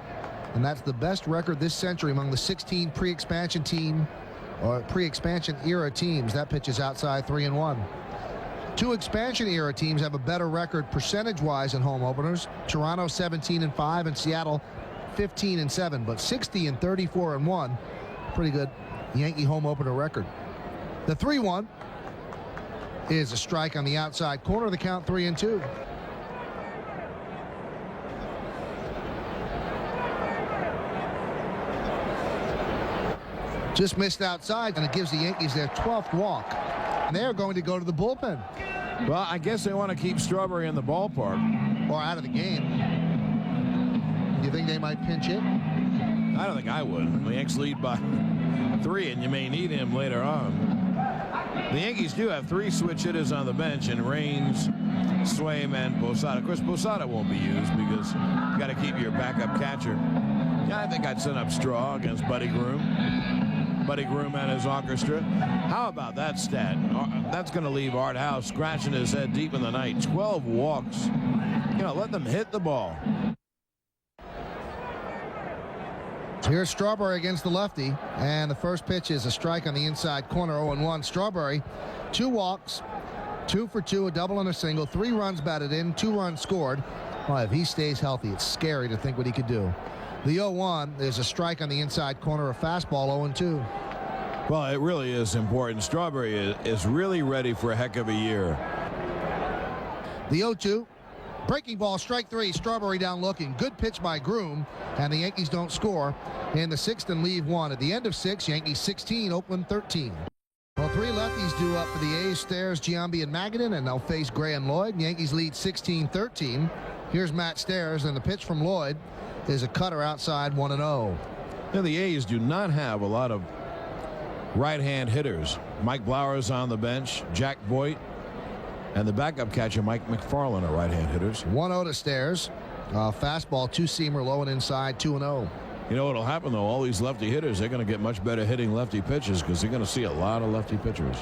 And that's the best record this century among the 16 pre-expansion era teams. That pitch is outside, 3-1. 2 expansion era teams have a better record percentage-wise in home openers. Toronto 17-5 and Seattle 15-7, but 60-34-1, pretty good Yankee home opener record. The 3-1 is a strike on the outside corner. The count 3-2. Just missed outside, and it gives the Yankees their 12th walk. And they're going to go to the bullpen. Well, I guess they want to keep Strawberry in the ballpark. Or out of the game. Do you think they might pinch hit? I don't think I would. The Yanks lead by 3, and you may need him later on. The Yankees do have 3 switch hitters on the bench, and Raines, Swaim, and Posada. Of course, Posada won't be used because you got to keep your backup catcher. Yeah, I think I'd set up Straw against Buddy Groom. Buddy Groom and his orchestra. How about that stat? That's going to leave Art House scratching his head deep in the night. 12 walks. You know, let them hit the ball. Here's Strawberry against the lefty, and the first pitch is a strike on the inside corner, 0-1. Strawberry, 2 walks, 2 for 2, a double and a single, 3 runs batted in, 2 runs scored. Well, if he stays healthy, it's scary to think what he could do. The 0-1 is a strike on the inside corner, a fastball, 0-2. Well, it really is important. Strawberry is really ready for a heck of a year. The 0-2. Breaking ball, strike 3. Strawberry down looking. Good pitch by Groom, and the Yankees don't score in the 6th and leave 1. At the end of 6, Yankees 16, Oakland 13. Well, 3 lefties due up for the A's: Stairs, Giambi, and Magadan, and they'll face Gray and Lloyd. Yankees lead 16-13. Here's Matt Stairs, and the pitch from Lloyd is a cutter outside, 1-0. Now, the A's do not have a lot of right-hand hitters. Mike Blowers on the bench, Jack Voigt, and the backup catcher, Mike McFarland, are right-hand hitters. 1-0 to Stairs. Fastball, 2-seamer, low and inside, 2-0. You know what'll happen, though? All these lefty hitters, they're going to get much better hitting lefty pitches because they're going to see a lot of lefty pitchers.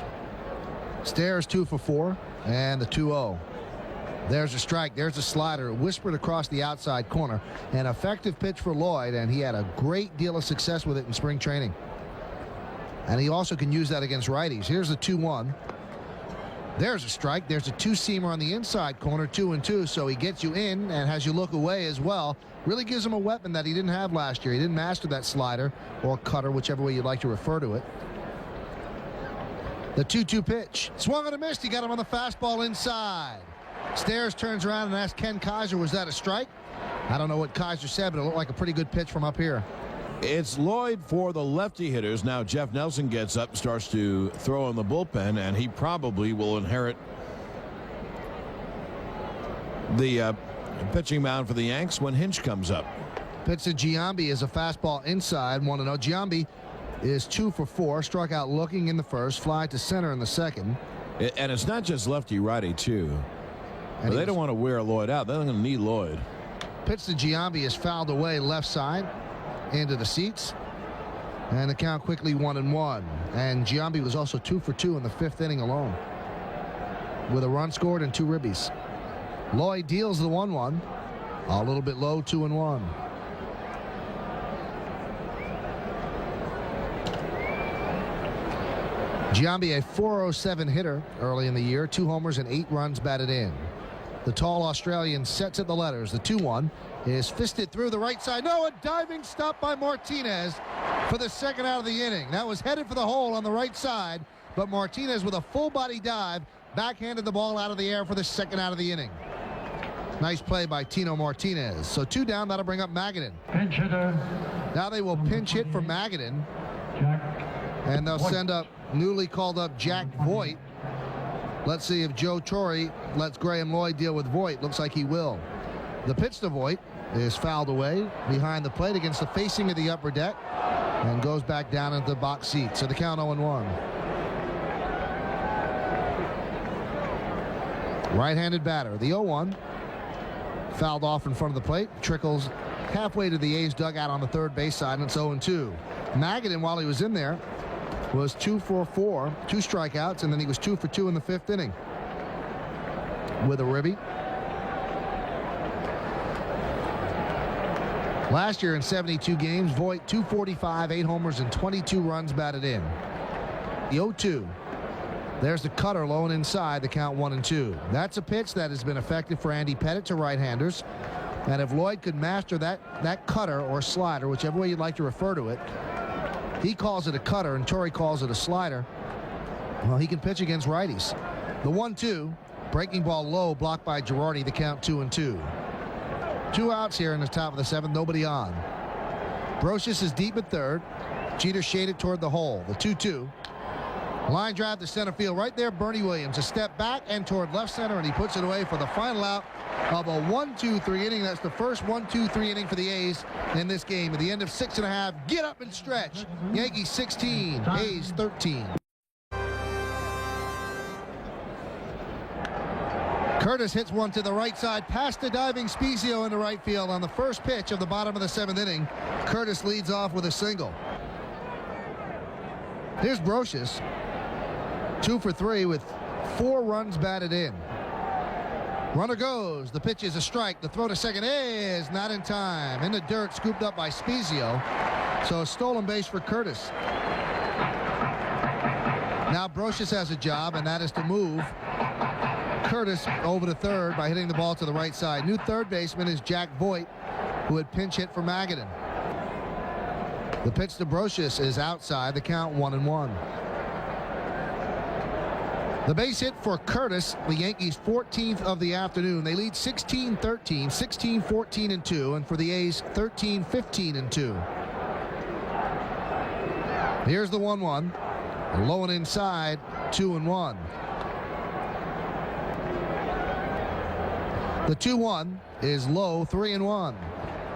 Stairs 2 for 4, and the 2-0. There's a strike. There's a slider whispered across the outside corner. An effective pitch for Lloyd, and he had a great deal of success with it in spring training. And he also can use that against righties. Here's the 2-1. There's a strike. There's a 2-seamer on the inside corner, 2-2. So he gets you in and has you look away as well. Really gives him a weapon that he didn't have last year. He didn't master that slider or cutter, whichever way you'd like to refer to it. The 2-2 pitch. Swung and a miss. He got him on the fastball inside. Stairs turns around and asks Ken Kaiser, was that a strike? I don't know what Kaiser said, but it looked like a pretty good pitch from up here. It's Lloyd for the lefty hitters. Now Jeff Nelson gets up and starts to throw in the bullpen, and he probably will inherit the pitching mound for the Yanks when Hinch comes up. Pitch to Giambi is a fastball inside, 1-0. Giambi is 2 for 4, struck out looking in the first, fly to center in the second. And it's not just lefty-righty, too. But they don't want to wear Lloyd out. They're going to need Lloyd. Pitch to Giambi is fouled away left side into the seats, and the count quickly 1-1. And Giambi was also 2 for 2 in the 5th inning alone with a run scored and 2 ribbies. Lloyd deals the 1-1, a little bit low, 2-1. Giambi, a .407 hitter early in the year, 2 homers and 8 runs batted in. The tall Australian sets at the letters. The 2-1 is fisted through the right side. No, a diving stop by Martinez for the second out of the inning. That was headed for the hole on the right side, but Martinez with a full body dive backhanded the ball out of the air for the second out of the inning. Nice play by Tino Martinez. So 2 down, that'll bring up Magadan. Pinch hitter. Now they will pinch hit for Magadan. Jack and they'll send up newly called up Jack Voigt. Let's see if Joe Torre lets Graham Lloyd deal with Voigt. Looks like he will. The pitch to Voigt is fouled away behind the plate against the facing of the upper deck and goes back down into the box seat. So the count 0-1. Right-handed batter. The 0-1 fouled off in front of the plate. Trickles halfway to the A's dugout on the third base side, and it's 0-2. Magadan, while he was in there, was 2 for 4, 2 strikeouts, and then he was 2 for 2 in the 5th inning with a ribby. Last year in 72 games, Voigt 245, 8 homers, and 22 runs batted in. The 0-2. There's the cutter low and inside, the count 1-2. That's a pitch that has been effective for Andy Pettitte to right-handers. And if Lloyd could master that cutter or slider, whichever way you'd like to refer to it, he calls it a cutter and Torre calls it a slider, well, he can pitch against righties. The 1-2, breaking ball low, blocked by Girardi, the count 2-2. 2 outs here in the top of the 7th, nobody on. Brosius is deep at third. Jeter shaded toward the hole. The 2-2. Line drive to center field. Right there, Bernie Williams. A step back and toward left center, and he puts it away for the final out of a 1-2-3 inning. That's the first 1-2-3 inning for the A's in this game. At the end of 6.5, get up and stretch. Yankees 16, A's 13. Curtis hits one to the right side past the diving Spezio into right field on the first pitch of the bottom of the 7th inning. Curtis leads off with a single. Here's Brosius, 2 for 3 with 4 runs batted in. Runner goes. The pitch is a strike. The throw to second is not in time. In the dirt, scooped up by Spezio. So a stolen base for Curtis. Now Brosius has a job, and that is to move Curtis over to third by hitting the ball to the right side. New third baseman is Jack Voigt, who had pinch hit for Magadan. The pitch to Brosius is outside, the count 1-1. The base hit for Curtis, the Yankees' 14th of the afternoon. They lead 16-13, 16-14-2, and for the A's 13-15-2. Here's the 1-1. Low and inside, 2-1. The 2-1 is low, 3-1.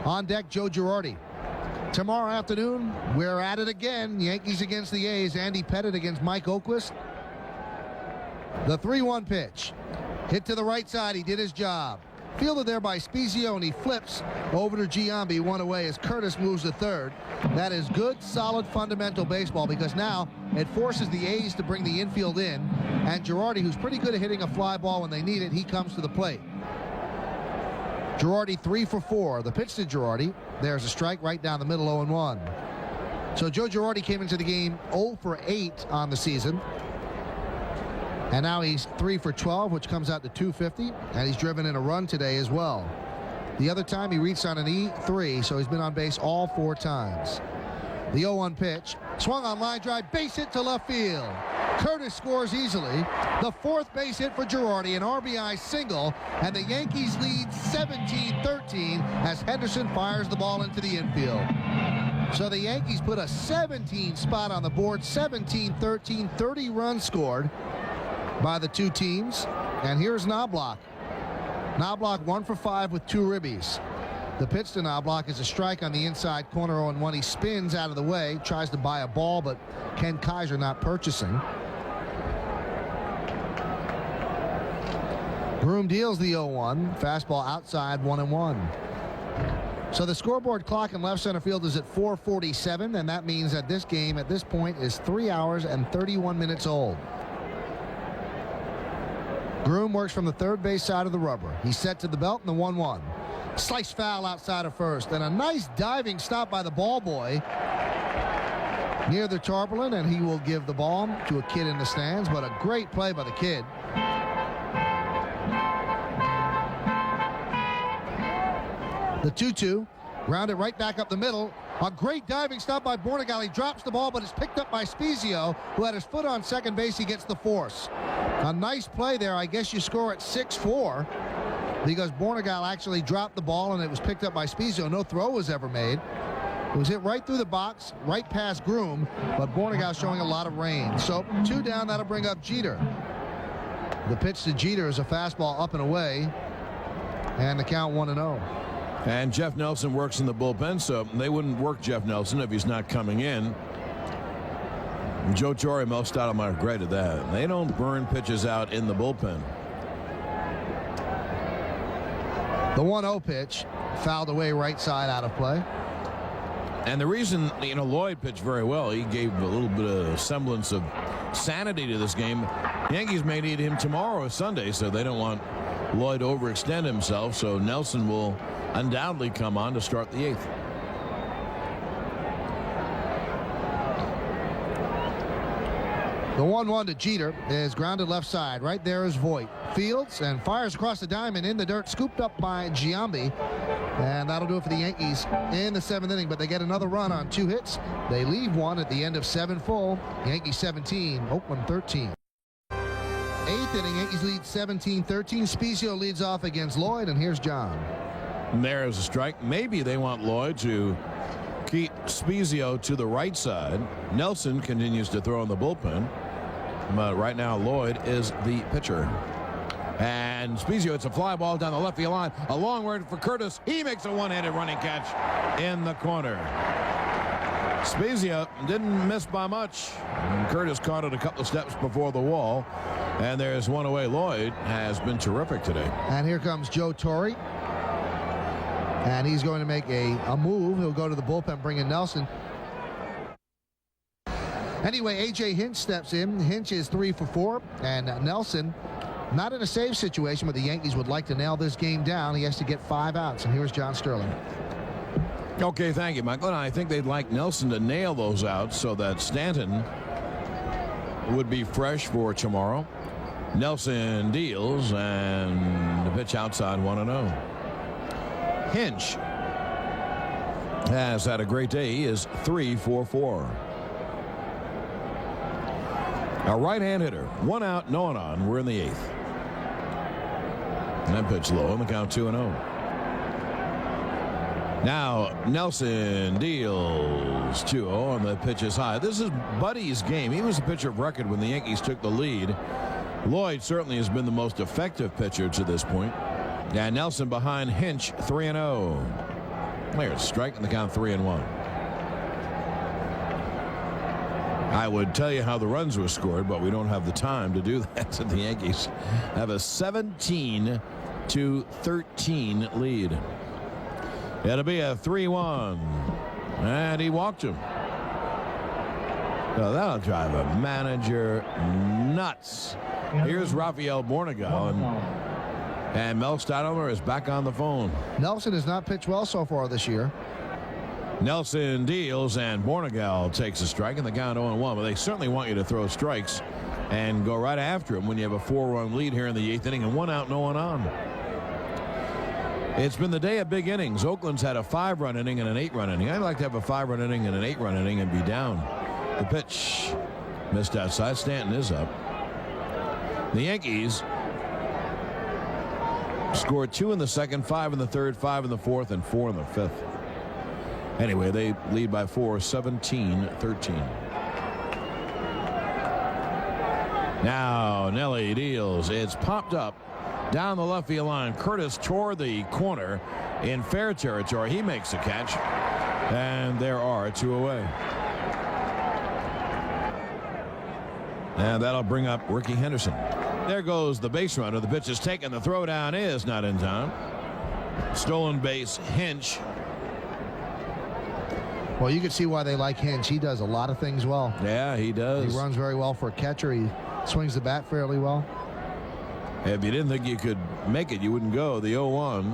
On deck, Joe Girardi. Tomorrow afternoon, we're at it again. Yankees against the A's. Andy Pettitte against Mike Oquist. The 3-1 pitch. Hit to the right side. He did his job. Fielded there by Spezio, and he flips over to Giambi, one away as Curtis moves to third. That is good, solid, fundamental baseball, because now it forces the A's to bring the infield in, and Girardi, who's pretty good at hitting a fly ball when they need it, he comes to the plate. Girardi 3 for 4. The pitch to Girardi. There's a strike right down the middle, 0-1. So Joe Girardi came into the game 0 for 8 on the season. And now he's 3 for 12, which comes out to 250. And he's driven in a run today as well. The other time he reached on an E3, so he's been on base all 4 times. The 0-1 pitch. Swung on line drive. Base hit to left field. Curtis scores easily. The 4th base hit for Girardi, an RBI single, and the Yankees lead 17-13 as Henderson fires the ball into the infield. So the Yankees put a 17 spot on the board, 17-13, 30 runs scored by the 2 teams. And here's Knobloch. Knobloch 1 for 5 with 2 ribbies. The pitch to Knobloch is a strike on the inside corner, 0-1. He spins out of the way, tries to buy a ball, but Ken Kaiser not purchasing. Groom deals the 0-1. Fastball outside, 1-1. So the scoreboard clock in left center field is at 4:47, and that means that this game at this point is 3 hours and 31 minutes old. Groom works from the third base side of the rubber. He's set to the belt in the 1-1. Slice foul outside of first, and a nice diving stop by the ball boy near the tarpaulin, and he will give the ball to a kid in the stands, but a great play by the kid. The 2-2, rounded right back up the middle. A great diving stop by Bornegal. He drops the ball, but it's picked up by Spezio, who had his foot on second base. He gets the force. A nice play there. I guess you score at 6-4 because Bornegal actually dropped the ball, and it was picked up by Spezio. No throw was ever made. It was hit right through the box, right past Groom, but Bornegal showing a lot of rain. So 2 down, that'll bring up Jeter. The pitch to Jeter is a fastball up and away, and the count 1-0. And Jeff Nelson works in the bullpen, so they wouldn't work Jeff Nelson if he's not coming in. Joe Torre and Mel Stottlemyre great at that. They don't burn pitches out in the bullpen. The 1-0 pitch fouled away right side out of play. And the reason, Lloyd pitched very well. He gave a little bit of semblance of sanity to this game. Yankees may need him tomorrow or Sunday, so they don't want Lloyd to overextend himself. So Nelson will undoubtedly come on to start the 8th. The 1-1 to Jeter is grounded left side. Right there is Voit. Fields and fires across the diamond in the dirt, scooped up by Giambi. And that'll do it for the Yankees in the 7th inning, but they get another run on 2 hits. They leave one at the end of 7 full. Yankees 17, Oakland 13. 8th inning, Yankees lead 17-13. Spezio leads off against Lloyd, and here's John. And there's a strike. Maybe they want Lloyd to keep Spezio to the right side. Nelson continues to throw in the bullpen, but right now Lloyd is the pitcher. And Spezio, it's a fly ball down the left field line. A long word for Curtis. He makes a one-handed running catch in the corner. Spezio didn't miss by much. And Curtis caught it a couple of steps before the wall. And there's one away. Lloyd has been terrific today. And here comes Joe Torre. And he's going to make a move. He'll go to the bullpen, bring in Nelson. Anyway, A.J. Hinch steps in. Hinch is 3 for 4. And Nelson, not in a save situation, but the Yankees would like to nail this game down. He has to get 5 outs. And here's John Sterling. Okay, thank you, Michael. And I think they'd like Nelson to nail those outs so that Stanton would be fresh for tomorrow. Nelson deals, and the pitch outside 1-0. Hinch has had a great day. He is 3 for 4. A right-hand hitter. 1 out, no one on. We're in the 8th. And that pitch low on the count 2-0. Now Nelson deals 2-0, and the pitch is high. This is Buddy's game. He was the pitcher of record when the Yankees took the lead. Lloyd certainly has been the most effective pitcher to this point. And Nelson behind Hinch, 3-0. There's a strike, and the count 3-1. I would tell you how the runs were scored, but we don't have the time to do that. So the Yankees have a 17-13 lead. It'll be a 3-1, and he walked him. Well, that'll drive a manager nuts. Here's Rafael Bornegal, and Mel Stottlemyre is back on the phone. Nelson has not pitched well so far this year. Nelson deals, and Bornegal takes a strike, and the count 0-1. But they certainly want you to throw strikes and go right after him when you have a 4-run lead here in the 8th inning and 1 out, no one on. It's been the day of big innings. Oakland's had a 5-run inning and an 8-run inning. I'd like to have a 5-run inning and an 8-run inning and be down. The pitch missed outside. Stanton is up. The Yankees scored 2 in the second, 5 in the third, 5 in the fourth, and 4 in the fifth. Anyway, they lead by 4, 17-13. Now Nelly deals. It's popped up down the left field line. Curtis toward the corner in fair territory. He makes the catch, and there are 2 away. And that'll bring up Ricky Henderson. There goes the base runner. The pitch is taken. The throw down is not in time. Stolen base, Hinch. Well, you can see why they like Hinch. He does a lot of things well. Yeah, he does. He runs very well for a catcher. He swings the bat fairly well. If you didn't think you could make it, you wouldn't go. The 0-1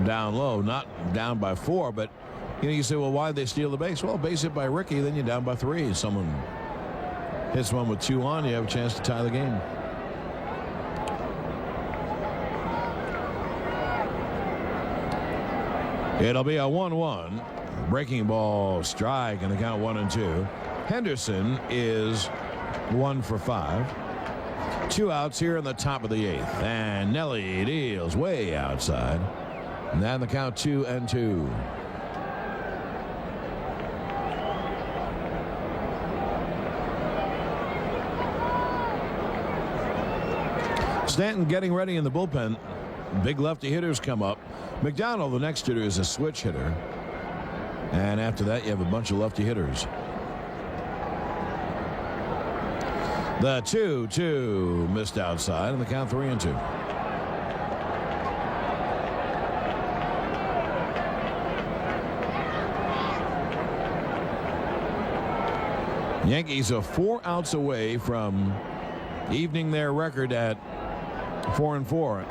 down low, not down by 4, but you say, well, why did they steal the base? Well, base hit by Ricky, then you're down by 3. Someone hits one with 2 on, you have a chance to tie the game. It'll be a 1-1. Breaking ball strike, and the count 1-2. Henderson is 1 for 5. 2 outs here in the top of the 8th, and Nelly deals way outside. And then the count 2-2. Stanton getting ready in the bullpen. Big lefty hitters come up. McDonald, the next hitter, is a switch hitter. And after that, you have a bunch of lefty hitters. The 2-2 missed outside, and the count 3-2. Yankees are 4 outs away from evening their record at 4-4.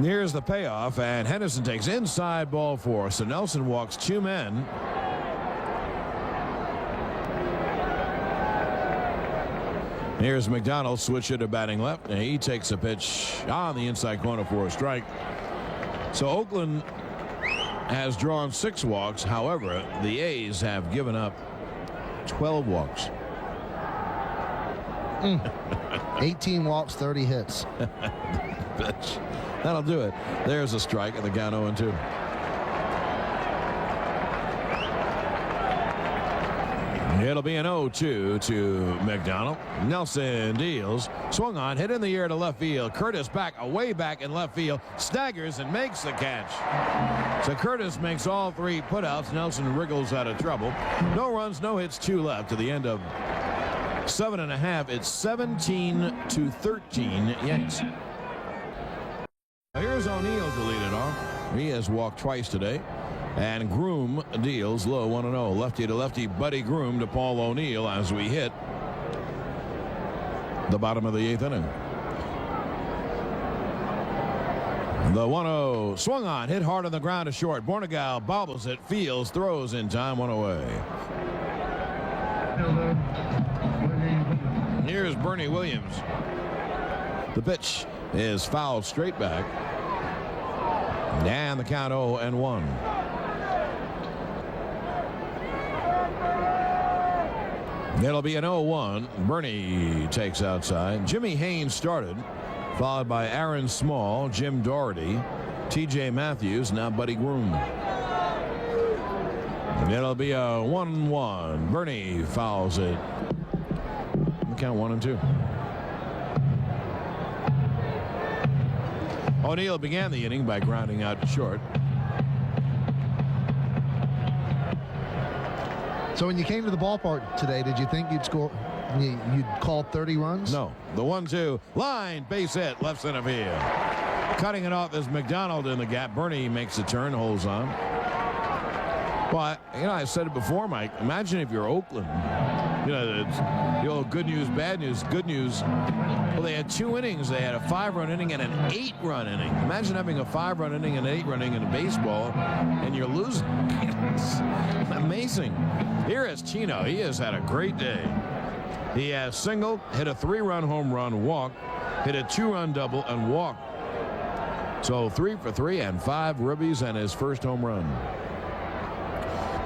Here's the payoff, and Henderson takes inside ball 4. So Nelson walks 2 men. Here's McDonald, switch hitter batting left, and he takes a pitch on the inside corner for a strike. So Oakland has drawn 6 walks. However, the A's have given up 12 walks. 18 walks, 30 hits. That'll do it. There's a strike, and the count 0-2. It'll be an 0-2 to McDonald. Nelson deals. Swung on, hit in the air to left field. Curtis back, away back in left field. Staggers and makes the catch. So Curtis makes all 3 putouts. Nelson wriggles out of trouble. No runs, no hits, 2 left to the end of 7.5. It's 17-13 Yanks. Here's O'Neill to lead it off. He has walked twice today. And Groom deals low 1-0. Lefty to lefty, Buddy Groom to Paul O'Neill as we hit the bottom of the 8th inning. The 1-0 swung on, hit hard on the ground to short. Bornegal bobbles it, Fields throws in time, 1 away. Here's Bernie Williams. The pitch is fouled straight back. And the count 0-1. It'll be an 0-1. Bernie takes outside. Jimmy Haynes started, followed by Aaron Small, Jim Doherty, T.J. Matthews, now Buddy Groom. It'll be a 1-1. Bernie fouls it. The count 1-2. O'Neill began the inning by grounding out to short. So when you came to the ballpark today, did you think you'd call 30 runs? No. The 1-2 line, base hit, left center field. Cutting it off is McDonald in the gap. Bernie makes a turn, holds on. But I said it before, Mike. Imagine if you're Oakland. It's the old good news, bad news. Good news. Well, they had 2 innings. They had a 5-run inning and an 8-run inning. Imagine having a 5-run inning and an 8-run inning in baseball, and you're losing. It's amazing. Here is Chino. He has had a great day. He has singled, hit a 3-run home run, walked, hit a 2-run double, and walked. So 3 for 3 and 5 ribbies and his first home run.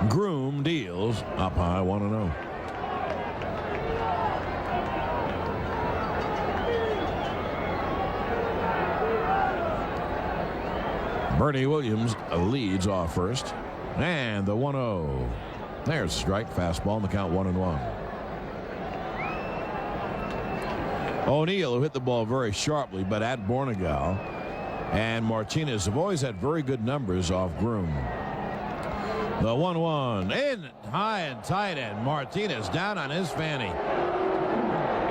Groom deals up high, 1-0. Bernie Williams leads off first. And the 1-0. There's a strike, fastball, and the count 1-1. O'Neill, who hit the ball very sharply, but at Bornegal and Martinez have always had very good numbers off Groom. The 1-1 in high and tight, and Martinez down on his fanny.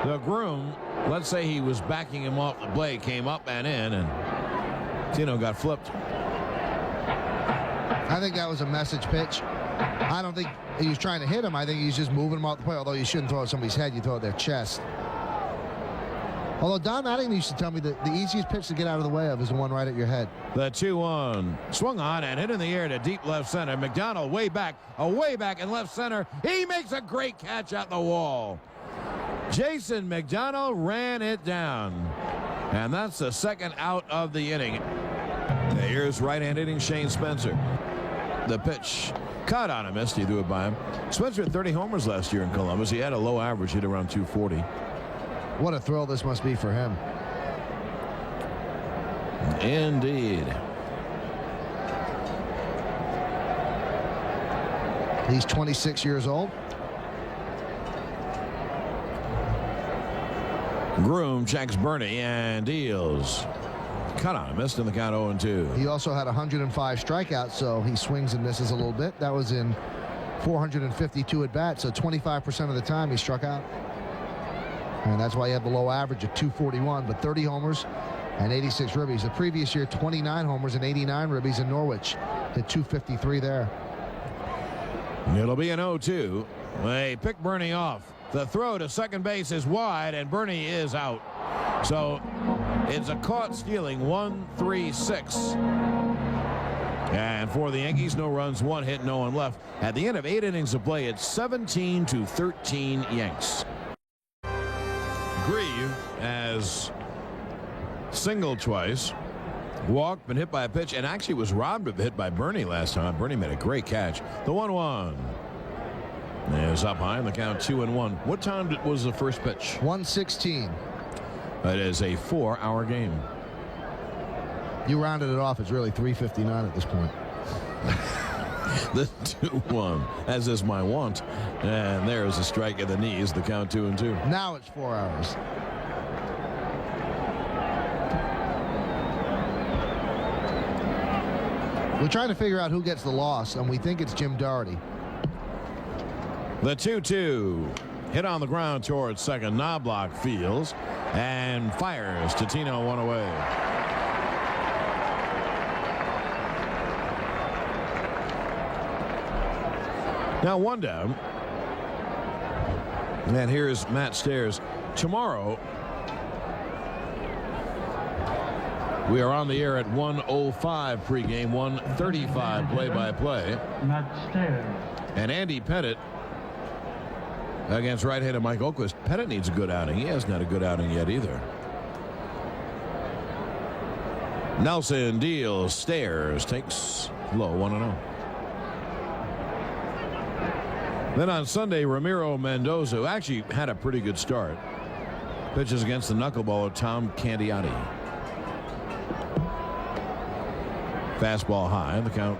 The Groom, let's say he was backing him off the plate, came up and in, and Tino got flipped. I think that was a message pitch. I don't think he was trying to hit him. I think he's just moving him off the plate, although you shouldn't throw at somebody's head. You throw at their chest. Although Don Mattingly used to tell me that the easiest pitch to get out of the way of is the one right at your head. The 2-1 swung on and hit in the air to deep left center. McDonald way back in left center. He makes a great catch at the wall. Jason McDonald ran it down. And that's the second out of the inning. Here's right-hand hitting Shane Spencer. The pitch caught on him, missed. He threw it by him. Spencer had 30 homers last year in Columbus. He had a low average, hit around 240. What a thrill this must be for him. Indeed. He's 26 years old. Groom checks Bernie and deals. Cut on, missed in the count 0-2. He also had 105 strikeouts, so he swings and misses a little bit. That was in 452 at bats, so 25% of the time he struck out. And that's why he had the low average of 241, but 30 homers and 86 ribbies. The previous year, 29 homers and 89 ribbies in Norwich. Hit 253 there. It'll be an 0-2. They pick Bernie off. The throw to second base is wide, and Bernie is out. So it's a caught stealing 1-3-6. And for the Yankees, no runs, 1 hit, no one left. At the end of 8 innings of play, it's 17-13 Yanks. Grieve has singled twice, walked, been hit by a pitch, and actually was robbed of a hit by Bernie last time. Bernie made a great catch. The 1-1 is up high in the count 2-1. What time was the first pitch? 1:16. It is a 4-hour game. You rounded it off. It's really 3:59 at this point. The 2-1, as is my want. And there's a strike at the knees, the count 2-2. Now it's 4 hours. We're trying to figure out who gets the loss, and we think it's Jim Doherty. The 2-2 hit on the ground towards second. Knobloch fields and fires. Tatino one away. Now 1 down. And here's Matt Stairs. Tomorrow we are on the air at 1:05 pregame, 1:35 play-by-play. Matt Stairs. And Andy Pettit against right-handed Mike Oquist. Pettit needs a good outing. He hasn't had a good outing yet either. Nelson deals. Stairs takes low, 1-0. Then on Sunday, Ramiro Mendoza, who actually had a pretty good start, pitches against the knuckleballer Tom Candiotti. Fastball high, the count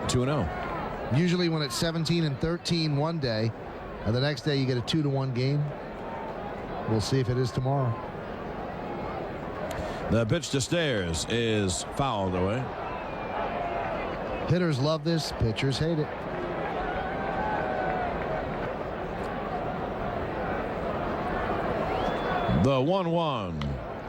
2-0. Usually when it's 17-13 one day, and the next day you get a 2-1 game. We'll see if it is tomorrow. The pitch to Stairs is fouled away. Hitters love this. Pitchers hate it. The 1-1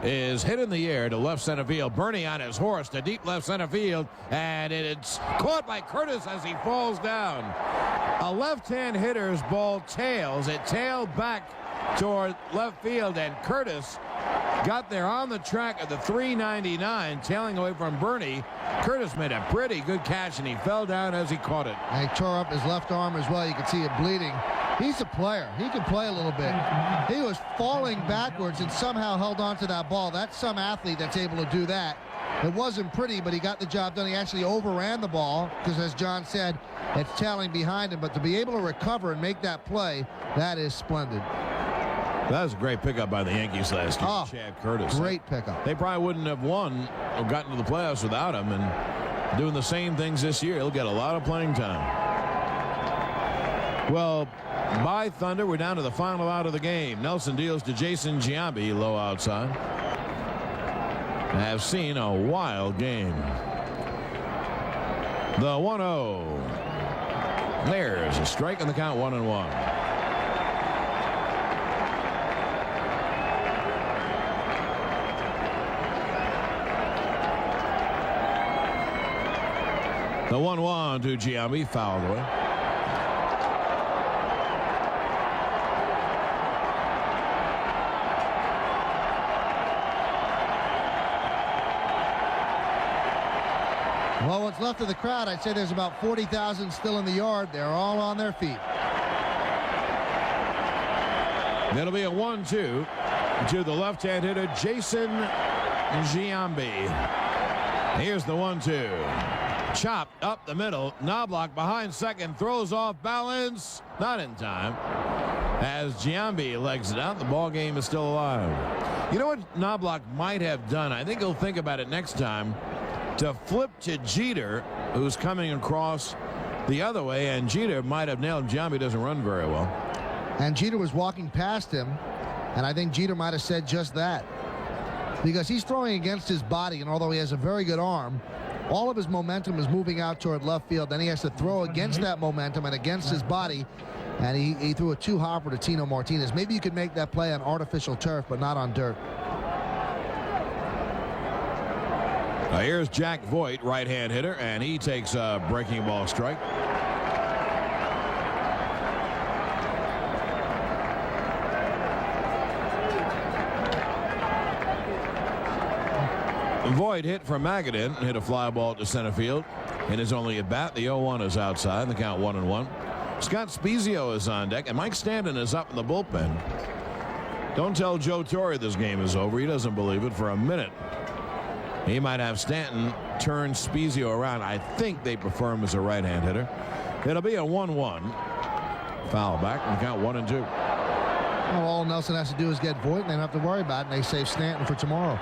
is hit in the air to left center field. Bernie on his horse to deep left center field, and it's caught by Curtis as he falls down. A left-hand hitter's ball tails. It tailed back toward left field, and Curtis got there on the track of the 399, tailing away from Bernie. Curtis made a pretty good catch, and he fell down as he caught it. And he tore up his left arm as well. You can see it bleeding. He's a player. He can play a little bit. He was falling backwards and somehow held on to that ball. That's some athlete that's able to do that. It wasn't pretty, but he got the job done. He actually overran the ball because, as John said, it's tailing behind him. But to be able to recover and make that play, that is splendid. That was a great pickup by the Yankees last year. Oh, Chad Curtis. Great pickup. They probably wouldn't have won or gotten to the playoffs without him, and doing the same things this year. He'll get a lot of playing time. Well, by thunder, we're down to the final out of the game. Nelson deals to Jason Giambi, low outside. Have seen a wild game. The 1-0. There's a strike in the count, 1-1. The 1-1 to Giambi, fouled away. Well, what's left of the crowd, I'd say there's about 40,000 still in the yard. They're all on their feet. That'll be a 1-2 to the left-hand hitter, Jason Giambi. Here's the 1-2. Chopped up the middle. Knobloch behind second. Throws off balance. Not in time. As Giambi legs it out, the ball game is still alive. You know what Knobloch might have done? I think he'll think about it next time. To flip to Jeter, who's coming across the other way, and Jeter might have nailed him. Giambi doesn't run very well. And Jeter was walking past him, And I think Jeter might have said just that, because he's throwing against his body, and although he has a very good arm, all of his momentum is moving out toward left field. Then he has to throw against that momentum and against his body, and he threw a two-hopper to Tino Martinez. Maybe you could make that play on artificial turf, but not on dirt. Now here's Jack Voigt, right-hand hitter, and he takes a breaking ball strike. Voigt hit from Magadan, hit a fly ball to center field in his only at bat. The 0-1 is outside. The count 1-1. Scott Spezio is on deck, and Mike Stanton is up in the bullpen. Don't tell Joe Torre this game is over. He doesn't believe it for a minute. He might have Stanton turn Spezio around. I think they prefer him as a right-hand hitter. It'll be a 1-1. Foul back, and count 1-2. Well, all Nelson has to do is get Voigt, and they don't have to worry about it, and they save Stanton for tomorrow.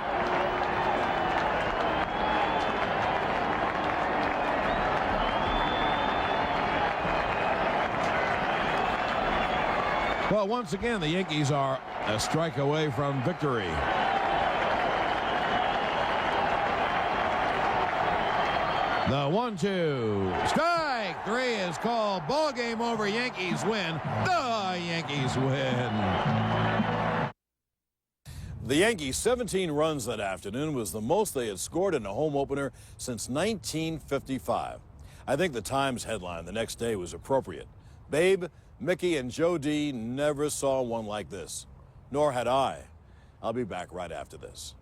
Well, once again, the Yankees are a strike away from victory. The 1-2. Strike 3 is called. Ball game over. Yankees win. The Yankees win. The Yankees' 17 runs that afternoon was the most they had scored in a home opener since 1955. I think the Times headline the next day was appropriate. Babe, Mickey, and Joe D never saw one like this. Nor had I. I'll be back right after this.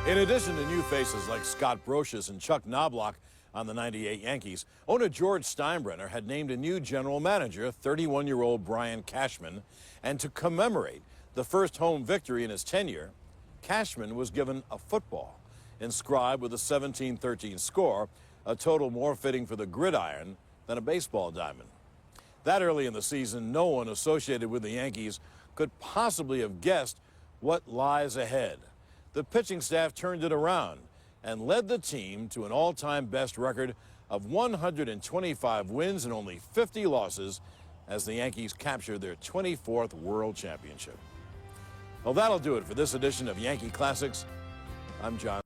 In addition to new faces like Scott Brocious and Chuck Knobloch on the '98 Yankees, owner George Steinbrenner had named a new general manager, 31-year-old Brian Cashman, and to commemorate the first home victory in his tenure, Cashman was given a football inscribed with a 17-13 score, a total more fitting for the gridiron than a baseball diamond. That early in the season, no one associated with the Yankees could possibly have guessed what lies ahead. The pitching staff turned it around and led the team to an all-time best record of 125 wins and only 50 losses as the Yankees captured their 24th World Championship. Well, that'll do it for this edition of Yankee Classics. I'm John.